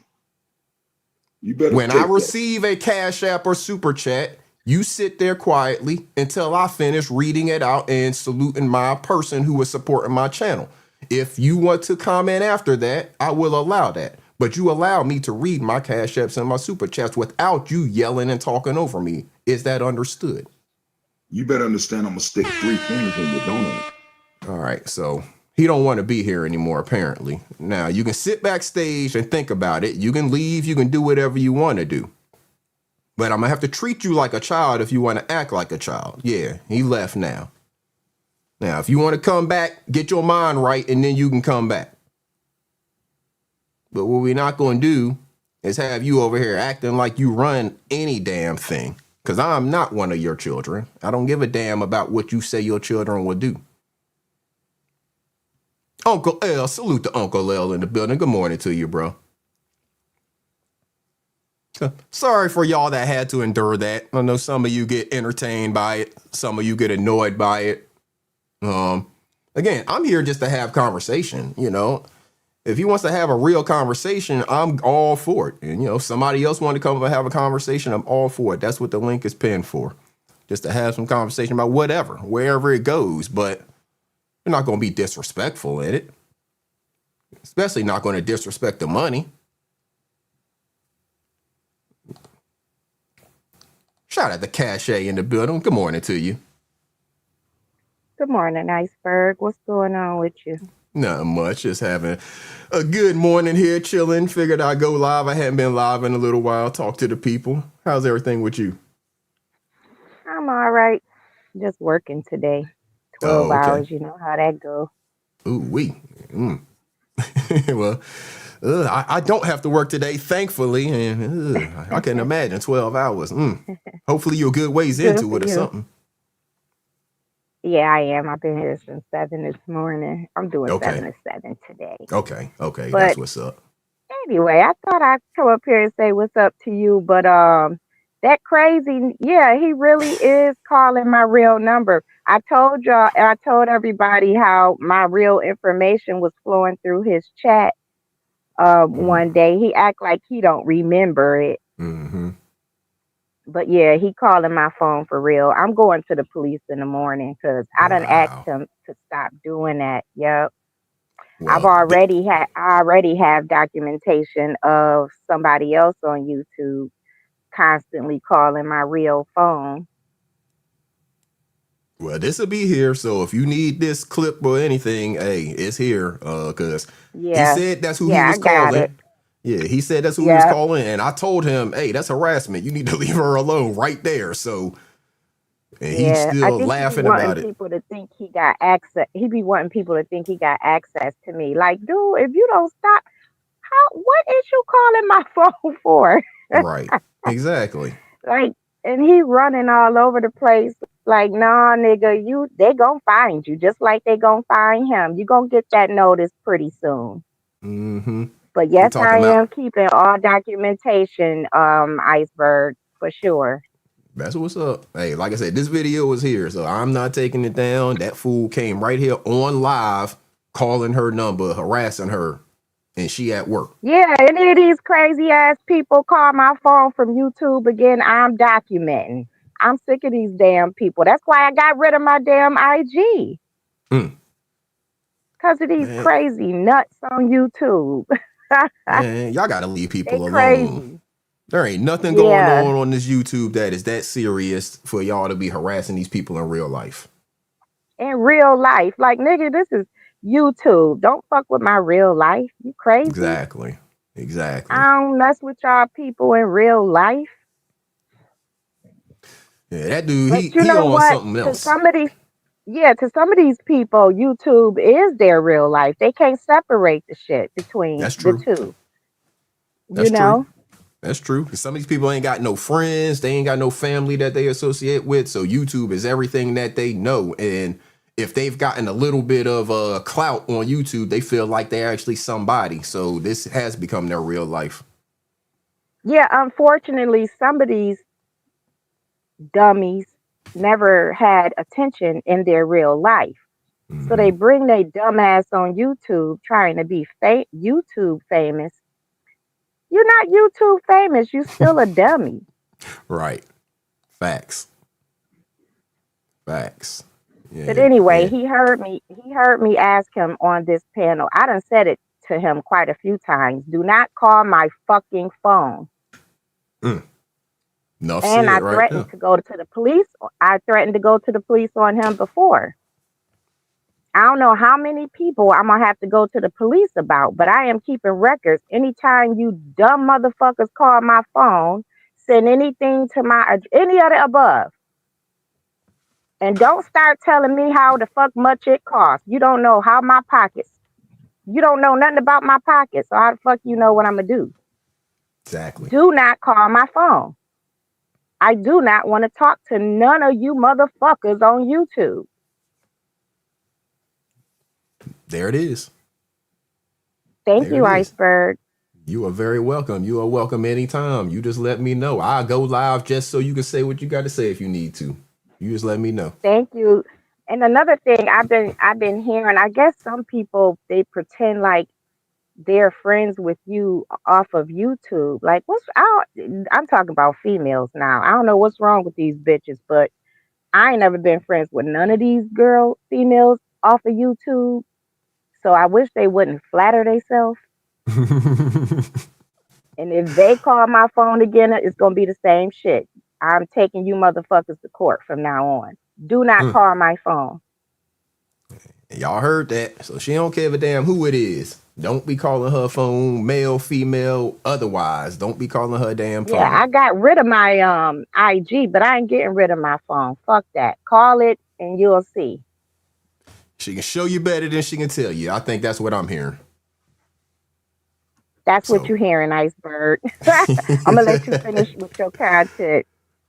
[SPEAKER 5] You better.
[SPEAKER 3] When I receive a Cash App or super chat, you sit there quietly until I finish reading it out and saluting my person who is supporting my channel. If you want to comment after that, I will allow that. But you allow me to read my Cash Apps and my super chats without you yelling and talking over me. Is that understood?
[SPEAKER 5] You better understand I'm going to stick 3 fingers in your donut.
[SPEAKER 3] All right, so he don't want to be here anymore, apparently. Now, you can sit backstage and think about it. You can leave. You can do whatever you want to do. But I'm going to have to treat you like a child if you want to act like a child. Yeah, he left now. Now, if you want to come back, get your mind right, and then you can come back. But what we're not going to do is have you over here acting like you run any damn thing. Because I'm not one of your children. I don't give a damn about what you say your children will do. Uncle L, salute to Uncle L in the building. Good morning to you, bro. Sorry for y'all that had to endure that. I know some of you get entertained by it. Some of you get annoyed by it. Again, I'm here just to have conversation, you know. If he wants to have a real conversation, I'm all for it. And, you know, if somebody else want to come and have a conversation, I'm all for it. That's what the link is pinned for. Just to have some conversation about whatever, wherever it goes. But we're not going to be disrespectful in it. Especially not going to disrespect the money. Shout out to Cashapp in the building. Good morning to you.
[SPEAKER 7] Good morning, Iceberg. What's going on with you?
[SPEAKER 3] Not much. Just having a good morning here, chilling. Figured I'd go live. I hadn't been live in a little while. Talk to the people. How's everything with you?
[SPEAKER 7] I'm all right. Just working today. 12 hours. You know how that goes.
[SPEAKER 3] Ooh, well, I don't have to work today, thankfully. And I can imagine 12 hours. Hopefully you're good ways into it or something.
[SPEAKER 7] Yeah, I am. I've been here since 7 this morning. I'm doing 7 to 7 today.
[SPEAKER 3] Okay.
[SPEAKER 7] But
[SPEAKER 3] That's what's up.
[SPEAKER 7] anyway, I thought I'd come up here and say what's up to you. But that crazy, yeah, he really is calling my real number. I told y'all, and I told everybody how my real information was flowing through his chat one day. He act like he don't remember it.
[SPEAKER 3] Mm-hmm.
[SPEAKER 7] But yeah, he calling my phone for real. I'm going to the police in the morning because I done asked him to stop doing that. Yep. Well, I already have documentation of somebody else on YouTube constantly calling my real phone.
[SPEAKER 3] Well, this will be here. So if you need this clip or anything, hey, it's here. Cause he said that's who he was calling. Yeah, he said that's who he was calling, and I told him, hey, that's harassment. You need to leave her alone right there. So, and he's still laughing about it.
[SPEAKER 7] People to think he got access. He be wanting people to think he got access to me. Like, dude, if you don't stop, what is you calling my phone for?
[SPEAKER 3] Right, exactly.
[SPEAKER 7] Like, and he running all over the place. Like, nah, nigga, they gonna find you just like they gonna find him. You gonna get that notice pretty soon.
[SPEAKER 3] Mm-hmm.
[SPEAKER 7] But yes, I am keeping all documentation, Iceberg, for sure.
[SPEAKER 3] That's what's up. Hey, like I said, this video was here, so I'm not taking it down. That fool came right here on live, calling her number, harassing her. and she at work.
[SPEAKER 7] Yeah, any of these crazy ass people call my phone from YouTube again, I'm documenting. I'm sick of these damn people. That's why I got rid of my damn IG.
[SPEAKER 3] Mm,
[SPEAKER 7] Because of these
[SPEAKER 3] man,
[SPEAKER 7] crazy nuts on YouTube.
[SPEAKER 3] man, y'all gotta leave
[SPEAKER 7] They
[SPEAKER 3] people alone.
[SPEAKER 7] crazy.
[SPEAKER 3] There ain't nothing going
[SPEAKER 7] Yeah.
[SPEAKER 3] on this YouTube that is that serious for y'all to be harassing these people in real life.
[SPEAKER 7] In real life. Like, nigga, this is YouTube. Don't fuck with my real life. You crazy?
[SPEAKER 3] Exactly. Exactly.
[SPEAKER 7] I don't mess with y'all people in real life.
[SPEAKER 3] Yeah, that dude,
[SPEAKER 7] But you
[SPEAKER 3] he
[SPEAKER 7] know
[SPEAKER 3] on
[SPEAKER 7] what?
[SPEAKER 3] something
[SPEAKER 7] To
[SPEAKER 3] else.
[SPEAKER 7] some of these, yeah, to some of these people, YouTube is their real life. They can't separate the shit between
[SPEAKER 3] That's
[SPEAKER 7] the
[SPEAKER 3] true.
[SPEAKER 7] two.
[SPEAKER 3] That's
[SPEAKER 7] You
[SPEAKER 3] true.
[SPEAKER 7] know?
[SPEAKER 3] That's true. 'Cause some of these people ain't got no friends. They ain't got no family that they associate with. So YouTube is everything that they know. And if they've gotten a little bit of clout on YouTube, they feel like they're actually somebody. So this has become their real life.
[SPEAKER 7] Yeah, unfortunately, some of these dummies never had attention in their real life. So
[SPEAKER 3] Hmm.
[SPEAKER 7] they bring their dumb ass on YouTube trying to be YouTube famous. You're not YouTube famous. You still a dummy.
[SPEAKER 3] Right. Facts. Facts.
[SPEAKER 7] But
[SPEAKER 3] Yeah.
[SPEAKER 7] anyway,
[SPEAKER 3] Yeah.
[SPEAKER 7] he heard me. He heard me ask him on this panel. I done said it to him quite a few times. Do not call my fucking phone.
[SPEAKER 3] Mm. Enough
[SPEAKER 7] And I
[SPEAKER 3] said right
[SPEAKER 7] threatened
[SPEAKER 3] now.
[SPEAKER 7] to go to the police. I threatened to go to the police on him before. I don't know how many people I'm gonna have to go to the police about, but I am keeping records. Anytime you dumb motherfuckers call my phone, send anything to any of the above, and don't start telling me how the fuck much it costs. You don't know how my pockets. You don't know nothing about my pockets, so how the fuck you know what I'm gonna do?
[SPEAKER 3] Exactly.
[SPEAKER 7] Do not call my phone. I do not want to talk to none of you motherfuckers on YouTube.
[SPEAKER 3] There it is.
[SPEAKER 7] Thank
[SPEAKER 3] There
[SPEAKER 7] you,
[SPEAKER 3] it is.
[SPEAKER 7] Iceberg.
[SPEAKER 3] You are very welcome. You are welcome anytime. You just let me know. I'll go live just so you can say what you got to say if you need to. You just let me know.
[SPEAKER 7] Thank you. And another thing I've been hearing, I guess some people they pretend like they're friends with you off of YouTube. Like I'm talking about females now. I don't know what's wrong with these bitches, but I ain't never been friends with none of these females off of YouTube. So I wish they wouldn't flatter themselves. And if they call my phone again, it's gonna be the same shit. I'm taking you motherfuckers to court from now on. Do not call my phone.
[SPEAKER 3] Y'all heard that. So she don't care a damn who it is. Don't be calling her phone, male, female, otherwise. Don't be calling her damn
[SPEAKER 7] Yeah,
[SPEAKER 3] phone.
[SPEAKER 7] I got rid of my IG, but I ain't getting rid of my phone. Fuck that. Call it and you'll see.
[SPEAKER 3] She can show you better than she can tell you. I think that's what I'm hearing.
[SPEAKER 7] That's what
[SPEAKER 3] So,
[SPEAKER 7] you're hearing, Iceberg. I'm gonna let you finish with your content.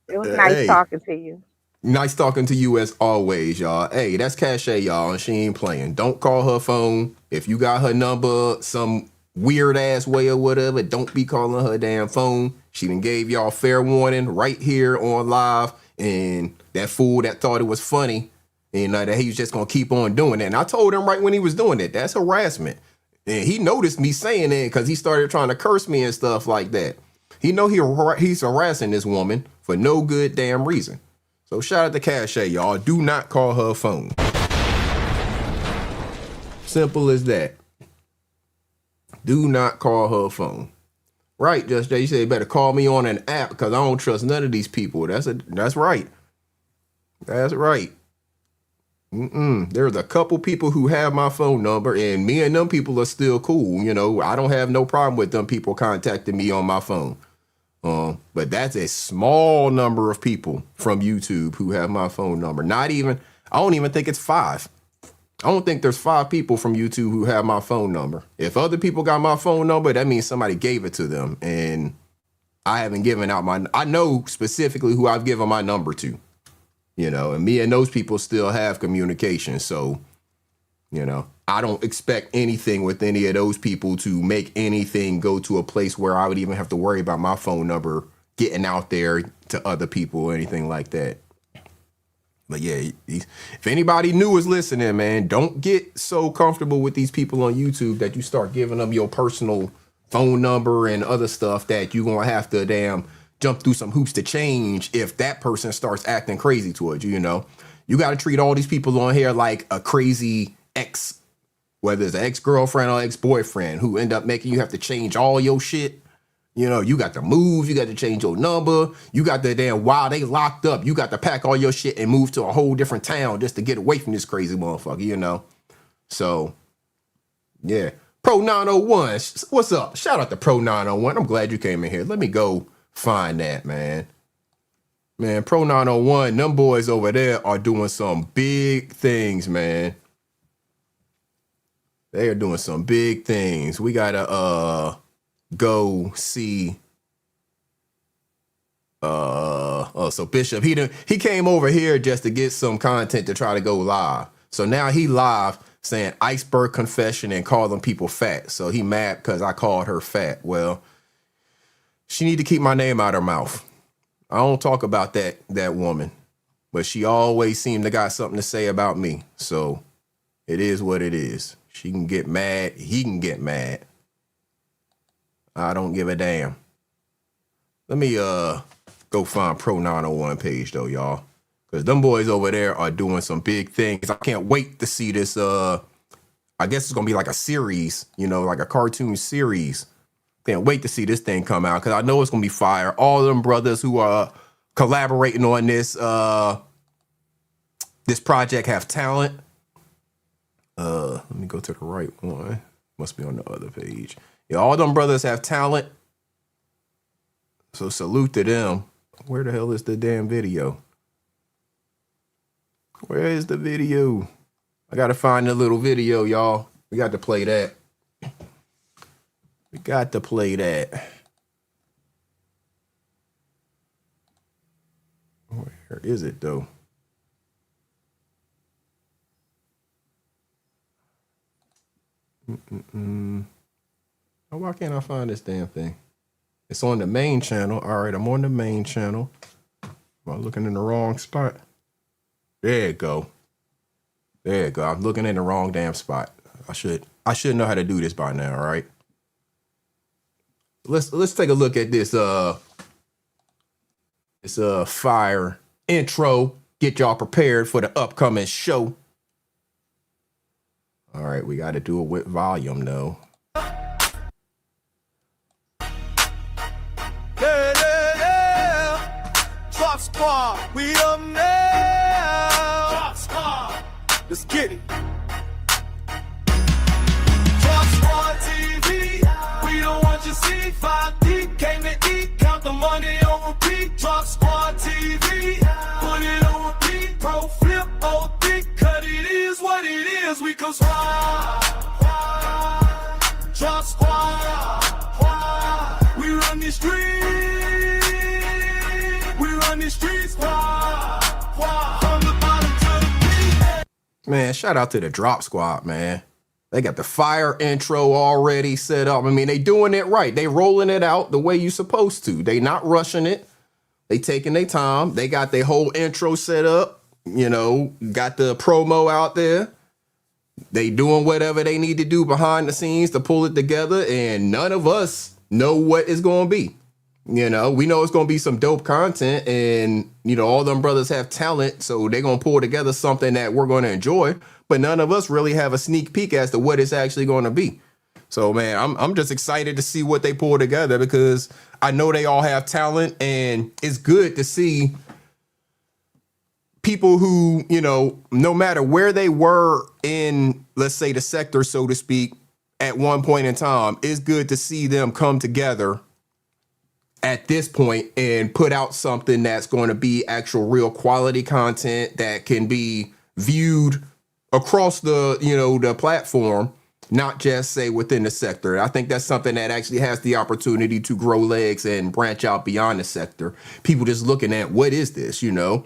[SPEAKER 7] It was nice
[SPEAKER 3] hey,
[SPEAKER 7] talking to you.
[SPEAKER 3] nice talking to you as always, y'all. Hey, that's Cashapp, y'all, and she ain't playing. Don't call her phone. If you got her number some weird ass way or whatever, don't be calling her damn phone. She done gave y'all fair warning right here on live. And that fool that thought it was funny, that he was just gonna keep on doing it. And I told him right when he was doing it, that's harassment. And he noticed me saying it because he started trying to curse me and stuff like that. He know he's harassing this woman for no good damn reason. So shout out to Cashapp, y'all. Do not call her phone. Simple as that. Do not call her phone. Right, Just Jay, you said better call me on an app because I don't trust none of these people. That's right. That's right. There's a couple people who have my phone number, and me and them people are still cool. I don't have no problem with them people contacting me on my phone. But that's a small number of people from YouTube who have my phone number. I don't even think it's 5. I don't think there's 5 people from YouTube who have my phone number. If other people got my phone number, that means somebody gave it to them. And I haven't given out I know specifically who I've given my number to, and me and those people still have communication. So, I don't expect anything with any of those people to make anything go to a place where I would even have to worry about my phone number getting out there to other people or anything like that. But yeah, if anybody new is listening, man, don't get so comfortable with these people on YouTube that you start giving them your personal phone number and other stuff that you're going to have to damn jump through some hoops to change if that person starts acting crazy towards you, you know. You got to treat all these people on here like a crazy ex, whether it's an ex-girlfriend or ex-boyfriend who end up making you have to change all your shit. You know, you got to move, you got to change your number, you got to damn, while they locked up, you got to pack all your shit and move to a whole different town just to get away from this crazy motherfucker, you know? So, yeah. Pro 901, what's up? Shout out to Pro 901. I'm glad you came in here. Let me go find that, man. Man, Pro 901, them boys over there are doing some big things, man. They are doing some big things. We gotta, go see so Bishop he came over here just to get some content to try to go live. So now he live saying iceberg confession and calling people fat. So he mad because I called her fat. Well, she need to keep my name out her mouth. I don't talk about that woman, but she always seemed to got something to say about me. So it is what it is. She can get mad, he can get mad. I don't give a damn. Let me go find Pro 901 page though, y'all. Because them boys over there are doing some big things. I can't wait to see this. I guess it's going to be like a series, you know, like a cartoon series. Can't wait to see this thing come out because I know it's going to be fire. All of them brothers who are collaborating on this project have talent. Let me go to the right one. Must be on the other page. Yeah, all them brothers have talent. So salute to them. Where the hell is the damn video? Where is the video? I gotta find the little video, y'all. We got to play that. We got to play that. Where is it though? Oh, why can't I find this damn thing? It's on the main channel. All right, I'm on the main channel. Am I looking in the wrong spot? There you go. There you go. I'm looking in the wrong damn spot. I should know how to do this by now, all right? Let's take a look at this fire intro. Get y'all prepared for the upcoming show. All right, we got to do it with volume though.
[SPEAKER 8] Drop Squad, we up now. Drop Squad, let's get it. Drop Squad TV, we don't want you see 5 deep, came to eat, count the money on repeat. Drop Squad TV, put it on repeat, pro flip, OD, cut it is what it is, we come squad. Drop Squad, we run the streets.
[SPEAKER 3] Man, shout out to the Drop Squad, man. They got the fire intro already set up. I mean, they doing it right. They rolling it out the way you supposed to. They not rushing it. They taking their time. They got their whole intro set up. You know, got the promo out there. They doing whatever they need to do behind the scenes to pull it together. And none of us know what it's going to be. You know, we know it's going to be some dope content and, you know, all them brothers have talent. So they're going to pull together something that we're going to enjoy. But none of us really have a sneak peek as to what it's actually going to be. So, man, I'm just excited to see what they pull together because I know they all have talent. And it's good to see people who, you know, no matter where they were in, let's say, the sector, so to speak, at one point in time, it's good to see them come together at this point and put out something that's going to be actual real quality content that can be viewed across the, you know, the platform, not just say within the sector. I think that's something that actually has the opportunity to grow legs and branch out beyond the sector. People just looking at what is this, you know?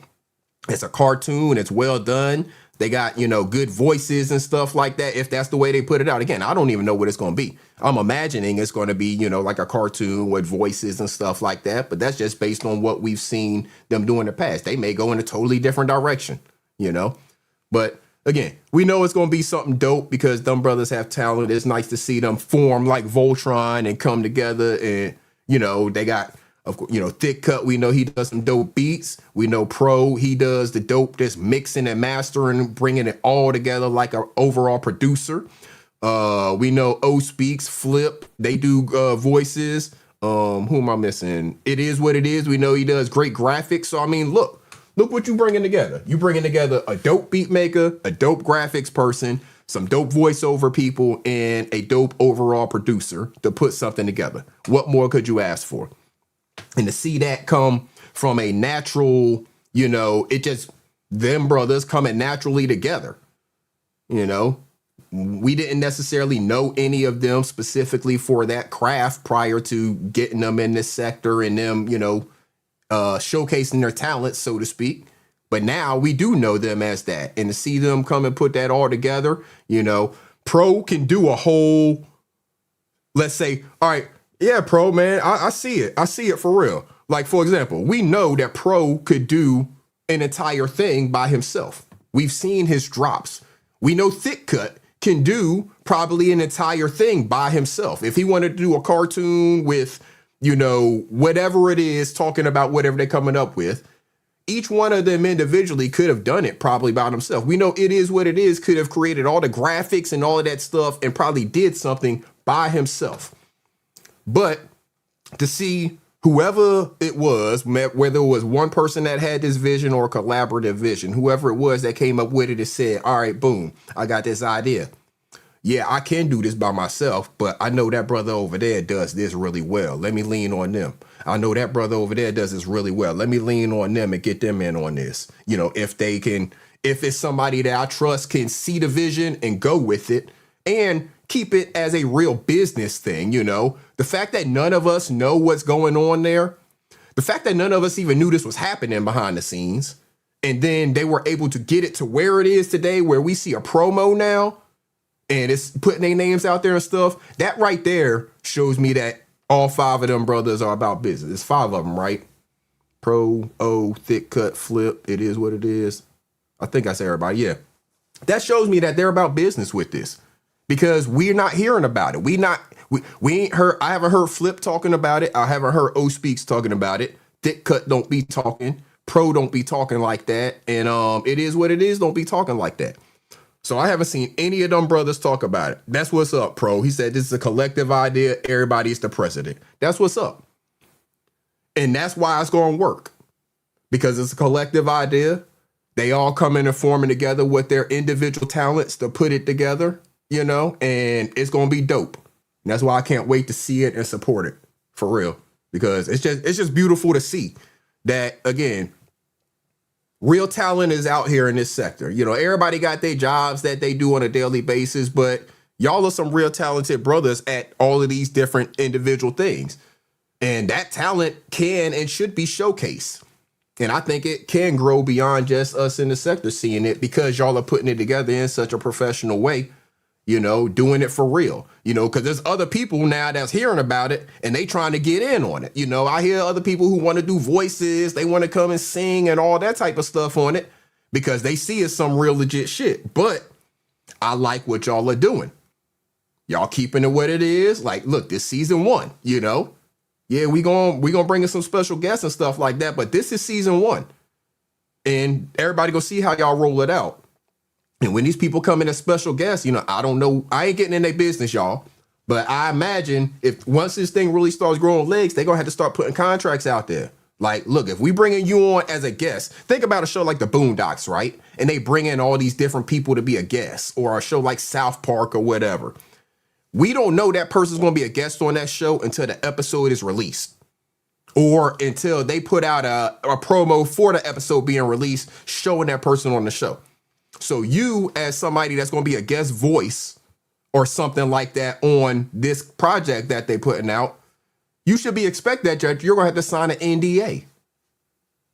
[SPEAKER 3] It's a cartoon, it's well done. They got, you know, good voices and stuff like that. If that's the way they put it out. Again, I don't even know what it's going to be. I'm imagining it's going to be, you know, like a cartoon with voices and stuff like that. But that's just based on what we've seen them do in the past. They may go in a totally different direction. you know. But again, we know it's gonna be something dope because them brothers have talent. It's nice to see them form like Voltron and come together, and you know they got, of course, you know, Thick Cut. We know he does some dope beats. We know Pro, he does the dope, just mixing and mastering, bringing it all together like an overall producer. We know O Speaks, Flip, they do voices. Who am I missing? It Is What It Is. We know he does great graphics. So I mean, look what you bringing together. You bringing together a dope beat maker, a dope graphics person, some dope voiceover people, and a dope overall producer to put something together. What more could you ask for? And to see that come from a natural, you know, it just, them brothers coming naturally together, you know. We didn't necessarily know any of them specifically for that craft prior to getting them in this sector and them, you know, showcasing their talents, so to speak. But now we do know them as that. And to see them come and put that all together, you know, Pro can do a whole, let's say, all right, yeah, Pro, man, I see it. I see it for real. Like, for example, we know that Pro could do an entire thing by himself. We've seen his drops. We know Thick Cut can do probably an entire thing by himself. If he wanted to do a cartoon with, you know, whatever it is, talking about whatever they're coming up with, each one of them individually could have done it probably by himself. We know It Is What It Is could have created all the graphics and all of that stuff and probably did something by himself. But to see whoever it was, whether it was one person that had this vision or a collaborative vision, whoever it was that came up with it and said, all right, boom, I got this idea. Yeah, I can do this by myself, but I know that brother over there does this really well. Let me lean on them. I know that brother over there does this really well. Let me lean on them and get them in on this. You know, if it's somebody that I trust can see the vision and go with it and keep it as a real business thing, you know. The fact that none of us know what's going on there, the fact that none of us even knew this was happening behind the scenes, and then they were able to get it to where it is today, where we see a promo now, and it's putting their names out there and stuff, that right there shows me that all five of them brothers are about business. It's five of them, right? Pro, O, Thick Cut, Flip, It Is What It Is. I think I said everybody, yeah. That shows me that they're about business with this. Because we're not hearing about it. We ain't heard. I haven't heard Flip talking about it. I haven't heard O Speaks talking about it. Thick Cut don't be talking. Pro don't be talking like that. And It Is What It Is don't be talking like that. So I haven't seen any of them brothers talk about it. That's what's up, Pro. He said this is a collective idea. Everybody's the president. That's what's up. And that's why it's going to work. Because it's a collective idea. They all come in and forming together with their individual talents to put it together. You know, and it's gonna be dope. And that's why I can't wait to see it and support it for real. Because it's just beautiful to see that, again, real talent is out here in this sector. You know, everybody got their jobs that they do on a daily basis, but y'all are some real talented brothers at all of these different individual things. And that talent can and should be showcased. And I think it can grow beyond just us in the sector seeing it because y'all are putting it together in such a professional way. You know, doing it for real, you know, because there's other people now that's hearing about it and they trying to get in on it. You know, I hear other people who want to do voices. They want to come and sing and all that type of stuff on it because they see it's some real legit shit. But I like what y'all are doing. Y'all keeping it what it is. Like, look, this season 1, you know, yeah, we gonna bring in some special guests and stuff like that. But this is season 1 and everybody gonna see how y'all roll it out. And when these people come in as special guests, you know, I don't know. I ain't getting in their business, y'all. But I imagine if once this thing really starts growing legs, they're going to have to start putting contracts out there. Like, look, if we bringing you on as a guest, think about a show like The Boondocks, right? And they bring in all these different people to be a guest, or a show like South Park or whatever. We don't know that person's going to be a guest on that show until the episode is released. Or until they put out a promo for the episode being released, showing that person on the show. So you, as somebody that's going to be a guest voice or something like that on this project that they putting out, you should be expected that you're going to have to sign an NDA.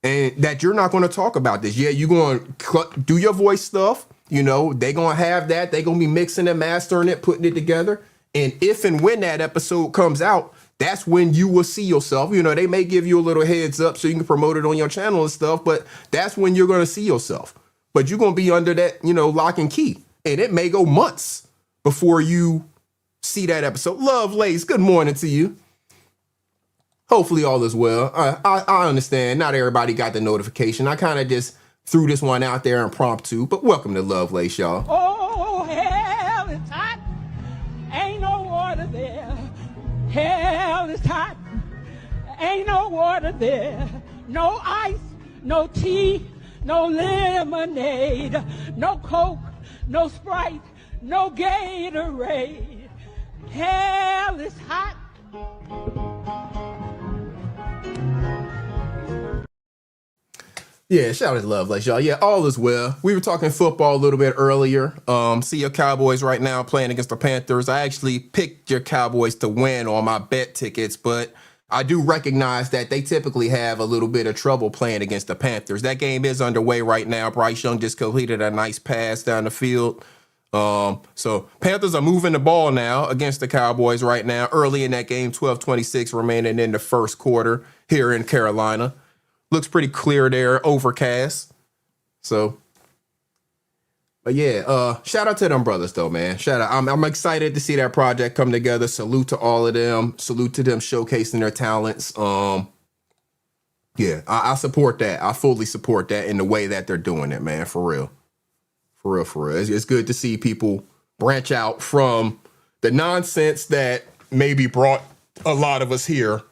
[SPEAKER 3] And that you're not going to talk about this. Yeah, you're going to do your voice stuff. You know, they're going to have that. They're going to be mixing and mastering it, putting it together. And if and when that episode comes out, that's when you will see yourself. You know, they may give you a little heads up so you can promote it on your channel and stuff, but that's when you're going to see yourself. but you're going to be under that, lock and key. And it may go months before you see that episode. Love Lace, good morning to you. Hopefully all is well. I understand not everybody got the notification. I kind of just threw this one out there impromptu, but welcome to Love Lace, y'all.
[SPEAKER 9] Oh, hell is hot. Ain't no water there. Hell is hot. Ain't no water there. No ice, no tea, no lemonade, no Coke, no Sprite, no Gatorade. Hell is hot.
[SPEAKER 3] Yeah, shout out to Love Lace, y'all. Yeah, all is well. We were talking football a little bit earlier. See your Cowboys right now playing against the Panthers. I actually picked your Cowboys to win on my bet tickets, but I do recognize that they typically have a little bit of trouble playing against the Panthers. That game is underway right now. Bryce Young just completed a nice pass down the field. So Panthers are moving the ball now against the Cowboys right now. Early in that game, 12:26 remaining in the first quarter here in Carolina. Looks pretty clear there, overcast. So, but yeah, shout out to them brothers though, man. Shout out. I'm excited to see that project come together. Salute to all of them. Salute to them showcasing their talents. Yeah, I support that. I fully support that in the way that they're doing it, man. For real. For real, for real. It's good to see people branch out from the nonsense that maybe brought a lot of us here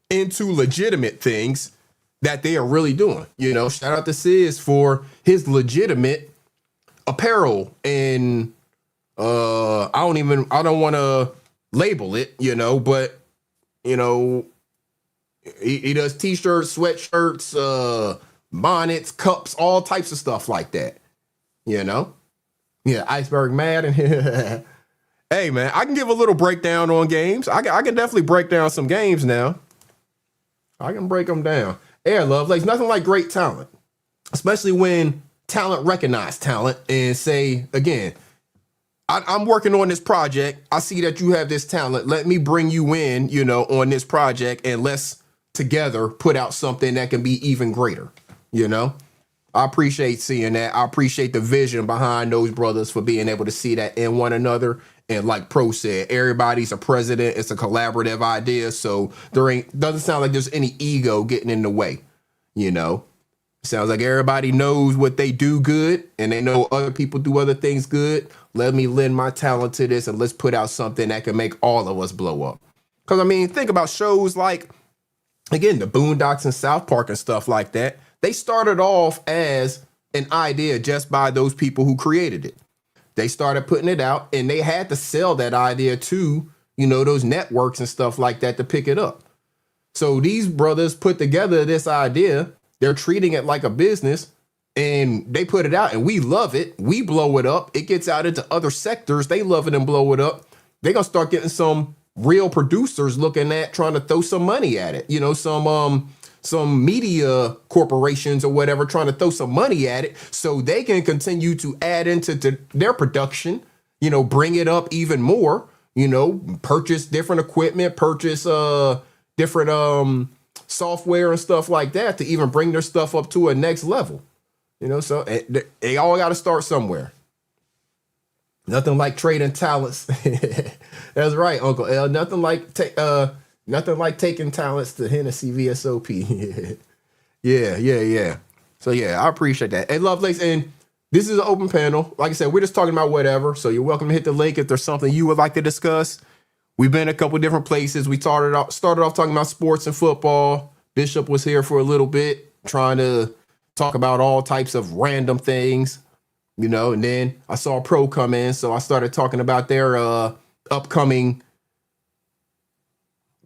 [SPEAKER 3] into legitimate things that they are really doing. Shout out to Sis for his legitimate apparel and I don't want to label it, but he does t-shirts, sweatshirts, bonnets, cups, all types of stuff like that. Yeah, Iceberg mad and hey man, I can give a little breakdown on games. I can definitely break down some games now. I can break them down. Air Love, like nothing like great talent, especially when talent recognize talent and say, again, I'm working on this project. I see that you have this talent. Let me bring you in, on this project, and let's together put out something that can be even greater. I appreciate seeing that. I appreciate the vision behind those brothers for being able to see that in one another. And like Pro said, everybody's a president. It's a collaborative idea. So doesn't sound like there's any ego getting in the way. Sounds like everybody knows what they do good and they know other people do other things good. Let me lend my talent to this and let's put out something that can make all of us blow up. Because, think about shows like, again, the Boondocks and South Park and stuff like that. They started off as an idea just by those people who created it. They started putting it out and they had to sell that idea to, those networks and stuff like that to pick it up. So these brothers put together this idea. They're treating it like a business and they put it out and we love it. We blow it up. It gets out into other sectors. They love it and blow it up. They're going to start getting some real producers looking at trying to throw some money at it. Some media corporations or whatever trying to throw some money at it so they can continue to add into their production, bring it up even more, purchase different equipment, purchase different software and stuff like that to even bring their stuff up to a next level. So they all got to start somewhere. Nothing like trading talents. That's right, Uncle L. Nothing like taking talents to Hennessy VSOP. Yeah. So yeah, I appreciate that. And Lovelace, and this is an open panel. Like I said, we're just talking about whatever. So you're welcome to hit the link if there's something you would like to discuss. We've been a couple different places. We started off talking about sports and football. Bishop was here for a little bit, trying to talk about all types of random things, and then I saw Pro come in. So I started talking about their upcoming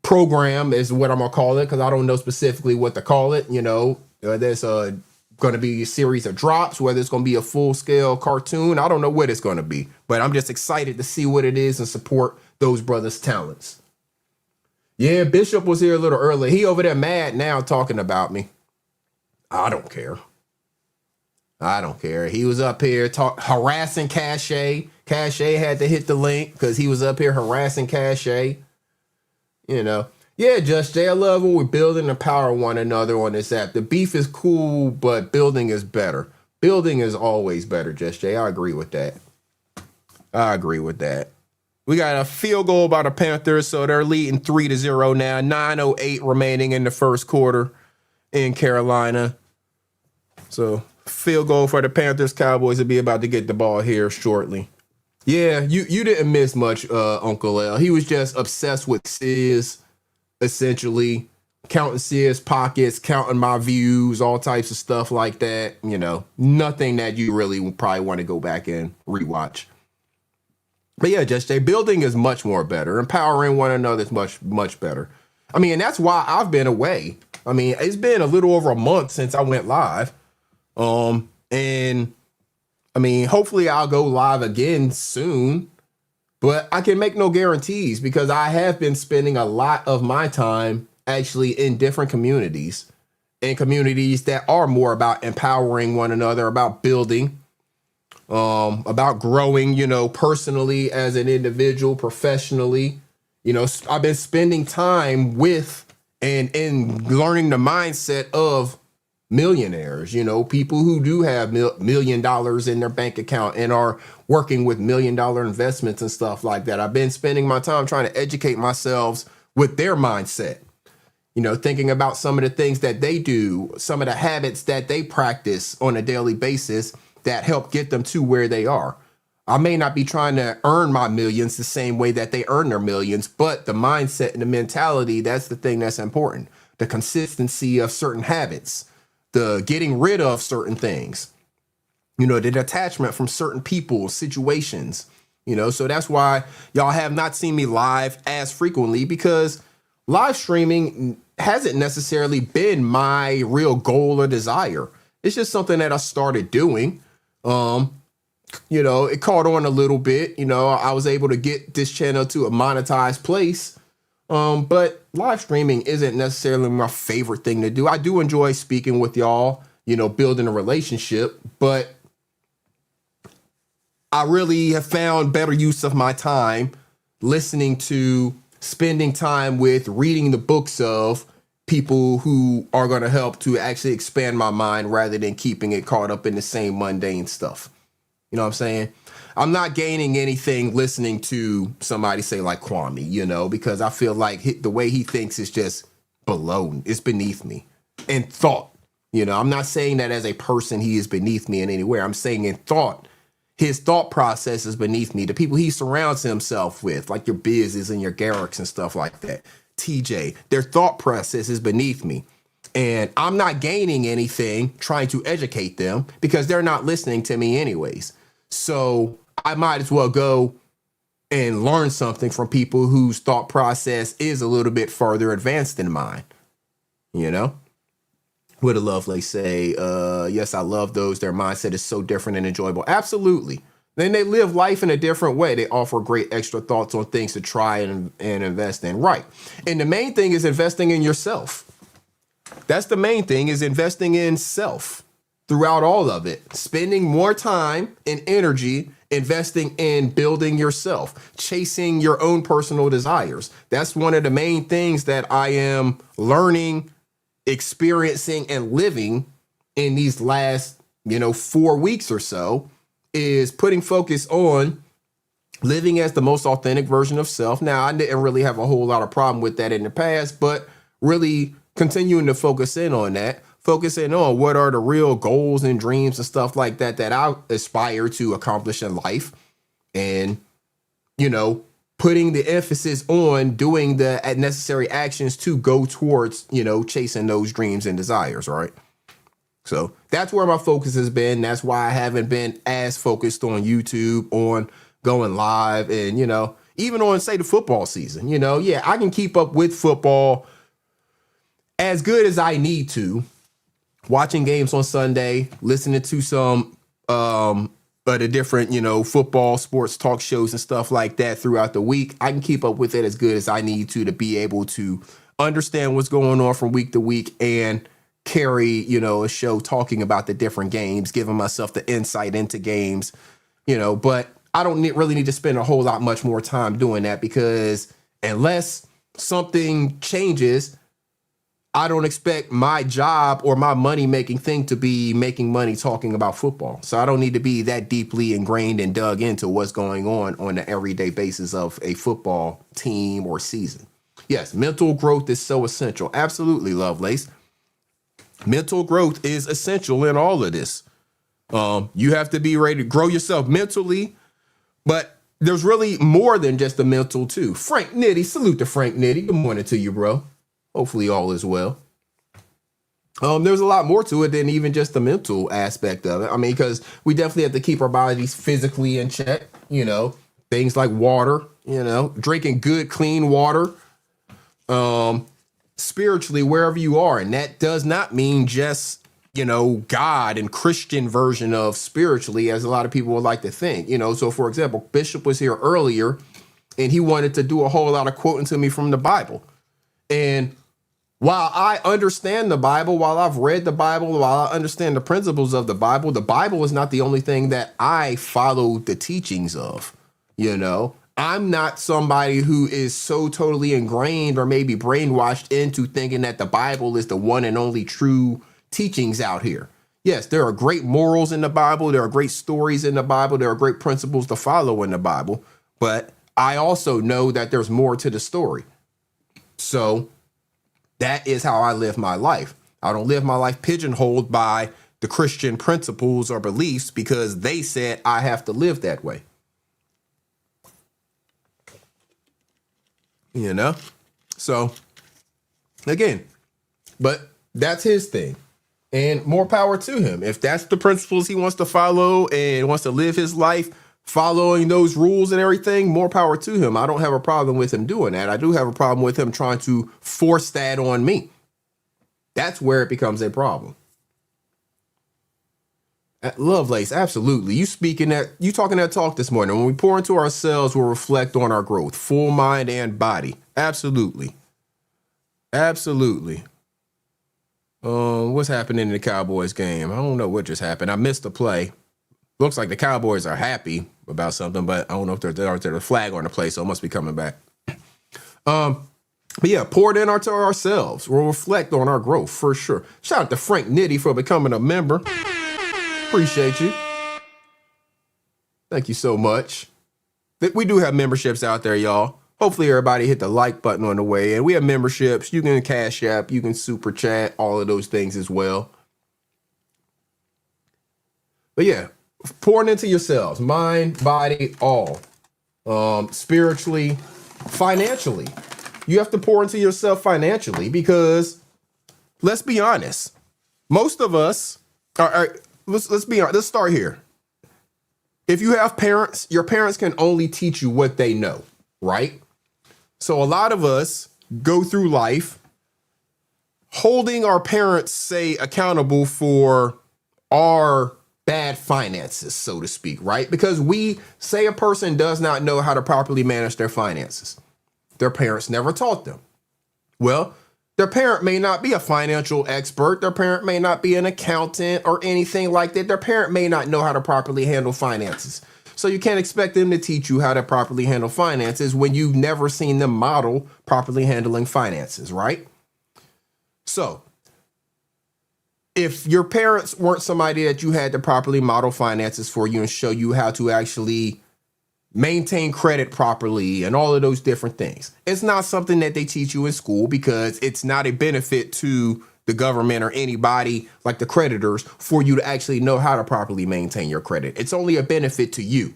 [SPEAKER 3] program is what I'm gonna call it, because I don't know specifically what to call it. There's going to be a series of drops, whether it's going to be a full-scale cartoon. I don't know what it's going to be, but I'm just excited to see what it is and support those brothers' talents. Yeah, Bishop was here a little early. He over there mad now talking about me. I don't care. He was up here harassing Cashapp. Cashapp had to hit the link because he was up here harassing Cashapp. Yeah, Just Jay, I love when we're building and empower one another on this app. The beef is cool, but building is better. Building is always better, Just Jay. I agree with that. We got a field goal by the Panthers, so they're leading 3-0 now. 9:08 remaining in the first quarter in Carolina. So field goal for the Panthers. Cowboys will be about to get the ball here shortly. Yeah, you didn't miss much, Uncle L. He was just obsessed with Sis, essentially. Counting Sis pockets, counting my views, all types of stuff like that. You know, nothing that you really probably want to go back and rewatch. But yeah, Just Jay, building is much more better. Empowering one another is much, much better. I mean, and that's why I've been away. I mean, it's been a little over a month since I went live. And I mean, hopefully I'll go live again soon, but I can make no guarantees because I have been spending a lot of my time actually in different communities, and communities that are more about empowering one another, about building, about growing, you know, personally as an individual, professionally. You know, I've been spending time with and learning the mindset of millionaires, you know, people who do have $1 million in their bank account and are working with $1 million investments and stuff like that. I've been spending my time trying to educate myself with their mindset, you know, thinking about some of the things that they do, some of the habits that they practice on a daily basis that help get them to where they are. I may not be trying to earn my millions the same way that they earn their millions, but the mindset and the mentality, that's the thing that's important. The consistency of certain habits, the getting rid of certain things, you know, the detachment from certain people, situations, you know, so that's why y'all have not seen me live as frequently, because live streaming hasn't necessarily been my real goal or desire. It's just something that I started doing. You know, it caught on a little bit, you know, I was able to get this channel to a monetized place. But live streaming isn't necessarily my favorite thing to do. I do enjoy speaking with y'all, you know, building a relationship, but I really have found better use of my time listening to, spending time with, reading the books of people who are going to help to actually expand my mind rather than keeping it caught up in the same mundane stuff. You know what I'm saying? I'm not gaining anything listening to somebody say like Kwame, you know, because I feel like the way he thinks is just below, it's beneath me in thought. You know, I'm not saying that as a person he is beneath me in any way. I'm saying in thought, his thought process is beneath me. The people he surrounds himself with, like your Bizes and your Garricks and stuff like that, TJ, their thought process is beneath me. And I'm not gaining anything trying to educate them because they're not listening to me anyways. So I might as well go and learn something from people whose thought process is a little bit further advanced than mine. You know? What a lovely say, yes, I love those. Their mindset is so different and enjoyable. Absolutely. Then they live life in a different way. They offer great extra thoughts on things to try and invest in. Right. And the main thing is investing in yourself. That's the main thing, is investing in self throughout all of it. Spending more time and energy investing in building yourself, chasing your own personal desires. That's one of the main things that I am learning, experiencing, and living in these last, 4 weeks or so, is putting focus on living as the most authentic version of self. Now, I didn't really have a whole lot of problem with that in the past, but really continuing to focus in on that, focusing on what are the real goals and dreams and stuff like that that I aspire to accomplish in life. And, putting the emphasis on doing the necessary actions to go towards, chasing those dreams and desires, right? So that's where my focus has been. That's why I haven't been as focused on YouTube, on going live, and, even on, say, the football season. Yeah, I can keep up with football as good as I need to, watching games on Sunday, listening to some the different, football, sports talk shows and stuff like that throughout the week. I can keep up with it as good as I need to be able to understand what's going on from week to week and carry, a show talking about the different games, giving myself the insight into games, but I don't really need to spend a whole lot much more time doing that, because unless something changes, I don't expect my job or my money making thing to be making money talking about football. So I don't need to be that deeply ingrained and dug into what's going on an everyday basis of a football team or season. Yes, mental growth is so essential. Absolutely, Lovelace. Mental growth is essential in all of this. You have to be ready to grow yourself mentally, but there's really more than just the mental too. Frank Nitty, salute to Frank Nitty. Good morning to you, bro. Hopefully all is well. There's a lot more to it than even just the mental aspect of it. I mean, because we definitely have to keep our bodies physically in check, you know, things like water, you know, drinking good, clean water, spiritually, wherever you are. And that does not mean just, you know, God and Christian version of spiritually, as a lot of people would like to think, you know. So, for example, Bishop was here earlier and he wanted to do a whole lot of quoting to me from the Bible. And while I understand the Bible, while I've read the Bible, while I understand the principles of the Bible is not the only thing that I follow the teachings of. You know, I'm not somebody who is so totally ingrained or maybe brainwashed into thinking that the Bible is the one and only true teachings out here. Yes, there are great morals in the Bible. There are great stories in the Bible. There are great principles to follow in the Bible. But I also know that there's more to the story. So that is how I live my life. I don't live my life pigeonholed by the Christian principles or beliefs because they said I have to live that way. You know? So, again, but that's his thing. And more power to him. If that's the principles he wants to follow and wants to live his life following those rules and everything, more power to him. I don't have a problem with him doing that. I do have a problem with him trying to force that on me. That's where it becomes a problem. Lovelace, absolutely. You talking that talk this morning. When we pour into ourselves, we'll reflect on our growth, full mind and body. Absolutely. Absolutely. What's happening in the Cowboys game? I don't know what just happened. I missed the play. Looks like the Cowboys are happy about something, but I don't know if there's a flag on the play, so it must be coming back. But yeah, pour it in to ourselves. We'll reflect on our growth for sure. Shout out to Frank Nitty for becoming a member. Appreciate you. Thank you so much. We do have memberships out there, y'all. Hopefully everybody hit the like button on the way. And we have memberships. You can Cashapp, you can super chat, all of those things as well. But yeah, pouring into yourselves, mind, body, all. Spiritually, financially. You have to pour into yourself financially because, let's be honest, most of us are let's be honest. Let's start here. If you have parents, your parents can only teach you what they know, right? So a lot of us go through life holding our parents, say, accountable for our bad finances, so to speak, right? Because we say a person does not know how to properly manage their finances. Their parents never taught them. Well, their parent may not be a financial expert. Their parent may not be an accountant or anything like that. Their parent may not know how to properly handle finances. So you can't expect them to teach you how to properly handle finances when you've never seen them model properly handling finances, right? So if your parents weren't somebody that you had to properly model finances for you and show you how to actually maintain credit properly and all of those different things, it's not something that they teach you in school because it's not a benefit to the government or anybody like the creditors for you to actually know how to properly maintain your credit. It's only a benefit to you.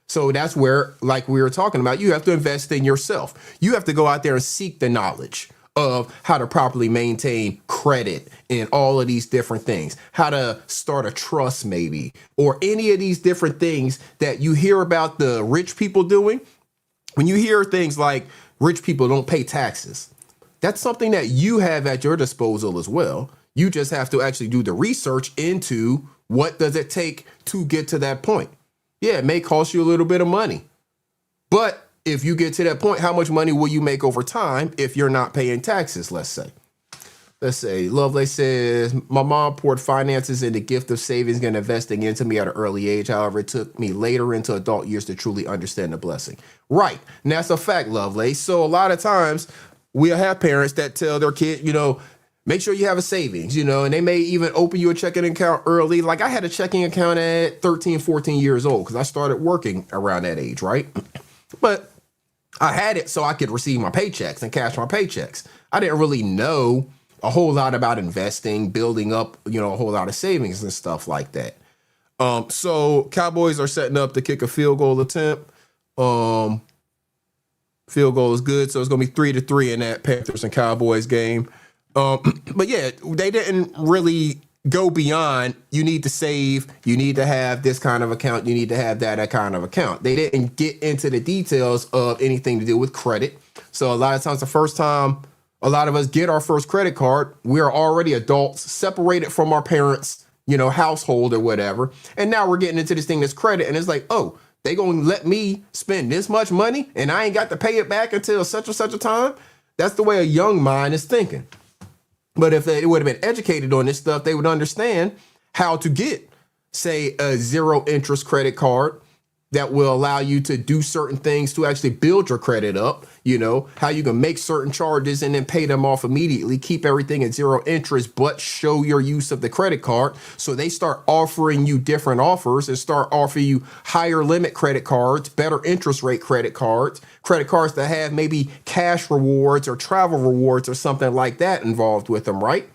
[SPEAKER 3] So that's where, like we were talking about, you have to invest in yourself. You have to go out there and seek the knowledge of how to properly maintain credit and all of these different things, how to start a trust maybe, or any of these different things that you hear about the rich people doing. When you hear things like rich people don't pay taxes, that's something that you have at your disposal as well. You just have to actually do the research into what does it take to get to that point. Yeah, it may cost you a little bit of money, but if you get to that point, how much money will you make over time if you're not paying taxes, let's say? Let's say Lovelace says, my mom poured finances and the gift of savings and investing into me at an early age. However, it took me later into adult years to truly understand the blessing. Right. And that's a fact, Lovelace. So a lot of times we'll have parents that tell their kid, you know, make sure you have a savings, and they may even open you a checking account early. Like I had a checking account at 13, 14 years old because I started working around that age, right? But I had it so I could receive my paychecks and cash my paychecks. I didn't really know a whole lot about investing, building up, a whole lot of savings and stuff like that. So Cowboys are setting up to kick a field goal attempt. Field goal is good, so it's going to be 3-3 in that Panthers and Cowboys game. But yeah, they didn't really go beyond, you need to save, you need to have this kind of account, you need to have that kind of account. They didn't get into the details of anything to do with credit. So a lot of times, the first time a lot of us get our first credit card, we're already adults, separated from our parents, household or whatever. And now we're getting into this thing that's credit, and it's like, oh, they gonna let me spend this much money and I ain't got to pay it back until such and such a time? That's the way a young mind is thinking. But if they would have been educated on this stuff, they would understand how to get, say, a zero interest credit card that will allow you to do certain things to actually build your credit up, how you can make certain charges and then pay them off immediately, keep everything at zero interest, but show your use of the credit card. So they start offering you different offers and start offering you higher limit credit cards, better interest rate credit cards that have maybe cash rewards or travel rewards or something like that involved with them, right?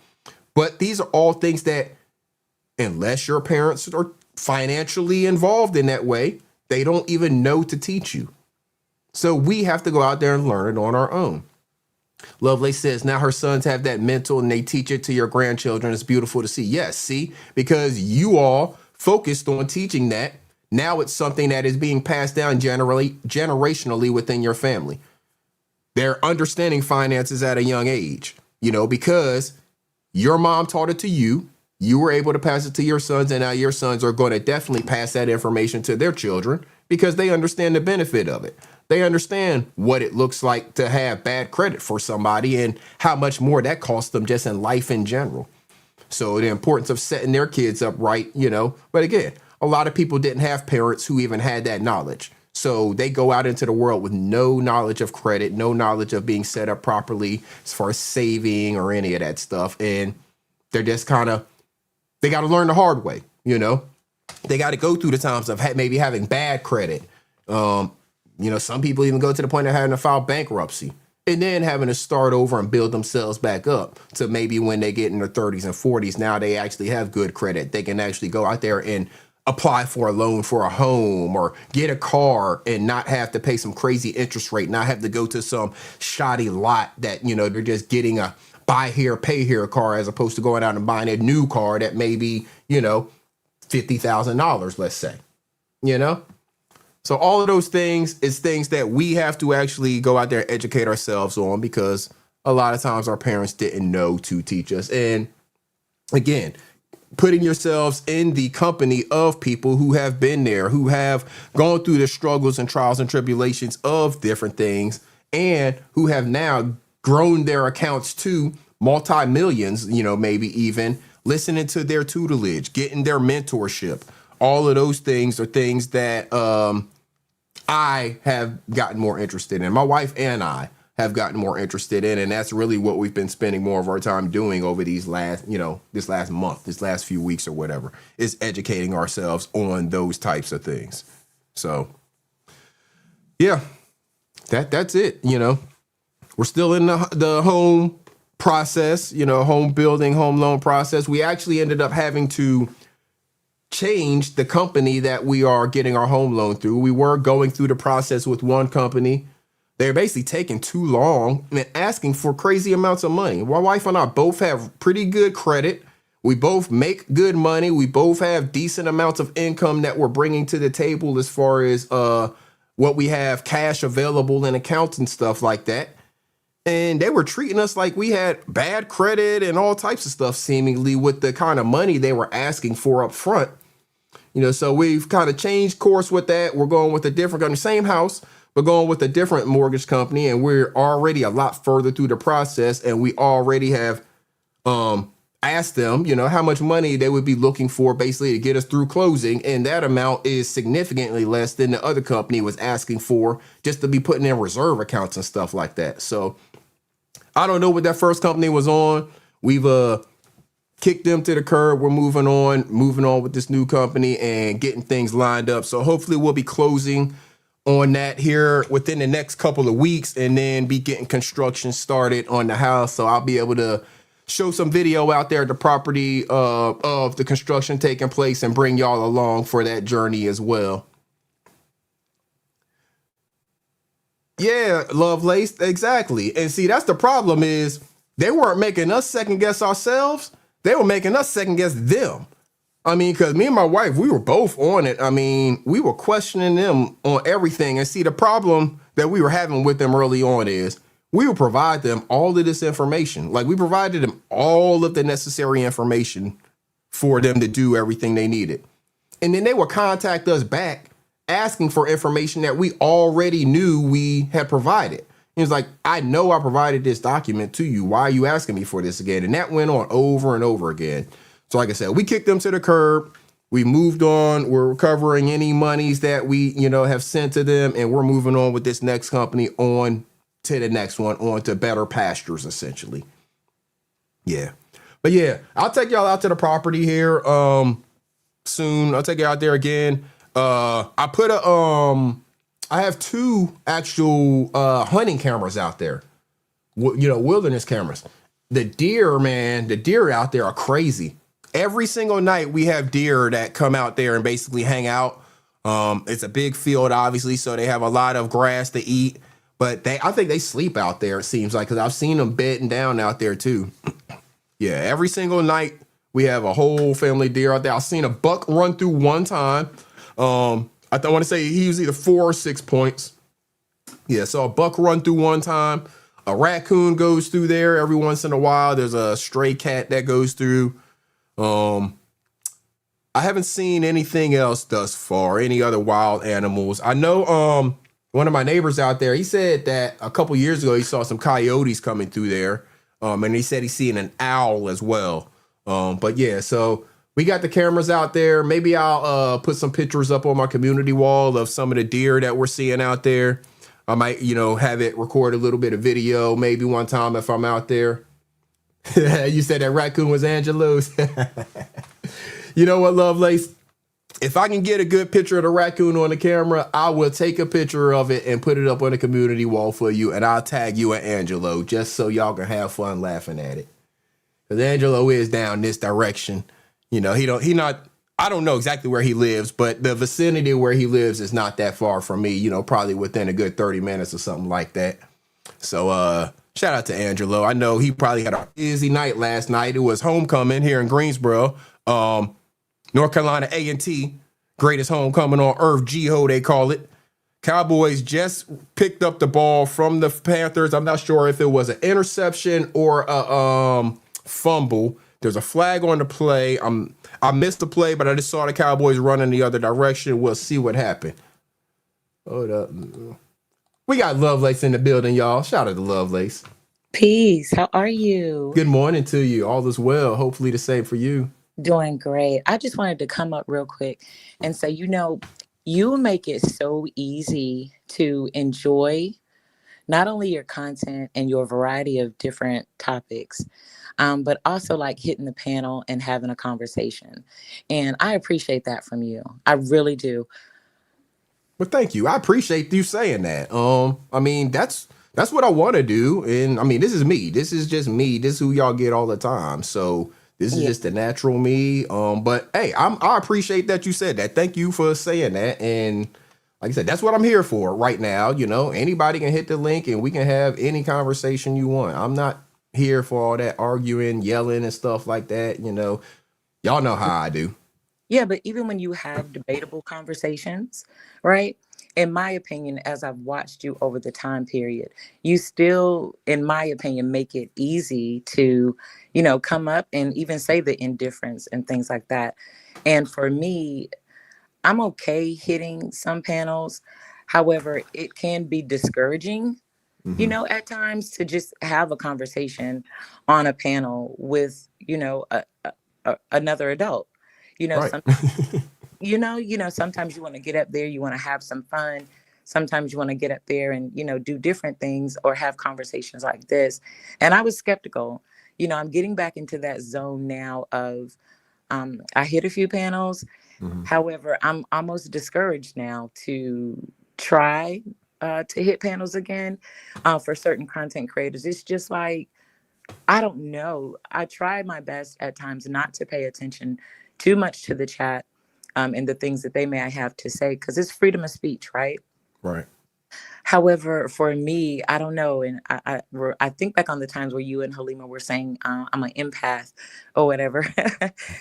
[SPEAKER 3] But these are all things that, unless your parents are financially involved in that way, they don't even know to teach you. So we have to go out there and learn it on our own. Lovelace says, now her sons have that mental and they teach it to your grandchildren. It's beautiful to see. Yes, see, because you all focused on teaching that. Now it's something that is being passed down generationally within your family. They're understanding finances at a young age, because your mom taught it to you. You were able to pass it to your sons, and now your sons are going to definitely pass that information to their children because they understand the benefit of it. They understand what it looks like to have bad credit for somebody and how much more that costs them just in life in general. So the importance of setting their kids up right, But again, a lot of people didn't have parents who even had that knowledge. So they go out into the world with no knowledge of credit, no knowledge of being set up properly as far as saving or any of that stuff. And they're just they got to learn the hard way, They got to go through the times of maybe having bad credit. Some people even go to the point of having to file bankruptcy and then having to start over and build themselves back up to maybe when they get in their 30s and 40s. Now they actually have good credit. They can actually go out there and apply for a loan for a home or get a car and not have to pay some crazy interest rate, not have to go to some shoddy lot that, they're just getting a buy here, pay here car as opposed to going out and buying a new car that may be, $50,000, let's say, So all of those things is things that we have to actually go out there and educate ourselves on because a lot of times our parents didn't know to teach us. And again, putting yourselves in the company of people who have been there, who have gone through the struggles and trials and tribulations of different things and who have now grown their accounts to multi-millions, maybe even listening to their tutelage, getting their mentorship. All of those things are things that I have gotten more interested in. My wife and I have gotten more interested in, and that's really what we've been spending more of our time doing over these last, this last month, this last few weeks or whatever, is educating ourselves on those types of things. So, yeah, that's it, We're still in the home process, home building, home loan process. We actually ended up having to change the company that we are getting our home loan through. We were going through the process with one company. They're basically taking too long and asking for crazy amounts of money. My wife and I both have pretty good credit. We both make good money. We both have decent amounts of income that we're bringing to the table as far as what we have cash available in accounts and stuff like that. And they were treating us like we had bad credit and all types of stuff, seemingly, with the kind of money they were asking for up front. So we've kind of changed course with that. We're going with a different, on the same house, but going with a different mortgage company. And we're already a lot further through the process. And we already have asked them, how much money they would be looking for basically to get us through closing. And that amount is significantly less than the other company was asking for just to be putting in reserve accounts and stuff like that. So I don't know what that first company was on. we've kicked them to the curb. We're moving on with this new company and getting things lined up. So hopefully we'll be closing on that here within the next couple of weeks, and then be getting construction started on the house. So I'll be able to show some video out there at the property of the construction taking place and bring y'all along for that journey as well. Yeah, Lovelace, exactly. And see, that's the problem is they weren't making us second guess ourselves. They were making us second guess them. I mean, because me and my wife, we were both on it. I mean, we were questioning them on everything. And see, the problem that we were having with them early on is we would provide them all of this information. Like, we provided them all of the necessary information for them to do everything they needed. And then they would contact us back asking for information that we already knew we had provided. He was like, I know I provided this document to you. Why are you asking me for this again? And that went on over and over again. So like I said, we kicked them to the curb. We moved on. We're recovering any monies that we, have sent to them. And we're moving on with this next company on to the next one, on to better pastures, essentially. Yeah. But yeah, I'll take y'all out to the property here soon. I'll take you out there again. I put I have 2 actual hunting cameras out there. Wilderness cameras. The deer out there are crazy. Every single night we have deer that come out there and basically hang out. It's a big field, obviously, so they have a lot of grass to eat. But I think they sleep out there, it seems like, because I've seen them bedding down out there too. Yeah, every single night we have a whole family deer out there. I've seen a buck run through one time. I want to say he was either 4 or 6 points. Yeah, so a buck run through one time. A raccoon goes through there every once in a while. There's a stray cat that goes through. I haven't seen anything else thus far, any other wild animals. I know one of my neighbors out there, he said that a couple years ago he saw some coyotes coming through there. And he said he's seeing an owl as well. But yeah, so we got the cameras out there. Maybe I'll put some pictures up on my community wall of some of the deer that we're seeing out there. I might, have it record a little bit of video maybe one time if I'm out there. You said that raccoon was Angelo's. You know what, Lovelace? If I can get a good picture of the raccoon on the camera, I will take a picture of it and put it up on the community wall for you, and I'll tag you and Angelo just so y'all can have fun laughing at it. Because Angelo is down this direction. I don't know exactly where he lives, but the vicinity where he lives is not that far from me, probably within a good 30 minutes or something like that. So shout out to Angelo. I know he probably had a busy night last night. It was homecoming here in Greensboro. North Carolina A&T, greatest homecoming on earth, G-Ho they call it. Cowboys just picked up the ball from the Panthers. I'm not sure if it was an interception or a fumble. There's a flag on the play. I missed the play, but I just saw the Cowboys running the other direction. We'll see what happened. Hold up. We got Lovelace in the building, y'all. Shout out to Lovelace.
[SPEAKER 10] Peace. How are you?
[SPEAKER 3] Good morning to you. All is well. Hopefully the same for you.
[SPEAKER 10] Doing great. I just wanted to come up real quick and say, you make it so easy to enjoy not only your content and your variety of different topics, but also like hitting the panel and having a conversation. And I appreciate that from you. I really do.
[SPEAKER 3] Well, thank you. I appreciate you saying that. That's what I want to do. And this is me. This is just me. This is who y'all get all the time. So this is just the natural me. But hey, I appreciate that you said that. Thank you for saying that. And like I said, that's what I'm here for right now. Anybody can hit the link and we can have any conversation you want. I'm not here for all that arguing, yelling and stuff like that. Y'all know how I do.
[SPEAKER 10] Yeah, but even when you have debatable conversations, right? In my opinion, as I've watched you over the time period, you still, in my opinion, make it easy to, come up and even say the indifference and things like that. And for me, I'm okay hitting some panels. However, it can be discouraging, at times to just have a conversation on a panel with, another adult.
[SPEAKER 3] Right.
[SPEAKER 10] Sometimes you want to get up there, you want to have some fun. Sometimes you want to get up there and, do different things or have conversations like this. And I was skeptical, I'm getting back into that zone now of I hit a few panels.
[SPEAKER 3] Mhm.
[SPEAKER 10] However, I'm almost discouraged now to try to hit panels again for certain content creators. It's just like, I don't know. I try my best at times not to pay attention too much to the chat and the things that they may have to say, because it's freedom of speech, right?
[SPEAKER 3] Right.
[SPEAKER 10] However, for me, I don't know, and I think back on the times where you and Halima were saying I'm an empath or whatever,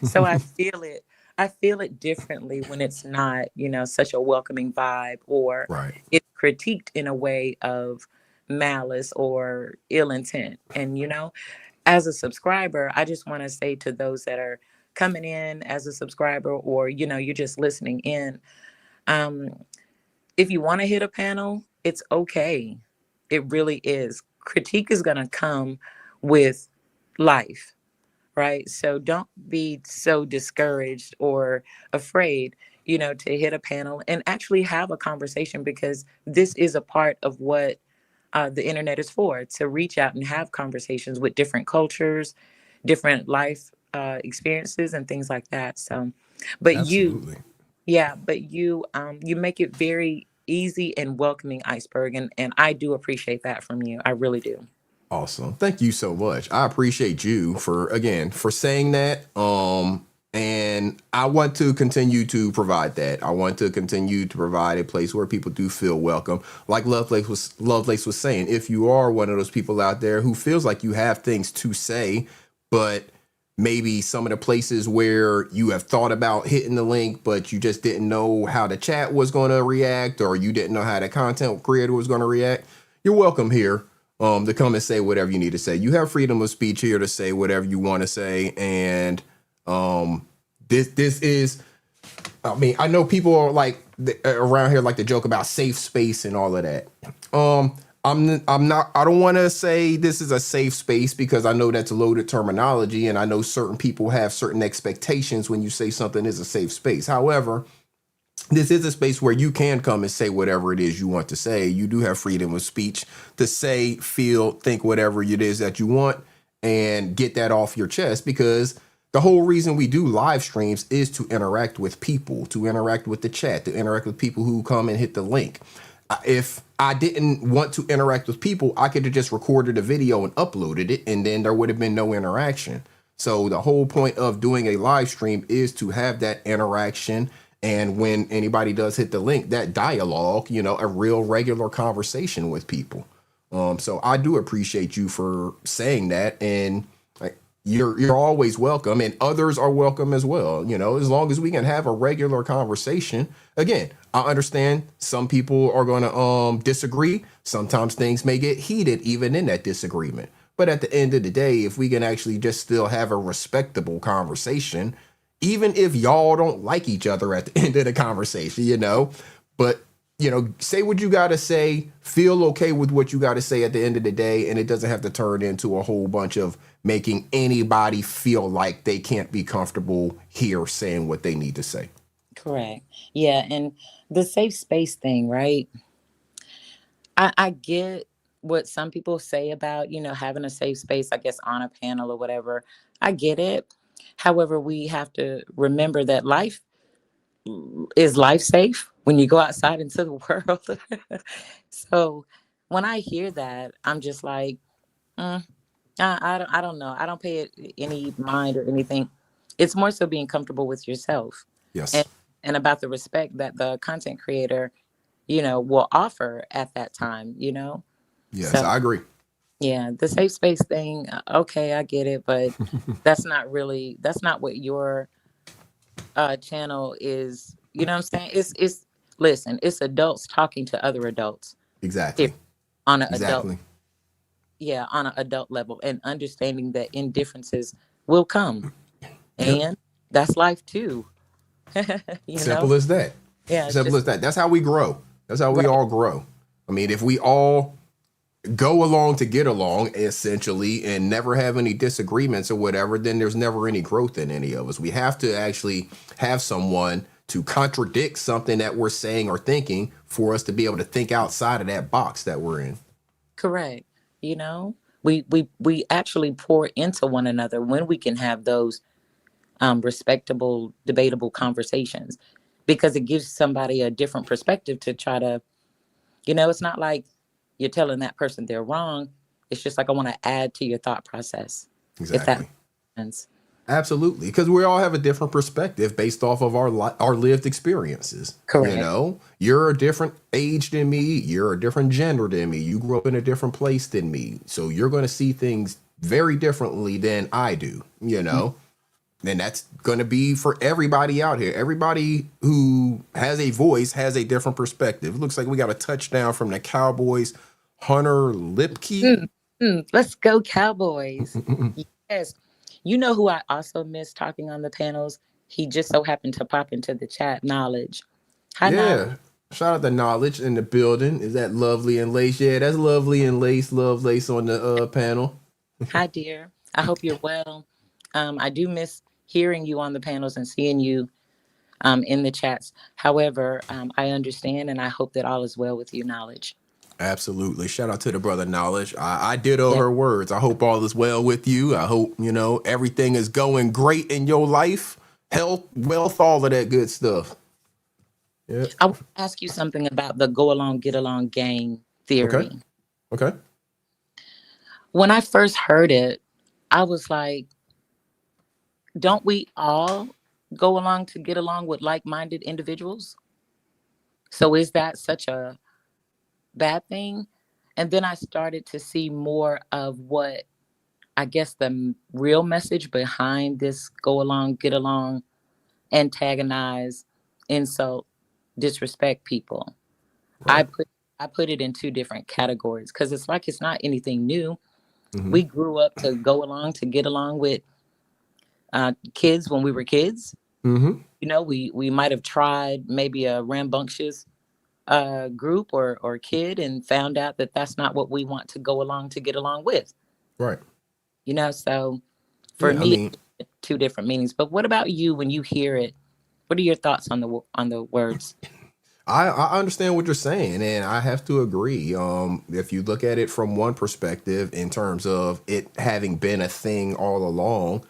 [SPEAKER 10] so I feel it. I feel it differently when it's not, such a welcoming vibe, or
[SPEAKER 3] Right.
[SPEAKER 10] it's critiqued in a way of malice or ill intent. And as a subscriber, I just want to say to those that are coming in as a subscriber, or you're just listening in. Um, if you want to hit a panel, it's okay. It really is. Critique is going to come with life, right? So don't be so discouraged or afraid, to hit a panel and actually have a conversation, because this is a part of what the internet is for, to reach out and have conversations with different cultures, different life experiences, and things like that. So, but
[SPEAKER 3] Absolutely.
[SPEAKER 10] you make it very easy and welcoming, Iceberg, and I do appreciate that from you. I really do.
[SPEAKER 3] Awesome. Thank you so much. I appreciate you for saying that. And I want to continue to provide that. I want to continue to provide a place where people do feel welcome. Like Lovelace was saying, if you are one of those people out there who feels like you have things to say, but maybe some of the places where you have thought about hitting the link, but you just didn't know how the chat was going to react, or you didn't know how the content creator was going to react, you're welcome here to come and say whatever you need to say. You have freedom of speech here to say whatever you want to say. And this is, I mean, I know people are like around here like to joke about safe space and all of that. I'm not, I don't want to say this is a safe space, because I know that's a loaded terminology, and I know certain people have certain expectations when you say something is a safe space. However, this is a space where you can come and say whatever it is you want to say. You do have freedom of speech to say, feel, think whatever it is that you want, and get that off your chest, because the whole reason we do live streams is to interact with people, to interact with the chat, to interact with people who come and hit the link. If I didn't want to interact with people, I could have just recorded a video and uploaded it, and then there would have been no interaction. So the whole point of doing a live stream is to have that interaction. And when anybody does hit the link, that dialogue, a real regular conversation with people. So I do appreciate you for saying that. And like, you're always welcome, and others are welcome as well. As long as we can have a regular conversation. Again, I understand some people are going to disagree. Sometimes things may get heated even in that disagreement. But at the end of the day, if we can actually just still have a respectable conversation, even if y'all don't like each other at the end of the conversation, but, say what you got to say, feel okay with what you got to say at the end of the day. And it doesn't have to turn into a whole bunch of making anybody feel like they can't be comfortable here saying what they need to say.
[SPEAKER 10] Correct. Yeah. And the safe space thing, right? I get what some people say about, having a safe space, I guess, on a panel or whatever. I get it. However, we have to remember that life is life safe when you go outside into the world. So when I hear that, I'm just like, I don't know. I don't pay it any mind or anything. It's more so being comfortable with yourself, and
[SPEAKER 3] Yes.
[SPEAKER 10] and about the respect that the content creator, will offer at that time.
[SPEAKER 3] Yes,
[SPEAKER 10] So
[SPEAKER 3] I agree.
[SPEAKER 10] yeah, the safe space thing. Okay, I get it, but that's not what your channel is. You know what I'm saying? It's listen, it's adults talking to other adults here
[SPEAKER 3] Exactly.
[SPEAKER 10] on an adult,
[SPEAKER 3] Exactly.
[SPEAKER 10] yeah, on an adult level, and understanding that indifferences will come,
[SPEAKER 3] Yep.
[SPEAKER 10] and that's life too. you know?
[SPEAKER 3] Simple as that.
[SPEAKER 10] Yeah,
[SPEAKER 3] Simple
[SPEAKER 10] just
[SPEAKER 3] as that. That's how we grow. That's how we
[SPEAKER 10] right.
[SPEAKER 3] all grow. I mean, if we all go along to get along, essentially, and never have any disagreements or whatever, then there's never any growth in any of us. We have to actually have someone to contradict something that we're saying or thinking for us to be able to think outside of that box that we're in.
[SPEAKER 10] Correct. You know, We actually pour into one another when we can have those respectable, debatable conversations, because it gives somebody a different perspective to try to, it's not like you're telling that person they're wrong. It's just like, I want to add to your thought process, if that
[SPEAKER 3] Exactly.
[SPEAKER 10] makes sense.
[SPEAKER 3] Absolutely, because we all have a different perspective based off of our lived experiences.
[SPEAKER 10] Correct.
[SPEAKER 3] You're a different age than me. You're a different gender than me. You grew up in a different place than me, so you're going to see things very differently than I do. And that's going to be for everybody out here. Everybody who has a voice has a different perspective. It looks like we got a touchdown from the Cowboys. Hunter Lipke.
[SPEAKER 10] Let's go Cowboys. Yes. You know who I also miss talking on the panels? He just so happened to pop into the chat. Knowledge. Hi, Knowledge.
[SPEAKER 3] Yeah. Shout out to Knowledge in the building. Is that Lovely and Lace? Yeah, that's Lovely and Lace. Love Lace on the panel.
[SPEAKER 10] Hi, dear. I hope you're well. I do miss hearing you on the panels and seeing you in the chats. However, I understand, and I hope that all is well with you, Knowledge.
[SPEAKER 3] Absolutely. Shout out to the brother Knowledge. I ditto
[SPEAKER 10] Yeah.
[SPEAKER 3] her words. I hope all is well with you. I hope, everything is going great in your life. Health, wealth, all of that good stuff. Yeah.
[SPEAKER 10] I want to ask you something about the go along, get along gang theory.
[SPEAKER 3] Okay.
[SPEAKER 10] When I first heard it, I was like, don't we all go along to get along with like-minded individuals? So is that such a bad thing? And then I started to see more of what I guess the real message behind this go along, get along, antagonize, insult, disrespect people.
[SPEAKER 3] Right.
[SPEAKER 10] I put it in two different categories because it's like it's not anything new.
[SPEAKER 3] Mm-hmm.
[SPEAKER 10] We grew up to go along, to get along with kids when we were kids.
[SPEAKER 3] Mm-hmm.
[SPEAKER 10] We might have tried maybe a rambunctious group or kid and found out that that's not what we want to go along to get along with.
[SPEAKER 3] Right.
[SPEAKER 10] So for
[SPEAKER 3] Yeah,
[SPEAKER 10] me, two different meanings. But what about you when you hear it? What are your thoughts on the words?
[SPEAKER 3] I understand what you're saying, and I have to agree. If you look at it from one perspective, in terms of it having been a thing all along,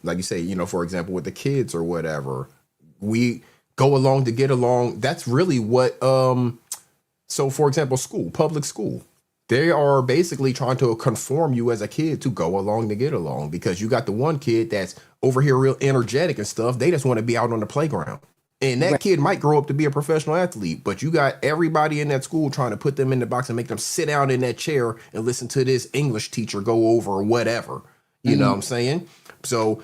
[SPEAKER 3] like you say, for example, with the kids or whatever, we go along to get along. That's really what. So, for example, public school, they are basically trying to conform you as a kid to go along to get along, because you got the one kid that's over here real energetic and stuff. They just want to be out on the playground. And that
[SPEAKER 10] Right.
[SPEAKER 3] kid might grow up to be a professional athlete, but you got everybody in that school trying to put them in the box and make them sit down in that chair and listen to this English teacher go over whatever. You know what I'm saying? So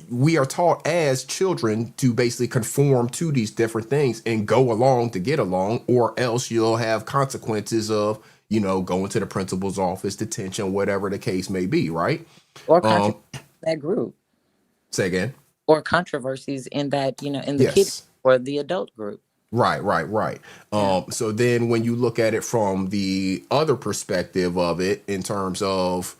[SPEAKER 3] we are taught as children to basically conform to these different things and go along to get along, or else you'll have consequences of, going to the principal's office, detention, whatever the case may be, right?
[SPEAKER 10] Or that group.
[SPEAKER 3] Say again.
[SPEAKER 10] Or controversies in that, in the
[SPEAKER 3] Yes.
[SPEAKER 10] kid or the adult group.
[SPEAKER 3] Right. So then when you look at it from the other perspective of it, in terms of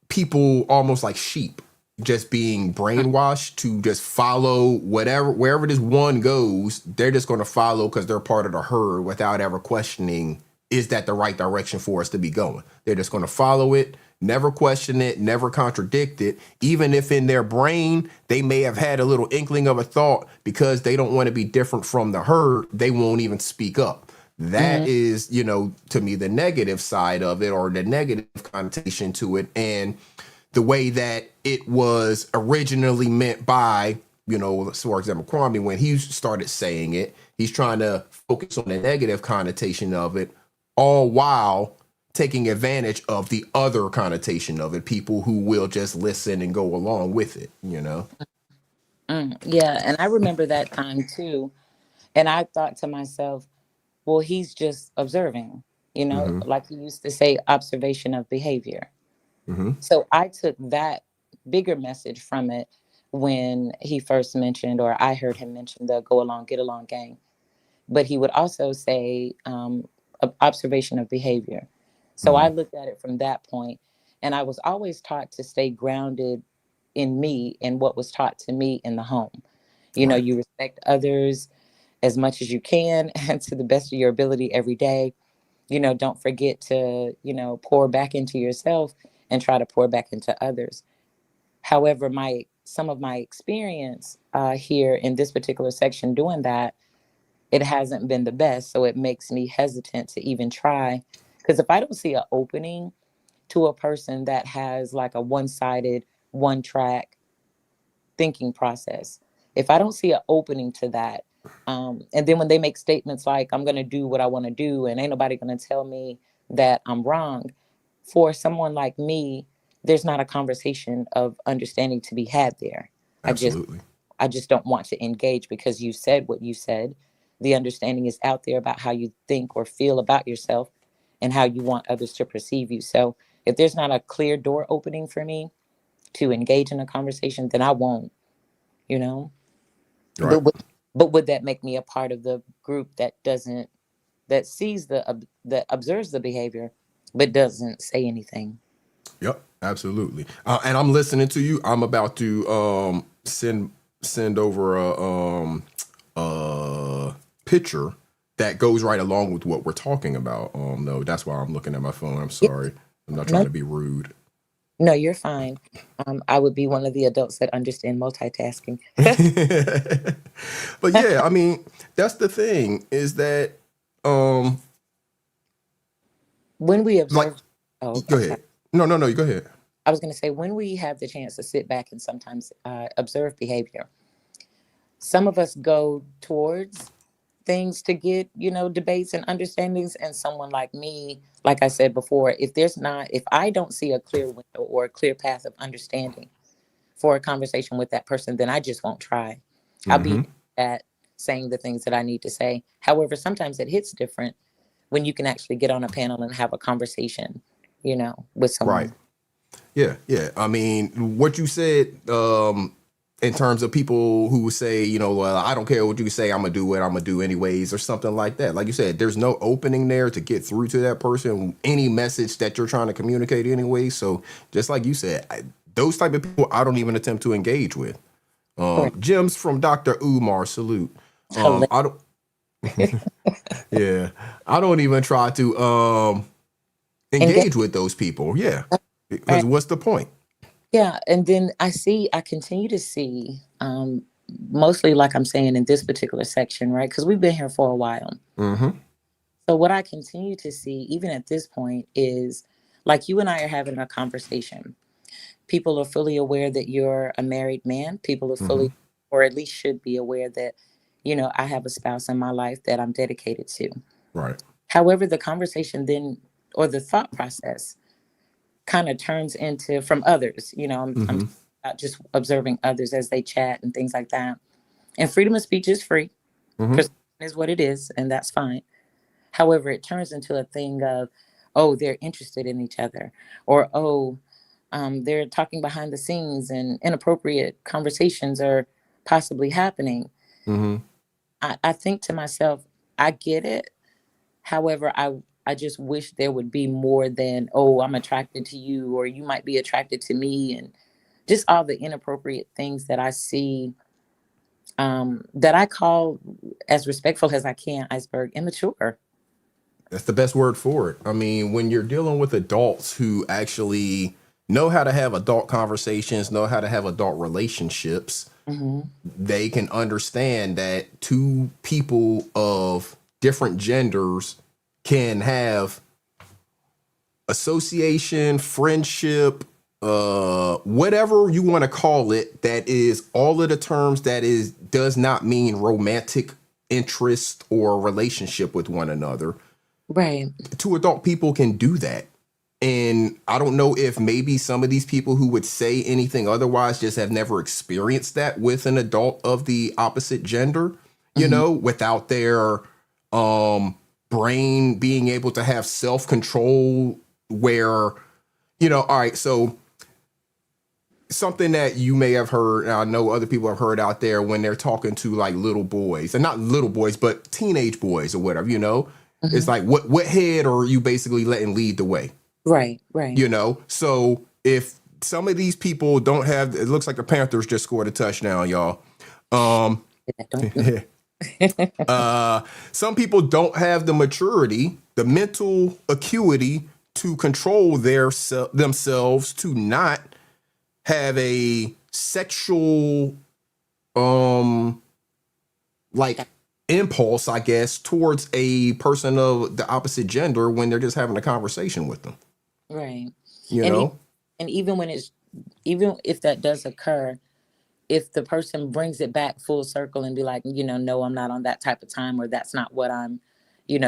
[SPEAKER 3] people almost like sheep, just being brainwashed to just follow wherever this one goes, they're just going to follow because they're part of the herd without ever questioning, is that the right direction for us to be going? They're just going to follow it, never question it, never contradict it, even if in their brain they may have had a little inkling of a thought. Because they don't want to be different from the herd, they won't even speak up. That is, to me, the negative side of it, or the negative connotation to it, and the way that it was originally meant by, for example, Kwame, when he started saying it, he's trying to focus on the negative connotation of it, all while taking advantage of the other connotation of it, people who will just listen and go along with it,
[SPEAKER 10] Yeah, and I remember that time too. And I thought to myself, well, he's just observing, like he used to say, observation of behavior. So I took that bigger message from it when he first mentioned, or I heard him mention, the go along, get along gang. But he would also say observation of behavior. So I looked at it from that point, and I was always taught to stay grounded in me and what was taught to me in the home.
[SPEAKER 3] Right.
[SPEAKER 10] You respect others as much as you can and to the best of your ability every day. don't forget to, pour back into yourself and try to pour back into others. However, some of my experience here in this particular section doing that, it hasn't been the best. So it makes me hesitant to even try. Because if I don't see an opening to a person that has like a one-sided, one-track thinking process, if I don't see an opening to that, and then when they make statements like, I'm going to do what I want to do and ain't nobody going to tell me that I'm wrong, for someone like me, there's not a conversation of understanding to be had there.
[SPEAKER 3] Absolutely.
[SPEAKER 10] I just don't want to engage because you said what you said. The understanding is out there about how you think or feel about yourself and how you want others to perceive you. So if there's not a clear door opening for me to engage in a conversation, then I won't, you know.
[SPEAKER 3] Right.
[SPEAKER 10] But would that make me a part of the group that sees that observes the behavior, but doesn't say anything?
[SPEAKER 3] Yep, absolutely. And I'm listening to you. I'm about to send over a picture that goes right along with what we're talking about. No, that's why I'm looking at my phone. I'm sorry. I'm not trying to be rude.
[SPEAKER 10] No, you're fine. I would be one of the adults that understand multitasking.
[SPEAKER 3] But yeah, I mean, that's the thing is that
[SPEAKER 10] when we observe,
[SPEAKER 3] go ahead. No, you go ahead.
[SPEAKER 10] I was going to say, when we have the chance to sit back and sometimes observe behavior, some of us go towards things to get, debates and understandings. And someone like me, like I said before, if I don't see a clear window or a clear path of understanding for a conversation with that person, then I just won't try. I'll be at saying the things that I need to say. However, sometimes it hits different when you can actually get on a panel and have a conversation, with someone.
[SPEAKER 3] Right. Yeah. I mean, what you said, in terms of people who say, well, I don't care what you say, I'm going to do what I'm going to do anyways, or something like that. Like you said, there's no opening there to get through to that person, any message that you're trying to communicate anyway. So just like you said, those type of people, I don't even attempt to engage with. Gems from Dr. Umar, salute. I don't, yeah, I don't even try to engage with those people. Yeah. Because what's the point?
[SPEAKER 10] Yeah. And then I continue to see, mostly like I'm saying in this particular section, right? Because we've been here for a while. So what I continue to see, even at this point, is like you and I are having a conversation. People are fully aware that you're a married man. People are fully, or at least should be aware that, I have a spouse in my life that I'm dedicated to.
[SPEAKER 3] Right.
[SPEAKER 10] However, the conversation then, or the thought process, kind of turns into from others. I'm just observing others as they chat and things like that. And freedom of speech is free. Perception is what it is, and that's fine. However, it turns into a thing of, oh, they're interested in each other, or they're talking behind the scenes and inappropriate conversations are possibly happening. I think to myself, I get it. However, I just wish there would be more than, oh, I'm attracted to you, or you might be attracted to me, and just all the inappropriate things that I see, that I call, as respectful as I can, Iceberg, immature.
[SPEAKER 3] That's the best word for it. I mean, when you're dealing with adults who actually know how to have adult conversations, know how to have adult relationships, they can understand that two people of different genders can have association, friendship, whatever you want to call it, that is all of the terms that does not mean romantic interest or relationship with one another.
[SPEAKER 10] Right.
[SPEAKER 3] Two adult people can do that. And I don't know if maybe some of these people who would say anything otherwise just have never experienced that with an adult of the opposite gender, without their brain being able to have self-control where, all right, so something that you may have heard, and I know other people have heard out there when they're talking to like little boys, and not little boys, but teenage boys or whatever, it's like, what head are you basically letting lead the way?
[SPEAKER 10] Right.
[SPEAKER 3] So if some of these people don't have, it looks like the Panthers just scored a touchdown, y'all. Some people don't have the maturity, the mental acuity to control themselves to not have a sexual like impulse, I guess, towards a person of the opposite gender when they're just having a conversation with them.
[SPEAKER 10] Right.
[SPEAKER 3] You
[SPEAKER 10] And
[SPEAKER 3] know?
[SPEAKER 10] and even if that does occur, if the person brings it back full circle and be like, no, I'm not on that type of time, or that's not what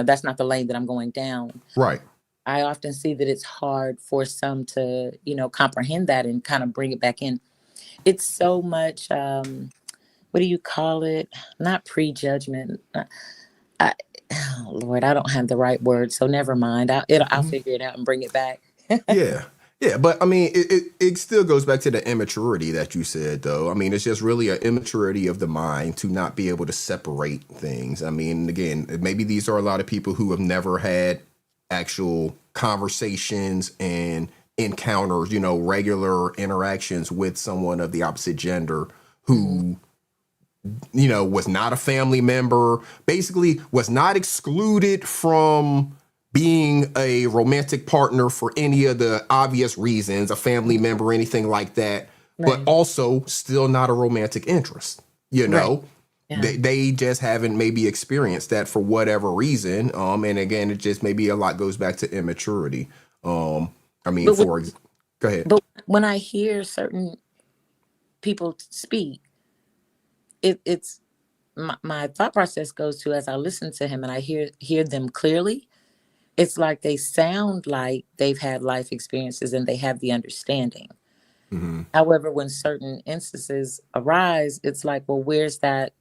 [SPEAKER 10] that's not the lane that I'm going down.
[SPEAKER 3] Right.
[SPEAKER 10] I often see that it's hard for some to, comprehend that and kind of bring it back in. It's so much, what do you call it? Not prejudgment. I, oh Lord, I don't have the right word, so never mind. I'll figure it out and bring it back.
[SPEAKER 3] Yeah. Yeah, but I mean, it still goes back to the immaturity that you said, though. I mean, it's just really an immaturity of the mind to not be able to separate things. I mean, again, maybe these are a lot of people who have never had actual conversations and encounters, regular interactions with someone of the opposite gender who, was not a family member, basically was not excluded from being a romantic partner for any of the obvious reasons, a family member, anything like that, but
[SPEAKER 10] Right.
[SPEAKER 3] also still not a romantic interest,
[SPEAKER 10] Right. Yeah.
[SPEAKER 3] They just haven't maybe experienced that for whatever reason. And again, it just maybe a lot goes back to immaturity. I mean,
[SPEAKER 10] But when,
[SPEAKER 3] go ahead.
[SPEAKER 10] but when I hear certain people speak, it's my thought process goes to, as I listen to him and I hear them clearly, it's like they sound like they've had life experiences and they have the understanding. However, when certain instances arise, it's like, well, where's that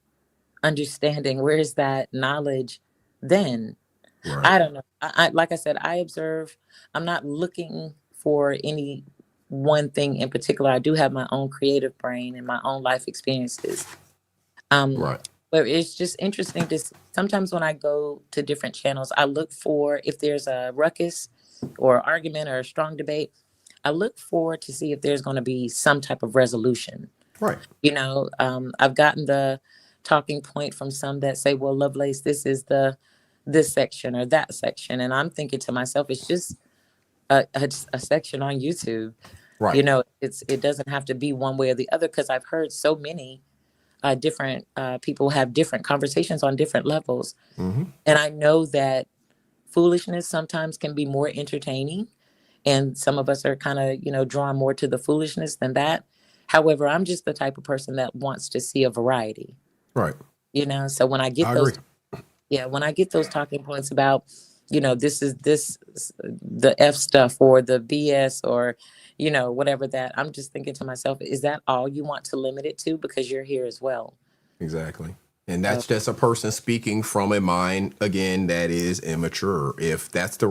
[SPEAKER 10] understanding? Where's that knowledge then?
[SPEAKER 3] Right.
[SPEAKER 10] I don't know. I like I said, I observe. I'm not looking for any one thing in particular. I do have my own creative brain and my own life experiences.
[SPEAKER 3] Right.
[SPEAKER 10] But it's just interesting to sometimes when I go to different channels, I look for if there's a ruckus or argument or a strong debate. I look for to see if there's going to be some type of resolution.
[SPEAKER 3] Right.
[SPEAKER 10] I've gotten the talking point from some that say, well, Lovelace, this is this section or that section. And I'm thinking to myself, it's just a section on YouTube.
[SPEAKER 3] Right.
[SPEAKER 10] It doesn't have to be one way or the other, because I've heard so many different people have different conversations on different levels.
[SPEAKER 3] Mm-hmm.
[SPEAKER 10] And I know that foolishness sometimes can be more entertaining. And some of us are kind of, drawn more to the foolishness than that. However, I'm just the type of person that wants to see a variety.
[SPEAKER 3] Right.
[SPEAKER 10] So when I get
[SPEAKER 3] agree.
[SPEAKER 10] when I get those talking points about, this is the F stuff or the BS or, whatever that, I'm just thinking to myself, is that all you want to limit it to? Because you're here as well.
[SPEAKER 3] Exactly. And that's just a person speaking from a mind, again, that is immature. If that's the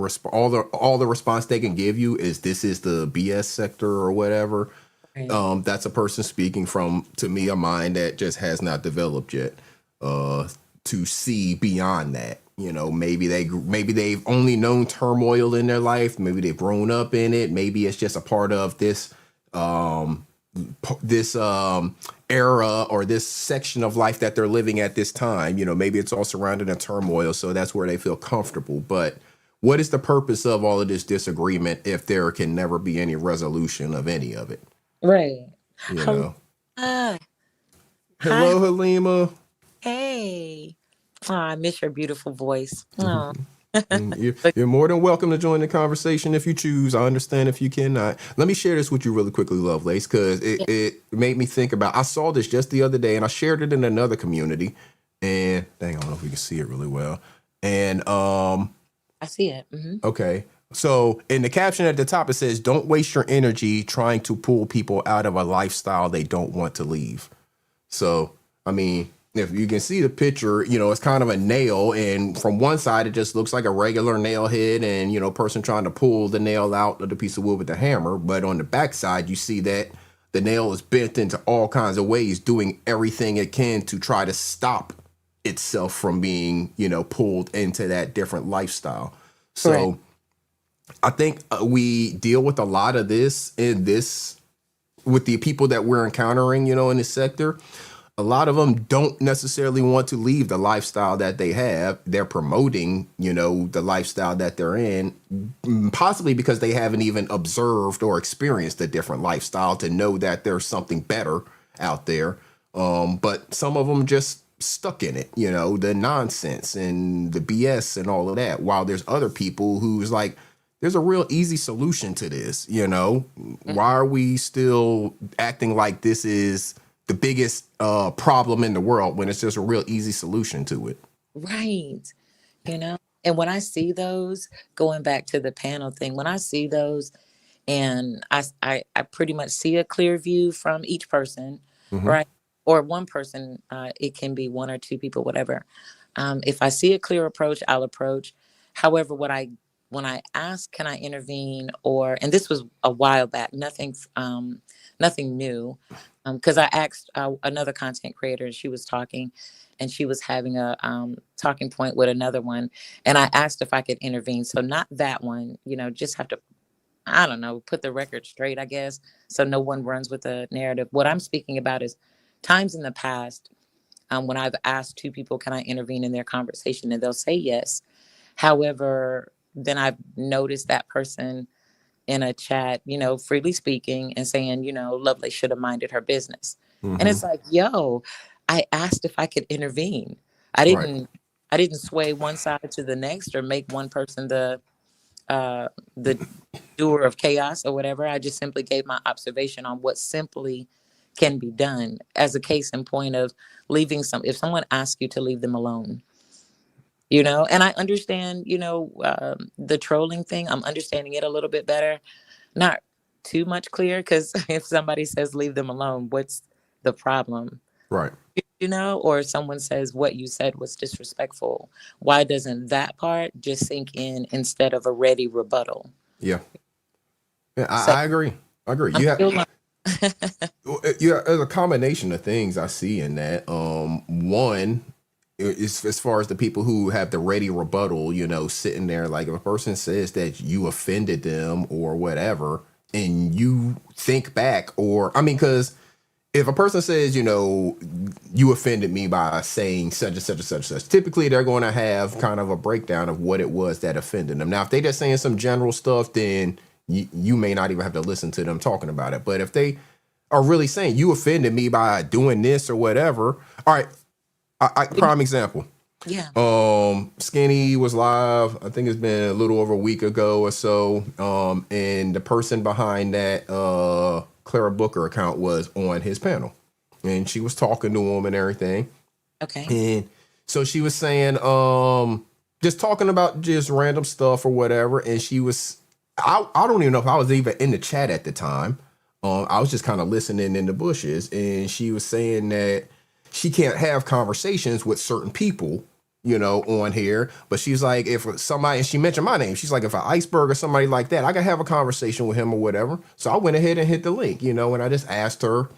[SPEAKER 3] all the response they can give you is this is the BS sector or whatever,
[SPEAKER 10] Right.
[SPEAKER 3] that's a person speaking from, to me, a mind that just has not developed yet to see beyond that. Maybe they've only known turmoil in their life. Maybe they've grown up in it. Maybe it's just a part of this era or this section of life that they're living at this time. Maybe it's all surrounded in turmoil, so that's where they feel comfortable. But what is the purpose of all of this disagreement if there can never be any resolution of any of it?
[SPEAKER 10] Right.
[SPEAKER 3] Hello,
[SPEAKER 10] Hi.
[SPEAKER 3] Halima.
[SPEAKER 10] Hey. Oh, I miss your beautiful voice. Oh.
[SPEAKER 3] You're more than welcome to join the conversation if you choose. I understand if you cannot. Let me share this with you really quickly, Lovelace, because it made me think about, I saw this just the other day and I shared it in another community. And dang, I don't know if we can see it really well. And
[SPEAKER 10] I see it. Mm-hmm.
[SPEAKER 3] okay. So in the caption at the top, it says, don't waste your energy trying to pull people out of a lifestyle they don't want to leave. So, I mean, if you can see the picture, it's kind of a nail, and from one side it just looks like a regular nail head and person trying to pull the nail out of the piece of wood with a hammer. But on the back side, you see that the nail is bent into all kinds of ways, doing everything it can to try to stop itself from being, pulled into that different lifestyle. So
[SPEAKER 10] Right.
[SPEAKER 3] I think we deal with a lot of this with the people that we're encountering, in this sector. a lot of them don't necessarily want to leave the lifestyle that they have. They're promoting, the lifestyle that they're in, possibly because they haven't even observed or experienced a different lifestyle to know that there's something better out there. But some of them just stuck in it, the nonsense and the BS and all of that. While there's other people who's like, there's a real easy solution to this, Why are we still acting like this is the biggest problem in the world when it's just a real easy solution to it?
[SPEAKER 10] Right. And when I see those, going back to the panel thing, when I see those and I pretty much see a clear view from each person, right? Or one person, it can be one or two people, whatever. If I see a clear approach, I'll approach. However, when I ask, can I intervene? And this was a while back, nothing new. Because I asked another content creator, and she was talking, and she was having a talking point with another one, and I asked if I could intervene. So not that one, just have to, I don't know, put the record straight, I guess, so no one runs with the narrative. What I'm speaking about is times in the past when I've asked two people, can I intervene in their conversation, and they'll say yes. However, then I've noticed that person in a chat, freely speaking and saying, Lovely should have minded her business. And it's like, yo, I asked if I could intervene. I didn't sway one side to the next or make one person the doer of chaos or whatever. I just simply gave my observation on what simply can be done, as a case in point of leaving if someone asks you to leave them alone, and I understand, the trolling thing. I'm understanding it a little bit better. Not too much clear, because if somebody says leave them alone, what's the problem?
[SPEAKER 3] Right.
[SPEAKER 10] Or someone says what you said was disrespectful. Why doesn't that part just sink in instead of a ready rebuttal?
[SPEAKER 3] Yeah. I agree. There's a combination of things I see in that. One is, as far as the people who have the ready rebuttal, sitting there, like if a person says that you offended them or whatever, and you think back, because if a person says, you offended me by saying such and such and such and such, typically they're going to have kind of a breakdown of what it was that offended them. Now, if they just saying some general stuff, then you may not even have to listen to them talking about it. But if they are really saying you offended me by doing this or whatever, all right, prime example.
[SPEAKER 10] Yeah.
[SPEAKER 3] Skinny was live. I think it's been a little over a week ago or so. And the person behind that Clara Booker account was on his panel, and she was talking to him and everything.
[SPEAKER 10] Okay.
[SPEAKER 3] And so she was saying, just talking about just random stuff or whatever. And she was, I don't even know if I was even in the chat at the time. I was just kind of listening in the bushes, and she was saying that she can't have conversations with certain people, on here. But she's like, if somebody, and she mentioned my name, she's like, if an Iceberg or somebody like that, I can have a conversation with him or whatever. So I went ahead and hit the link, and I just asked her,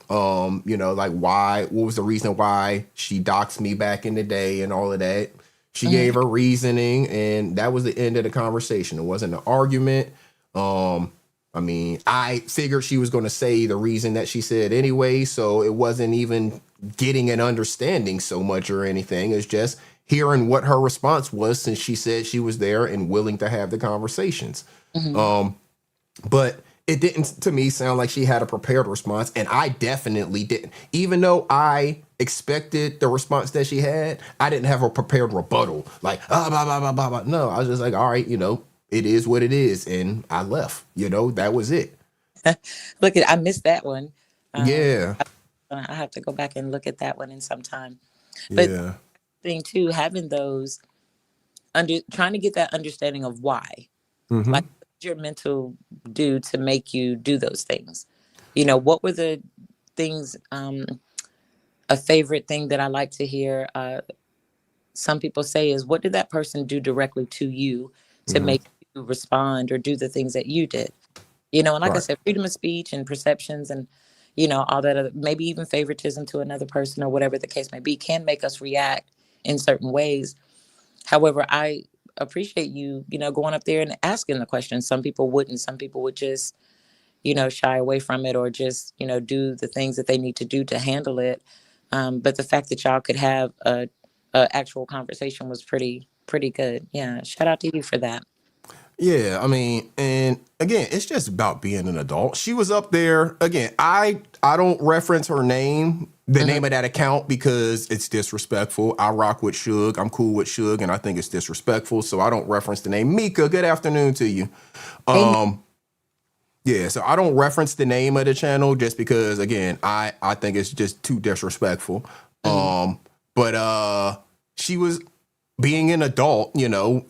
[SPEAKER 3] like what was the reason why she doxed me back in the day and all of that. She gave her reasoning, and that was the end of the conversation. It wasn't an argument. I figured she was going to say the reason that she said anyway, so it wasn't even getting an understanding so much or anything. It's just hearing what her response was, since she said she was there and willing to have the conversations. But it didn't, to me, sound like she had a prepared response, and I definitely didn't. Even though I expected the response that she had, I didn't have a prepared rebuttal. Like, blah, blah, blah, blah, blah. No, I was just like, all right, it is what it is, and I left. That was it.
[SPEAKER 10] Look, I missed that one.
[SPEAKER 3] Yeah.
[SPEAKER 10] I have to go back and look at that one in some time. But
[SPEAKER 3] yeah.
[SPEAKER 10] Thing too, having those trying to get that understanding of why, like what did your mental do to make you do those things? What were the things? A favorite thing that I like to hear some people say is, what did that person do directly to you to make you respond or do the things that you did? And like I said, freedom of speech and perceptions and all that other, maybe even favoritism to another person or whatever the case may be, can make us react in certain ways. However, I appreciate you, going up there and asking the question. Some people wouldn't. Some people would just, shy away from it, or just, do the things that they need to do to handle it. But the fact that y'all could have a actual conversation was pretty good. Yeah, shout out to you for that.
[SPEAKER 3] Yeah, I mean, and again, it's just about being an adult. She was up there again. I don't reference her name, the name of that account, because it's disrespectful. I rock with Suge. I'm cool with Suge, and I think it's disrespectful. So I don't reference the name. Mika, good afternoon to you. Yeah, so I don't reference the name of the channel just because, again, I think it's just too disrespectful. But she was being an adult,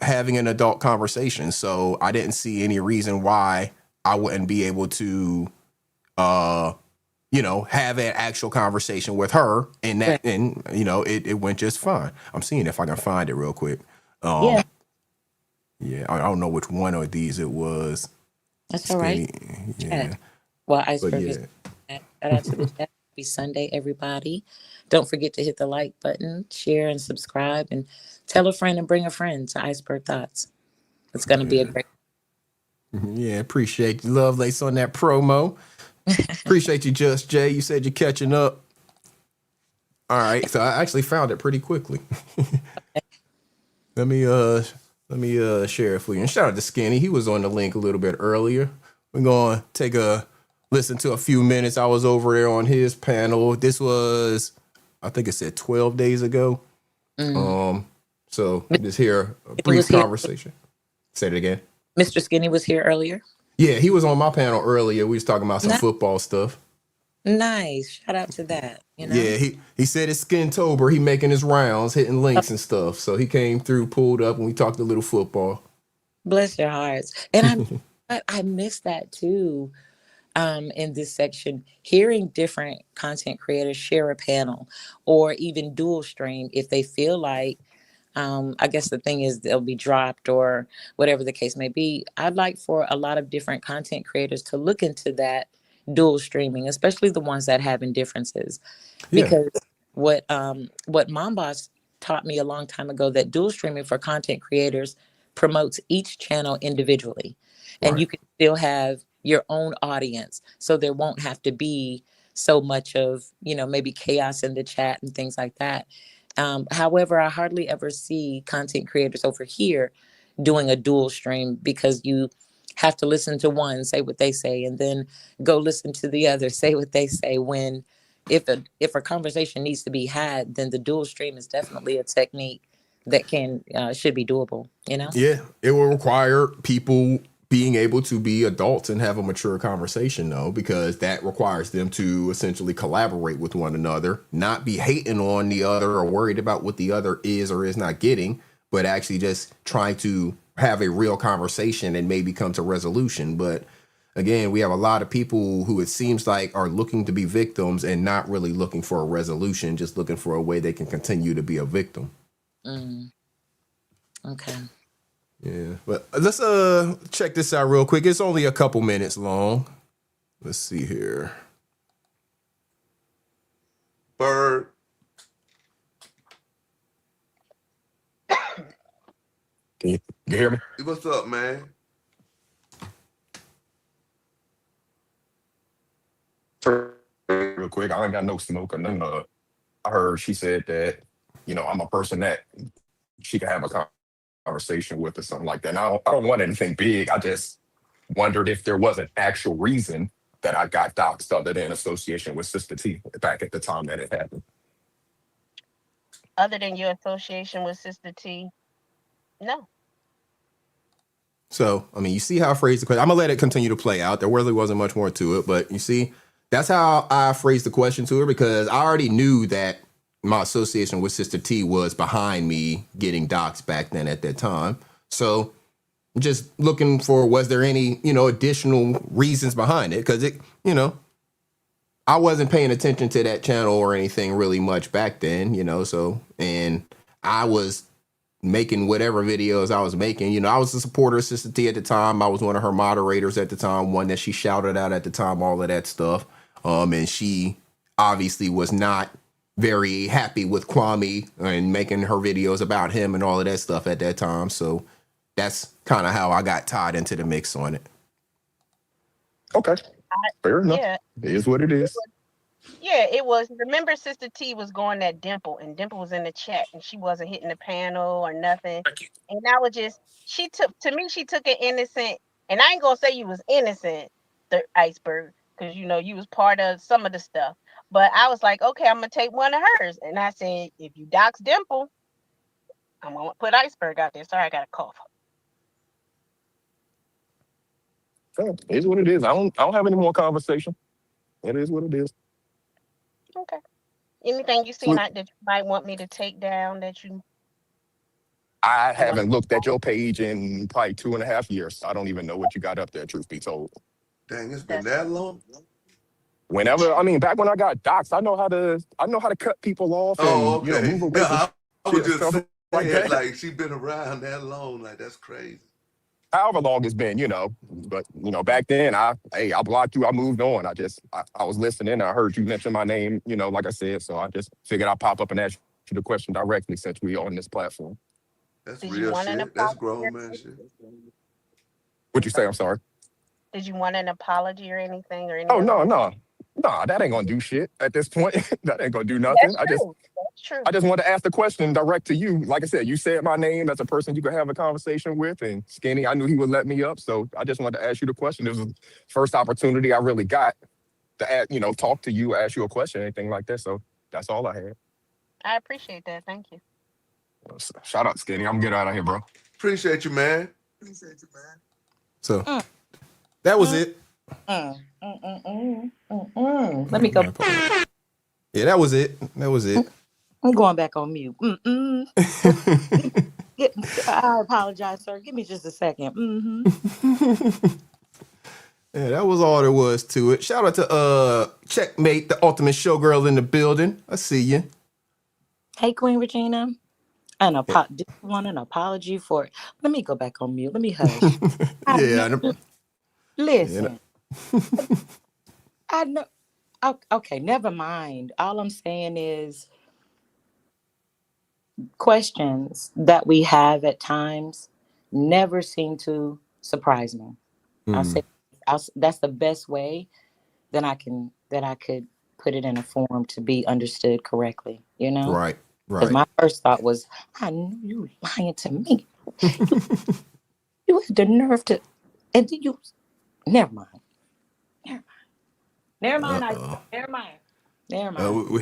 [SPEAKER 3] having an adult conversation. So I didn't see any reason why I wouldn't be able to, have an actual conversation with her, and that, and it went just fine. I'm seeing if I can find it real quick.
[SPEAKER 10] Yeah,
[SPEAKER 3] I don't know which one of these it was.
[SPEAKER 10] that's all right.
[SPEAKER 3] Yeah.
[SPEAKER 10] Well,
[SPEAKER 3] But
[SPEAKER 10] Iceberg is
[SPEAKER 3] yeah.
[SPEAKER 10] shout out to the chat. Happy Sunday, everybody. Don't forget to hit the like button, share and subscribe, and tell a friend and bring a friend to Iceberg Thoughts. It's going to be a great.
[SPEAKER 3] Yeah, appreciate you, Lovelace, on that promo. Appreciate you, Just Jay. You said you're catching up. All right, so I actually found it pretty quickly. Let me share it for you. And shout out to Skinny. He was on the link a little bit earlier. We're gonna take a listen to a few minutes. I was over there on his panel. This was, I think it said 12 days ago. So just hear a brief conversation. Say it again.
[SPEAKER 10] Mr. Skinny was here earlier.
[SPEAKER 3] Yeah, he was on my panel earlier. We was talking about some football stuff.
[SPEAKER 10] Nice. Shout out to that.
[SPEAKER 3] Yeah, he said it's Skintober. He making his rounds, hitting links and stuff. So he came through, pulled up, and we talked a little football.
[SPEAKER 10] Bless your hearts. And I missed that too. In this section, hearing different content creators share a panel or even dual stream if they feel like, I guess the thing is they'll be dropped or whatever the case may be. I'd like for a lot of different content creators to look into that dual streaming, especially the ones that have differences. Because what Mom Boss taught me a long time ago, that dual streaming for content creators promotes each channel individually. And you can still have your own audience. So there won't have to be so much of, maybe chaos in the chat and things like that. However, I hardly ever see content creators over here doing a dual stream, because you have to listen to one, say what they say, and then go listen to the other, say what they say. When if a conversation needs to be had, then the dual stream is definitely a technique that should be doable,
[SPEAKER 3] Yeah, it will require people being able to be adults and have a mature conversation, though, because that requires them to essentially collaborate with one another, not be hating on the other or worried about what the other is or is not getting, but actually just trying to have a real conversation and maybe come to resolution. But again, we have a lot of people who it seems like are looking to be victims and not really looking for a resolution, just looking for a way they can continue to be a victim.
[SPEAKER 10] Okay.
[SPEAKER 3] Yeah, but let's check this out real quick. It's only a couple minutes long. Let's see here.
[SPEAKER 2] Bird.
[SPEAKER 11] Can you hear me?
[SPEAKER 2] What's up, man?
[SPEAKER 11] Real quick, I ain't got no smoke or none of. I heard she said that, I'm a person that she can have a conversation with or something like that. And I don't want anything big. I just wondered if there was an actual reason that I got doxxed other than association with Sister T back at the time that it happened.
[SPEAKER 6] Other than your association with Sister T, no.
[SPEAKER 3] So, I mean, you see how I phrased the question. I'm going to let it continue to play out. There really wasn't much more to it, but you see, that's how I phrased the question to her, because I already knew that my association with Sister T was behind me getting doxxed back then at that time. So just looking for, was there any, additional reasons behind it? Because I wasn't paying attention to that channel or anything really much back then, so, and I was making whatever videos I was making. I was a supporter of Sister T at the time. I was one of her moderators at the time, one that she shouted out at the time, all of that stuff. And she obviously was not very happy with Kwame and making her videos about him and all of that stuff at that time. So that's kind of how I got tied into the mix on it.
[SPEAKER 11] Okay. Fair enough.
[SPEAKER 6] Yeah.
[SPEAKER 11] It is what it is.
[SPEAKER 6] Yeah, it was. Remember, Sister T was going at Dimple, and Dimple was in the chat, and she wasn't hitting the panel or nothing. And I was just, she took, to me, she took an innocent, and I ain't gonna say you was innocent, the Iceberg, because you know you was part of some of the stuff. But I was like, okay, I'm gonna take one of hers, and I said, if you dox Dimple, I'm gonna put Iceberg out there. Sorry, I got a cough.
[SPEAKER 11] It is what it is. I don't have any more conversation. It is what it is.
[SPEAKER 6] Okay. Anything you seen
[SPEAKER 11] Sweet.
[SPEAKER 6] out that you might want me to take down that you
[SPEAKER 11] I
[SPEAKER 6] want?
[SPEAKER 11] haven't looked at your page in probably 2.5 years. I don't even know what you got up there, truth be told.
[SPEAKER 2] Dang, it's been
[SPEAKER 6] That's
[SPEAKER 2] that long.
[SPEAKER 11] Whenever, I mean, back when I got doxxed, I know how to cut people off
[SPEAKER 2] Oh,
[SPEAKER 11] and move
[SPEAKER 2] okay.
[SPEAKER 11] away from
[SPEAKER 2] I was
[SPEAKER 11] shit and
[SPEAKER 2] just
[SPEAKER 11] stuff like
[SPEAKER 2] saying,
[SPEAKER 11] that.
[SPEAKER 2] like, she been around that long. Like, that's crazy.
[SPEAKER 11] However long it's been, but back then I blocked you, I moved on. I was listening, I heard you mention my name, like I said, so I just figured I'd pop up and ask you the question directly since we on this platform.
[SPEAKER 2] That's
[SPEAKER 6] Did you
[SPEAKER 2] real
[SPEAKER 6] want an
[SPEAKER 2] shit. That's
[SPEAKER 6] apology?
[SPEAKER 2] grown man shit.
[SPEAKER 11] What'd you say? I'm sorry.
[SPEAKER 6] Did you want an apology or anything or any
[SPEAKER 11] Oh,
[SPEAKER 6] other?
[SPEAKER 11] no, that ain't gonna do shit at this point. That ain't gonna do nothing.
[SPEAKER 6] That's true. That's true.
[SPEAKER 11] I just want to ask the question direct to you. Like I said, you said my name as a person you could have a conversation with, and Skinny, I knew he would let me up, so I just wanted to ask you the question. It was the first opportunity I really got to ask, talk to you, ask you a question, anything like that. So that's all I had.
[SPEAKER 6] I appreciate that. Thank you.
[SPEAKER 11] Shout out, Skinny. I'm gonna get out of here, bro.
[SPEAKER 2] Appreciate you, man.
[SPEAKER 3] So that was it.
[SPEAKER 10] Let me go.
[SPEAKER 3] Yeah, that was it. That was it.
[SPEAKER 10] I'm going back on mute. I apologize, sir. Give me just a second.
[SPEAKER 3] Yeah, that was all there was to it. Shout out to Checkmate, the ultimate showgirl in the building. I see you.
[SPEAKER 10] Hey, Queen Regina. Do you want an apology for it? Let me go back on mute. Let me hush.
[SPEAKER 3] Yeah.
[SPEAKER 10] Listen. I know. Okay, never mind. All I'm saying is questions that we have at times never seem to surprise me. I'll say that's the best way that I could put it in a form to be understood correctly,
[SPEAKER 3] Right.
[SPEAKER 10] Because my first thought was, I knew you were lying to me. You had the nerve to, and then you, never mind. Never mind.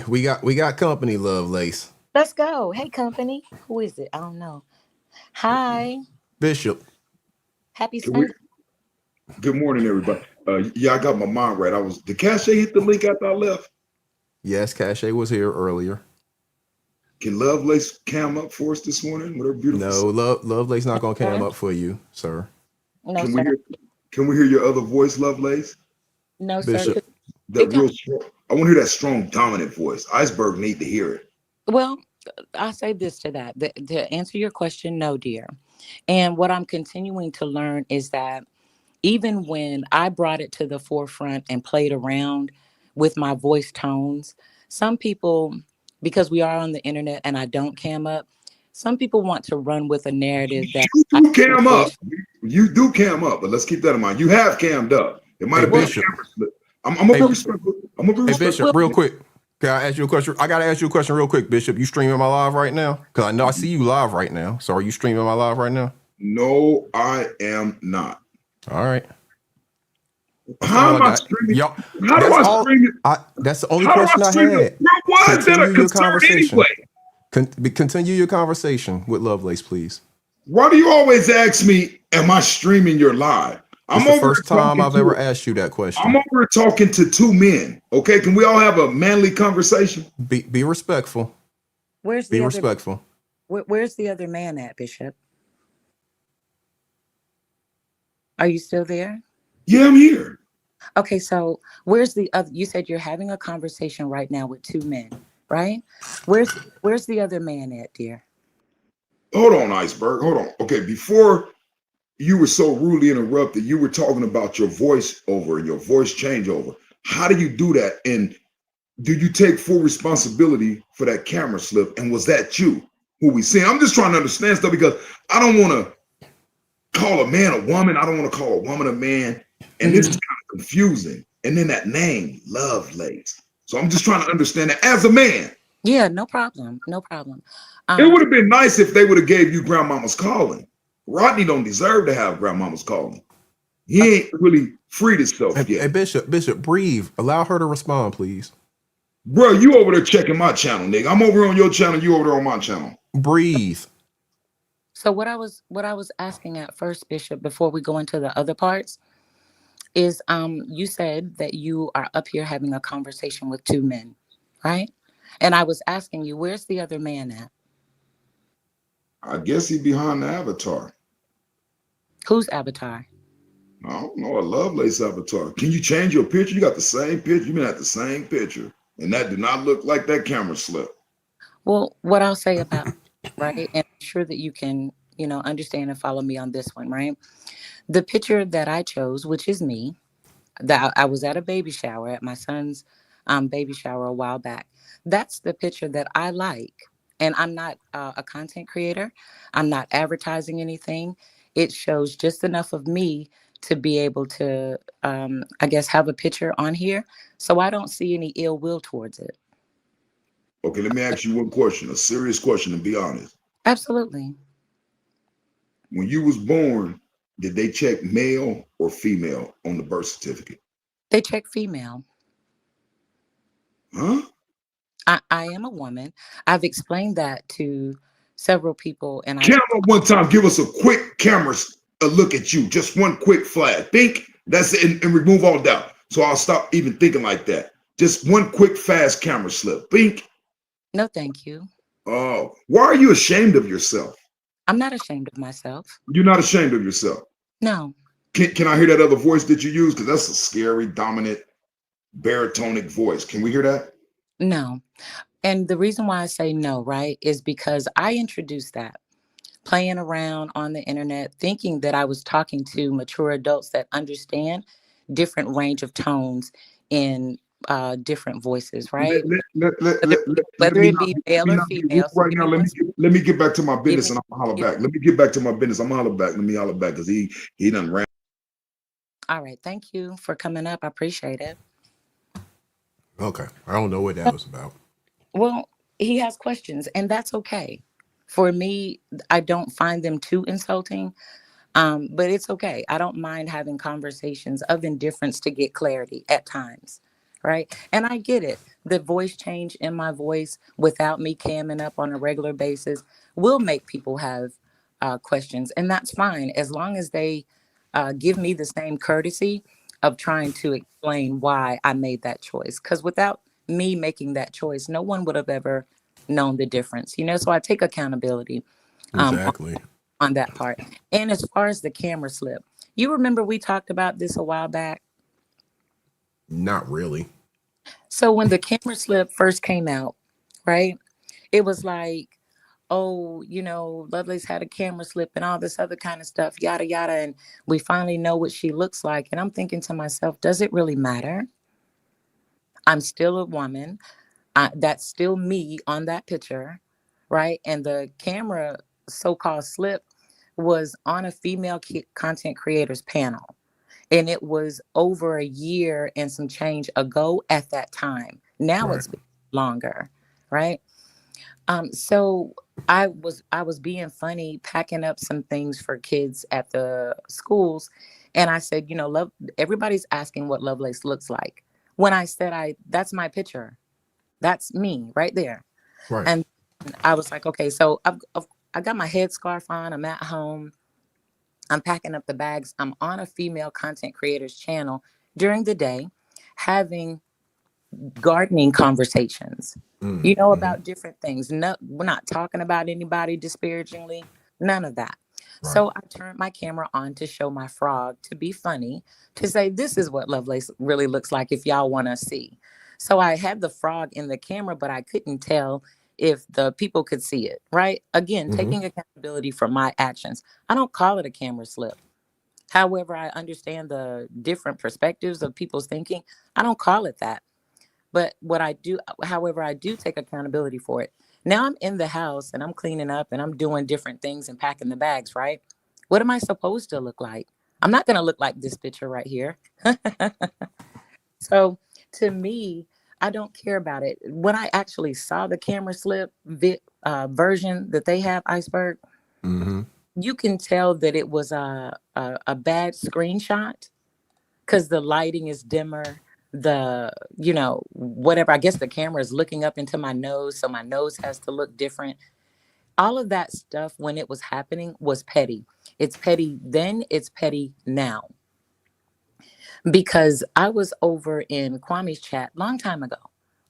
[SPEAKER 3] We got company, Lovelace.
[SPEAKER 10] Let's go. Hey, company. Who is it? I don't know. Hi.
[SPEAKER 3] Bishop.
[SPEAKER 10] Happy Sunday.
[SPEAKER 5] Good morning, everybody. Yeah, I got my mind right. Did Cashapp hit the link after I left?
[SPEAKER 3] Yes, Cashapp was here earlier.
[SPEAKER 5] Can Lovelace cam up for us this morning with her beautiful?
[SPEAKER 3] No, Lovelace not gonna cam up for you, sir.
[SPEAKER 10] No,
[SPEAKER 5] can
[SPEAKER 10] sir.
[SPEAKER 5] Can we hear your other voice, Lovelace?
[SPEAKER 10] No,
[SPEAKER 3] Bishop.
[SPEAKER 10] sir.
[SPEAKER 5] That real strong. I want to hear that strong, dominant voice. Iceberg need to hear it.
[SPEAKER 10] Well, I'll say this to that. To answer your question, no, dear. And what I'm continuing to learn is that even when I brought it to the forefront and played around with my voice tones, some people, because we are on the internet and I don't cam up, some people want to run with a narrative that
[SPEAKER 5] you do cam up. You do cam up, but let's keep that in mind. You have cammed up. It might have been a camera slip. I'm gonna be respectful.
[SPEAKER 3] Hey, Bishop, real quick. Can I ask you a question? I gotta ask you a question real quick, Bishop. You streaming my live right now? Because I know I see you live right now. So are you streaming my live right now?
[SPEAKER 5] No, I am not.
[SPEAKER 3] All right.
[SPEAKER 5] How am I streaming? How do I stream it?
[SPEAKER 3] That's the only question I had.
[SPEAKER 5] Why is that a concern anyway?
[SPEAKER 3] Continue your conversation with Lovelace, please.
[SPEAKER 5] Why do you always ask me, am I streaming your live?
[SPEAKER 3] It's the first time I've ever asked you that question.
[SPEAKER 5] I'm over talking to two men. Okay, can we all have a manly conversation?
[SPEAKER 3] Be respectful.
[SPEAKER 10] Where's the other man at, Bishop? Are you still there?
[SPEAKER 5] Yeah, I'm here.
[SPEAKER 10] Okay, so where's the other? You said you're having a conversation right now with two men, right? Where's the other man at, dear?
[SPEAKER 5] Hold on, Iceberg. Hold on. Okay, before you were so rudely interrupted, you were talking about your voice over and your voice changeover. How do you do that? And do you take full responsibility for that camera slip? And was that you who we see? I'm just trying to understand stuff because I don't want to call a man a woman. I don't want to call a woman a man. And this is kind of confusing. And then that name, Lovelace. So I'm just trying to understand that as a man.
[SPEAKER 10] Yeah, no problem. No problem.
[SPEAKER 5] It would have been nice if they would have gave you grandmama's calling. Rodney don't deserve to have grandmama's calling. He ain't really freed himself
[SPEAKER 3] Hey,
[SPEAKER 5] yet.
[SPEAKER 3] Bishop, breathe. Allow her to respond, please.
[SPEAKER 5] Bro, you over there checking my channel, nigga. I'm over on your channel, you over there on my channel.
[SPEAKER 3] Breathe.
[SPEAKER 10] So what I was asking at first, Bishop, before we go into the other parts, is you said that you are up here having a conversation with two men, right? And I was asking you, where's the other man at?
[SPEAKER 5] I guess he behind the avatar.
[SPEAKER 10] Whose avatar?
[SPEAKER 5] I don't know, a Lovelace avatar. Can you change your picture? You got the same picture. You've been at the same picture. And that did not look like that camera slip.
[SPEAKER 10] Well, what I'll say about, right? And I'm sure that you can, understand and follow me on this one, right? The picture that I chose, which is me, that I was at a baby shower, at my son's baby shower a while back. That's the picture that I like. And I'm not a content creator. I'm not advertising anything. It shows just enough of me to be able to, I guess, have a picture on here. So I don't see any ill will towards it.
[SPEAKER 5] Okay, let me ask you one question, a serious question, to be honest.
[SPEAKER 10] Absolutely.
[SPEAKER 5] When you was born, did they check male or female on the birth certificate?
[SPEAKER 10] They check female.
[SPEAKER 5] Huh?
[SPEAKER 10] I am a woman. I've explained that to several people. And
[SPEAKER 5] Camera one time, give us a quick camera a look at you. Just one quick flash. Think, that's it, and remove all doubt. So I'll stop even thinking like that. Just one quick, fast camera slip. Think.
[SPEAKER 10] No, thank you.
[SPEAKER 5] Oh, why are you ashamed of yourself?
[SPEAKER 10] I'm not ashamed of myself.
[SPEAKER 5] You're not ashamed of yourself?
[SPEAKER 10] No.
[SPEAKER 5] Can I hear that other voice that you use? Because that's a scary, dominant, baritonic voice. Can we hear that?
[SPEAKER 10] No. And the reason why I say no, right, is because I introduced that playing around on the internet, thinking that I was talking to mature adults that understand different range of tones in different voices, right? Whether it be male or female.
[SPEAKER 5] Right now, let me get back to my business and I'm gonna holler back. Let me get back to my business. I'm gonna holler back. Let me holler back because he done ran.
[SPEAKER 10] All right. Thank you for coming up. I appreciate it.
[SPEAKER 3] Okay. I don't know what that was about.
[SPEAKER 10] Well, he has questions, and that's okay. For me, I don't find them too insulting, but it's okay. I don't mind having conversations of indifference to get clarity at times, right? And I get it. The voice change in my voice without me camming up on a regular basis will make people have questions, and that's fine as long as they give me the same courtesy of trying to explain why I made that choice. Because without me making that choice, no one would have ever known the difference, so I take accountability
[SPEAKER 3] Exactly.
[SPEAKER 10] on that part. And as far as the camera slip, you remember we talked about this a while back?
[SPEAKER 3] Not really.
[SPEAKER 10] So when the camera slip first came out, right, it was like, oh, Lovelace had a camera slip and all this other kind of stuff, yada, yada. And we finally know what she looks like. And I'm thinking to myself, does it really matter? I'm still a woman. That's still me on that picture, right? And the camera so-called slip was on a female content creators panel. And it was over a year and some change ago at that time. Now
[SPEAKER 3] Right.
[SPEAKER 10] it's been longer, right? So I was being funny, packing up some things for kids at the schools. And I said, everybody's asking what Lovelace looks like. When I said, that's my picture. That's me right there.
[SPEAKER 3] Right.
[SPEAKER 10] And I was like, okay, so I got my headscarf on. I'm at home. I'm packing up the bags. I'm on a female content creators channel during the day, having gardening conversations, about different things. No, we're not talking about anybody disparagingly, none of that.
[SPEAKER 3] Right.
[SPEAKER 10] So I turned my camera on to show my frog, to be funny, to say, this is what Lovelace really looks like if y'all want to see. So I had the frog in the camera, but I couldn't tell if the people could see it, right? Again, taking accountability for my actions. I don't call it a camera slip. However, I understand the different perspectives of people's thinking. I don't call it that. But however, I do take accountability for it. Now I'm in the house and I'm cleaning up and I'm doing different things and packing the bags, right? What am I supposed to look like? I'm not going to look like this picture right here. So to me, I don't care about it. When I actually saw the camera slip version that they have, Iceberg,
[SPEAKER 3] Mm-hmm.
[SPEAKER 10] you can tell that it was a bad screenshot because the lighting is dimmer. The, whatever, I guess the camera is looking up into my nose, so my nose has to look different. All of that stuff when it was happening was petty. It's petty then, it's petty now. Because I was over in Kwame's chat long time ago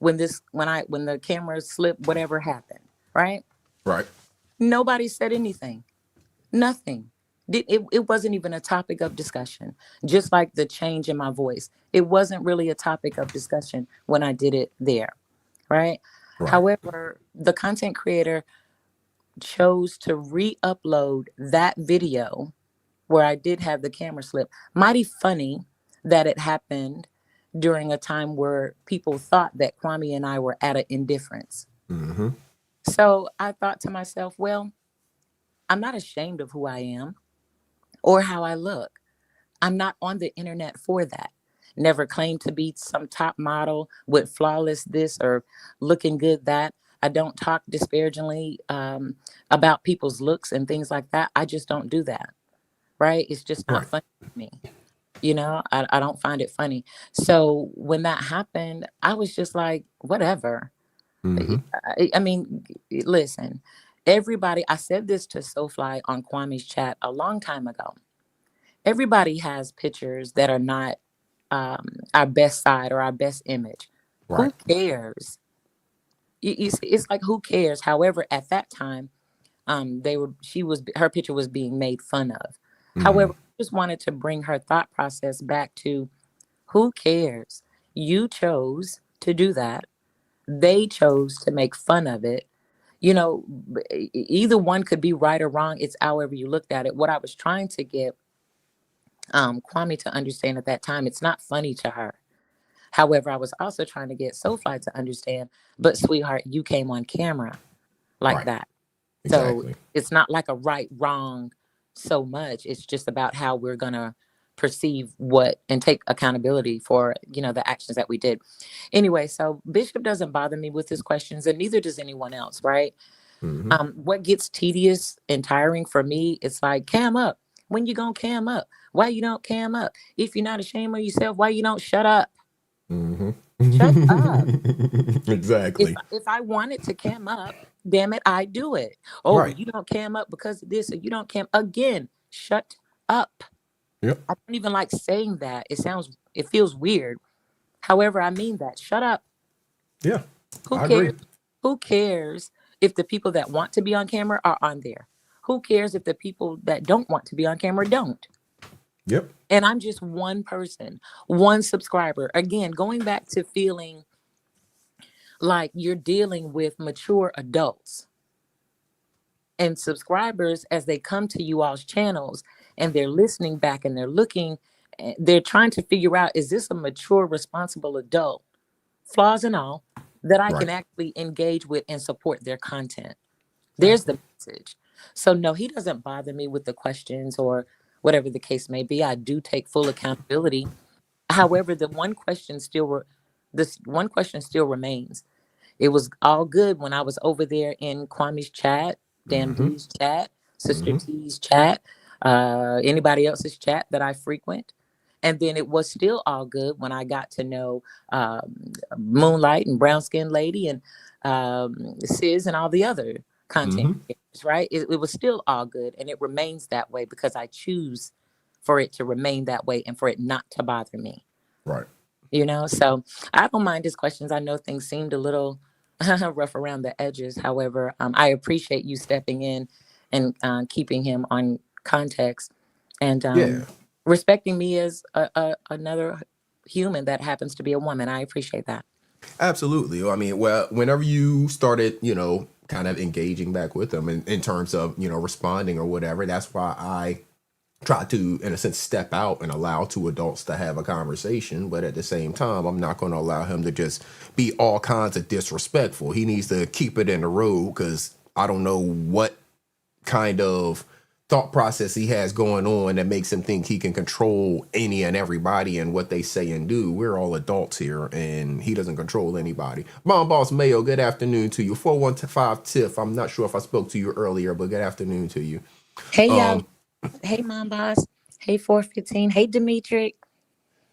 [SPEAKER 10] when the camera slipped, whatever happened, right?
[SPEAKER 3] Right.
[SPEAKER 10] Nobody said anything. Nothing. It wasn't even a topic of discussion. Just like the change in my voice. It wasn't really a topic of discussion when I did it there, right?
[SPEAKER 3] Right.
[SPEAKER 10] However, the content creator chose to re-upload that video where I did have the camera slip. Mighty funny that it happened during a time where people thought that Kwame and I were at an indifference.
[SPEAKER 3] Mm-hmm.
[SPEAKER 10] So I thought to myself, well, I'm not ashamed of who I am or how I look. I'm not on the internet for that. Never claimed to be some top model with flawless this or looking good that. I don't talk disparagingly about people's looks and things like that. I just don't do that. Right? It's just not
[SPEAKER 3] Right.
[SPEAKER 10] funny to me. I don't find it funny. So when that happened, I was just like, whatever.
[SPEAKER 3] Mm-hmm.
[SPEAKER 10] I mean, listen, everybody, I said this to SoFly on Kwame's chat a long time ago. Everybody has pictures that are not our best side or our best image.
[SPEAKER 3] Right.
[SPEAKER 10] Who cares? It's like, who cares? However, at that time, her picture was being made fun of.
[SPEAKER 3] Mm-hmm.
[SPEAKER 10] However, I just wanted to bring her thought process back to, who cares? You chose to do that. They chose to make fun of it. Either one could be right or wrong. It's however you looked at it. What I was trying to get Kwame to understand at that time, it's not funny to her. However, I was also trying to get SoFly to understand, but sweetheart, you came on camera like
[SPEAKER 3] Right.
[SPEAKER 10] that.
[SPEAKER 3] Exactly.
[SPEAKER 10] So it's not like a right, wrong so much. It's just about how we're going to perceive what and take accountability for, the actions that we did. Anyway, so Bishop doesn't bother me with his questions, and neither does anyone else, right?
[SPEAKER 3] Mm-hmm.
[SPEAKER 10] What gets tedious and tiring for me, it's like, cam up. When you gonna cam up? Why you don't cam up? If you're not ashamed of yourself, why you don't shut up?
[SPEAKER 3] Mm-hmm.
[SPEAKER 10] Shut up.
[SPEAKER 3] Exactly.
[SPEAKER 10] If I wanted to cam up, damn it, I do it. Oh,
[SPEAKER 3] Right.
[SPEAKER 10] you don't cam up because of this, or you don't cam again. Shut up.
[SPEAKER 3] Yep.
[SPEAKER 10] I don't even like saying that. It feels weird. However, I mean that. Shut up.
[SPEAKER 3] Yeah.
[SPEAKER 10] Who
[SPEAKER 3] I
[SPEAKER 10] cares?
[SPEAKER 3] agree.
[SPEAKER 10] Who cares if the people that want to be on camera are on there? Who cares if the people that don't want to be on camera don't?
[SPEAKER 3] Yep.
[SPEAKER 10] And I'm just one person, one subscriber. Again, going back to feeling like you're dealing with mature adults and subscribers as they come to you all's channels and they're listening back and they're looking, they're trying to figure out, is this a mature, responsible adult, flaws and all, that I can
[SPEAKER 3] Right.
[SPEAKER 10] actually engage with and support their content? There's the message. So no, he doesn't bother me with the questions or whatever the case may be. I do take full accountability. However, this one question still remains. It was all good when I was over there in Kwame's chat, Dan
[SPEAKER 3] Mm-hmm.
[SPEAKER 10] B's chat, Sister
[SPEAKER 3] Mm-hmm.
[SPEAKER 10] T's chat, anybody else's chat that I frequent. And then it was still all good when I got to know Moonlight and Brown Skin Lady and Sis and all the other content
[SPEAKER 3] Mm-hmm.
[SPEAKER 10] creators, right? It was still all good. And it remains that way because I choose for it to remain that way and for it not to bother me.
[SPEAKER 3] Right.
[SPEAKER 10] So I don't mind his questions. I know things seemed a little rough around the edges. However, I appreciate you stepping in and keeping him on context and
[SPEAKER 3] Yeah.
[SPEAKER 10] respecting me as another human that happens to be a woman. I appreciate that.
[SPEAKER 3] Absolutely. I mean, well, whenever you started, kind of engaging back with them in terms of, responding or whatever, that's why I try to, in a sense, step out and allow two adults to have a conversation. But at the same time, I'm not going to allow him to just be all kinds of disrespectful. He needs to keep it in the road because I don't know what kind of thought process he has going on that makes him think he can control any and everybody and what they say and do. We're all adults here, and he doesn't control anybody. Mom Boss Mayo, good afternoon to you. 415 Tiff. I'm not sure if I spoke to you earlier, but good afternoon to you.
[SPEAKER 10] Hey y'all. Hey Mom Boss. Hey 415. Hey Demetric.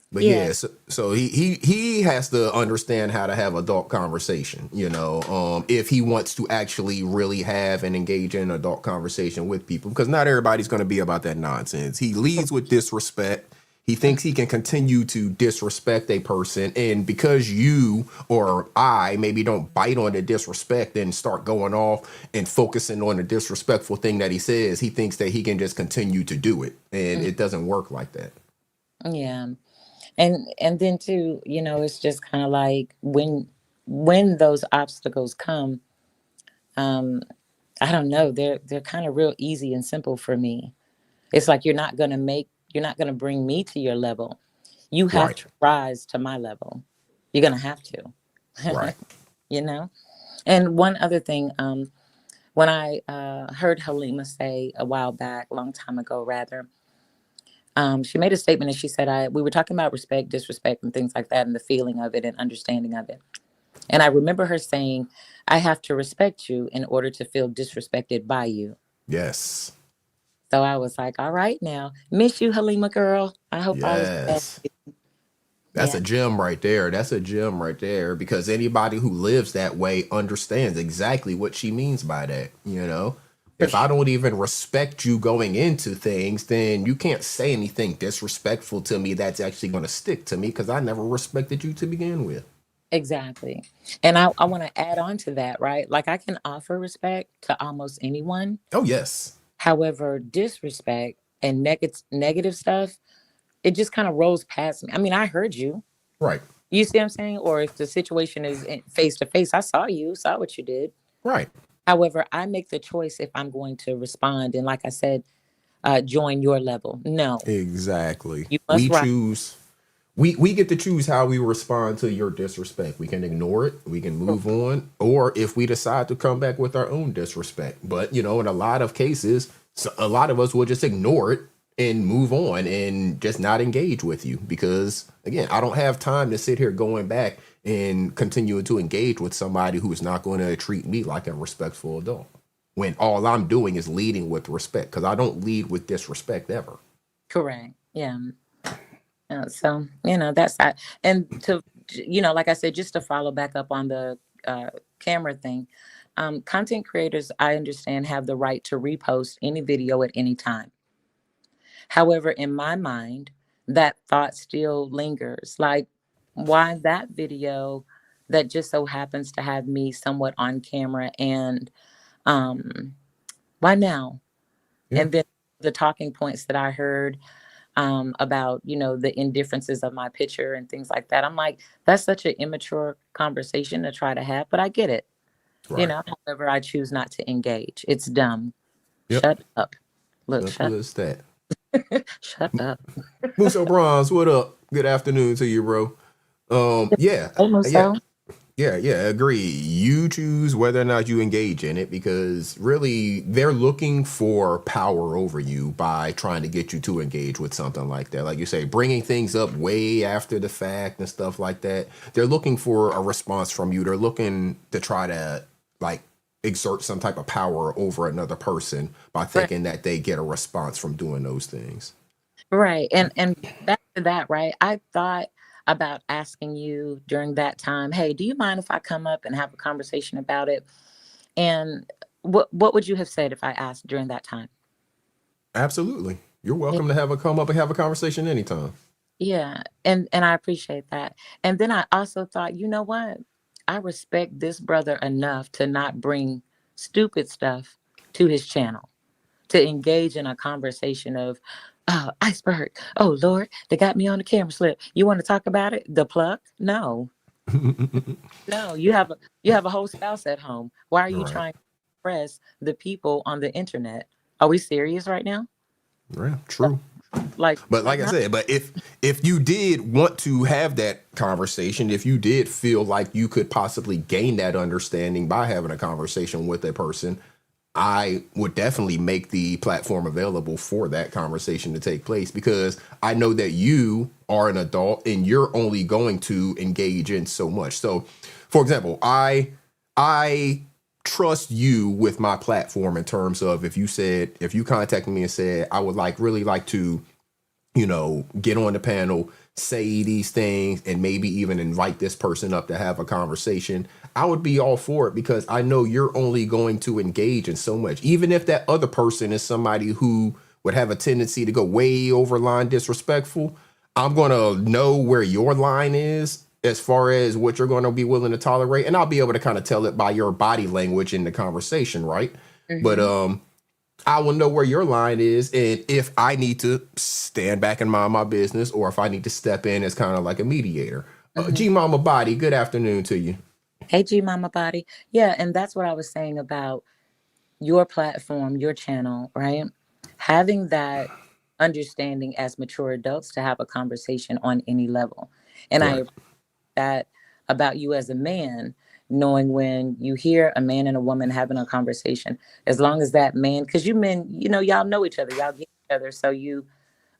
[SPEAKER 3] But yeah, so he has to understand how to have adult conversation, you know, if he wants to actually really have and engage in adult conversation with people, because not everybody's going to be about that nonsense. He leads with disrespect. He thinks he can continue to disrespect a person, and because you or I maybe don't bite on the disrespect and start going off and focusing on the disrespectful thing that he says, he thinks that he can just continue to do it, and it doesn't work like that.
[SPEAKER 10] Yeah. And then too, you know, it's just kind of like when those obstacles come, I don't know, they're kind of real easy and simple for me. It's like you're not gonna bring me to your level. You have
[SPEAKER 3] Right.
[SPEAKER 10] to rise to my level. You're gonna have to.
[SPEAKER 3] Right.
[SPEAKER 10] You know? And one other thing, when I heard Halima say a while back, a long time ago rather, she made a statement and she said, we were talking about respect, disrespect, and things like that, and the feeling of it and understanding of it. And I remember her saying, I have to respect you in order to feel disrespected by you.
[SPEAKER 3] Yes.
[SPEAKER 10] So I was like, all right now. Miss you, Halima girl. I hope all is well.
[SPEAKER 3] Yes. That's a gem right there. That's a gem right there, because anybody who lives that way understands exactly what she means by that, you know? If I don't even respect you going into things, then you can't say anything disrespectful to me that's actually going to stick to me, because I never respected you to begin with.
[SPEAKER 10] Exactly. And I want to add on to that, right? Like I can offer respect to almost anyone.
[SPEAKER 3] Oh, yes.
[SPEAKER 10] However, disrespect and negative stuff, it just kind of rolls past me. I mean, I heard you.
[SPEAKER 3] Right.
[SPEAKER 10] You see what I'm saying? Or if the situation is face to face, I saw what you did.
[SPEAKER 3] Right.
[SPEAKER 10] However, I make the choice if I'm going to respond. And like I said, join your level. No.
[SPEAKER 3] Exactly.
[SPEAKER 10] You must
[SPEAKER 3] choose. We get to choose how we respond to your disrespect. We can ignore it, we can move on, or if we decide to come back with our own disrespect. But, you know, in a lot of cases, a lot of us will just ignore it and move on and just not engage with you, because, again, I don't have time to sit here going back and continue to engage with somebody who is not going to treat me like a respectful adult, when all I'm doing is leading with respect, because I don't lead with disrespect ever.
[SPEAKER 10] Correct. Yeah. So, you know, that's that. And to, you know, like I said, just to follow back up on the camera thing, content creators, I understand, have the right to repost any video at any time. However, in my mind, that thought still lingers. Like, why that video that just so happens to have me somewhat on camera, and why now?
[SPEAKER 3] Yeah.
[SPEAKER 10] And then the talking points that I heard about, you know, the indifferences of my picture and things like that. I'm like, that's such an immature conversation to try to have, but I get it.
[SPEAKER 3] Right.
[SPEAKER 10] You know, however, I choose not to engage. It's dumb.
[SPEAKER 3] Yep.
[SPEAKER 10] Shut up. Look,
[SPEAKER 3] Simple as that.
[SPEAKER 10] Shut up.
[SPEAKER 3] Muso Bronze, what up? Good afternoon to you, bro. Yeah.
[SPEAKER 10] Hey, Muso.
[SPEAKER 3] Yeah, agree. You choose whether or not you engage in it, because really they're looking for power over you by trying to get you to engage with something like that. Like you say, bringing things up way after the fact and stuff like that. They're looking for a response from you. They're looking to try to like exert some type of power over another person by thinking that they get a response from doing those things.
[SPEAKER 10] Right. And back to that, right? I thought about asking you during that time, hey, do you mind if I come up and have a conversation about it? And what would you have said if I asked during that time?
[SPEAKER 3] Absolutely. You're welcome to come up and have a conversation anytime.
[SPEAKER 10] Yeah. And I appreciate that. And then I also thought, you know what? I respect this brother enough to not bring stupid stuff to his channel, to engage in a conversation of, oh, Iceberg. Oh, Lord, they got me on the camera slip. You want to talk about it? The plug? No. No, you have a whole spouse at home. Why are you trying to impress the people on the internet? Are we serious right now?
[SPEAKER 3] Yeah, true.
[SPEAKER 10] Like
[SPEAKER 3] I said, but if you did want to have that conversation, if you did feel like you could possibly gain that understanding by having a conversation with a person, I would definitely make the platform available for that conversation to take place, because I know that you are an adult and you're only going to engage in so much. So, for example, I trust you with my platform in terms of if you contacted me and said I would really like to, get on the panel, say these things, and maybe even invite this person up to have a conversation, I would be all for it, because I know you're only going to engage in so much. Even if that other person is somebody who would have a tendency to go way over line disrespectful, I'm going to know where your line is as far as what you're going to be willing to tolerate. And I'll be able to kind of tell it by your body language in the conversation, right? But I will know where your line is, and if I need to stand back and mind my business, or if I need to step in as kind of like a mediator. G Mama Body, good afternoon to you.
[SPEAKER 10] Hey, G Mama Body. Yeah, and that's what I was saying about your platform, your channel, right? Having that understanding as mature adults to have a conversation on any level. And I
[SPEAKER 3] Right.
[SPEAKER 10] appreciate that about you as a man, knowing when you hear a man and a woman having a conversation, as long as that man, because you men, y'all know each other, y'all get each other, so you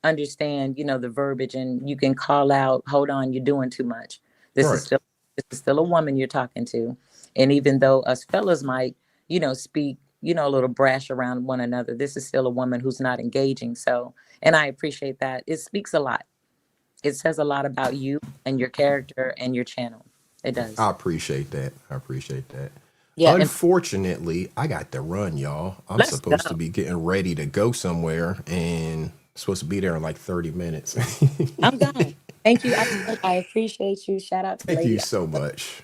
[SPEAKER 10] understand, the verbiage, and you can call out, hold on, you're doing too much. This is
[SPEAKER 3] Right.
[SPEAKER 10] still a woman you're talking to. And even though us fellas might, speak, a little brash around one another, this is still a woman who's not engaging. So, and I appreciate that. It speaks a lot. It says a lot about you and your character and your channel. It does.
[SPEAKER 3] I appreciate that.
[SPEAKER 10] Yeah. And
[SPEAKER 3] Unfortunately, I got to run, y'all. I'm
[SPEAKER 10] let's go.
[SPEAKER 3] supposed to be getting ready to go somewhere, and supposed to be there in like 30 minutes.
[SPEAKER 10] I'm gone. Thank you. I appreciate you. Shout out to
[SPEAKER 3] Thank
[SPEAKER 10] Lady.
[SPEAKER 3] you so much.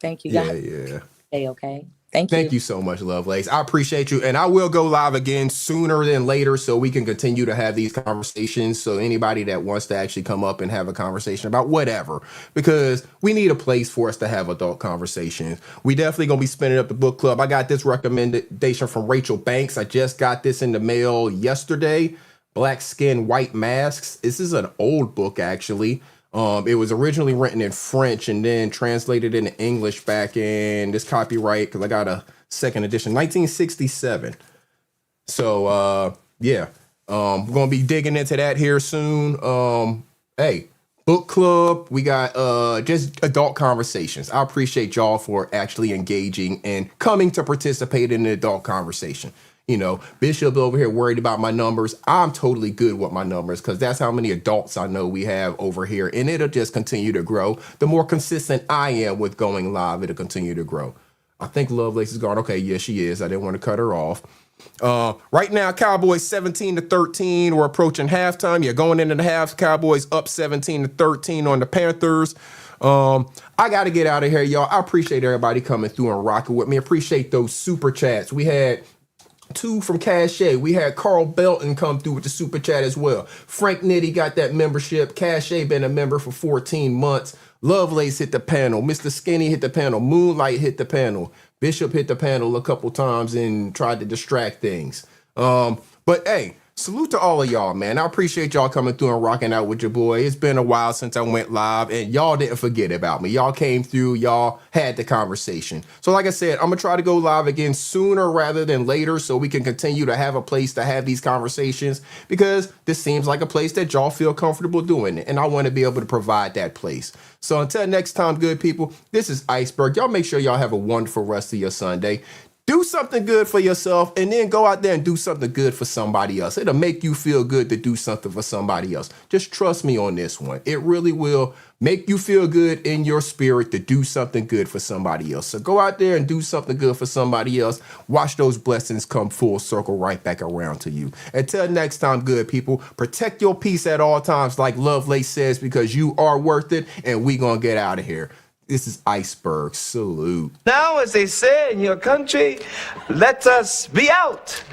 [SPEAKER 10] Thank you.
[SPEAKER 3] Yeah,
[SPEAKER 10] Y'all
[SPEAKER 3] yeah.
[SPEAKER 10] stay okay. Thank
[SPEAKER 3] Thank you so much, Lovelace. I appreciate you. And I will go live again sooner than later so we can continue to have these conversations. So anybody that wants to actually come up and have a conversation about whatever, because we need a place for us to have adult conversations. We definitely going to be spinning up the book club. I got this recommendation from Rachel Banks. I just got this in the mail yesterday. Black Skin, White Masks. This is an old book, actually. It was originally written in French and then translated into English back in this copyright, because I got a second edition, 1967. So yeah, we're gonna be digging into that here soon. Hey, book club, we got just adult conversations. I appreciate y'all for actually engaging and coming to participate in the adult conversation. Bishop over here worried about my numbers. I'm totally good with my numbers, because that's how many adults I know we have over here. And it'll just continue to grow. The more consistent I am with going live, it'll continue to grow. I think Lovelace is gone. Okay, yes, she is. I didn't want to cut her off. Right now, Cowboys 17-13. We're approaching halftime. Yeah, going into the half, Cowboys up 17-13 on the Panthers. I got to get out of here, y'all. I appreciate everybody coming through and rocking with me. Appreciate those super chats. We had 2 from Cashapp. We had Carl Belton come through with the super chat as well. Frank Nitty got that membership. Cashapp been a member for 14 months. Lovelace hit the panel. Mr. Skinny hit the panel. Moonlight hit the panel. Bishop hit the panel a couple times and tried to distract things. But hey, salute to all of y'all, man. I appreciate y'all coming through and rocking out with your boy. It's been a while since I went live, and y'all didn't forget about me. Y'all came through. Y'all had the conversation. So like I said, I'm going to try to go live again sooner rather than later so we can continue to have a place to have these conversations, because this seems like a place that y'all feel comfortable doing it, and I want to be able to provide that place. So until next time, good people, this is Iceberg. Y'all make sure y'all have a wonderful rest of your Sunday. Do something good for yourself, and then go out there and do something good for somebody else. It'll make you feel good to do something for somebody else. Just trust me on this one. It really will make you feel good in your spirit to do something good for somebody else. So go out there and do something good for somebody else. Watch those blessings come full circle right back around to you. Until next time, good people, protect your peace at all times, like Lovelace says, because you are worth it, and we gonna get out of here. This is Iceberg. Salute.
[SPEAKER 12] Now, as they say in your country, let us be out.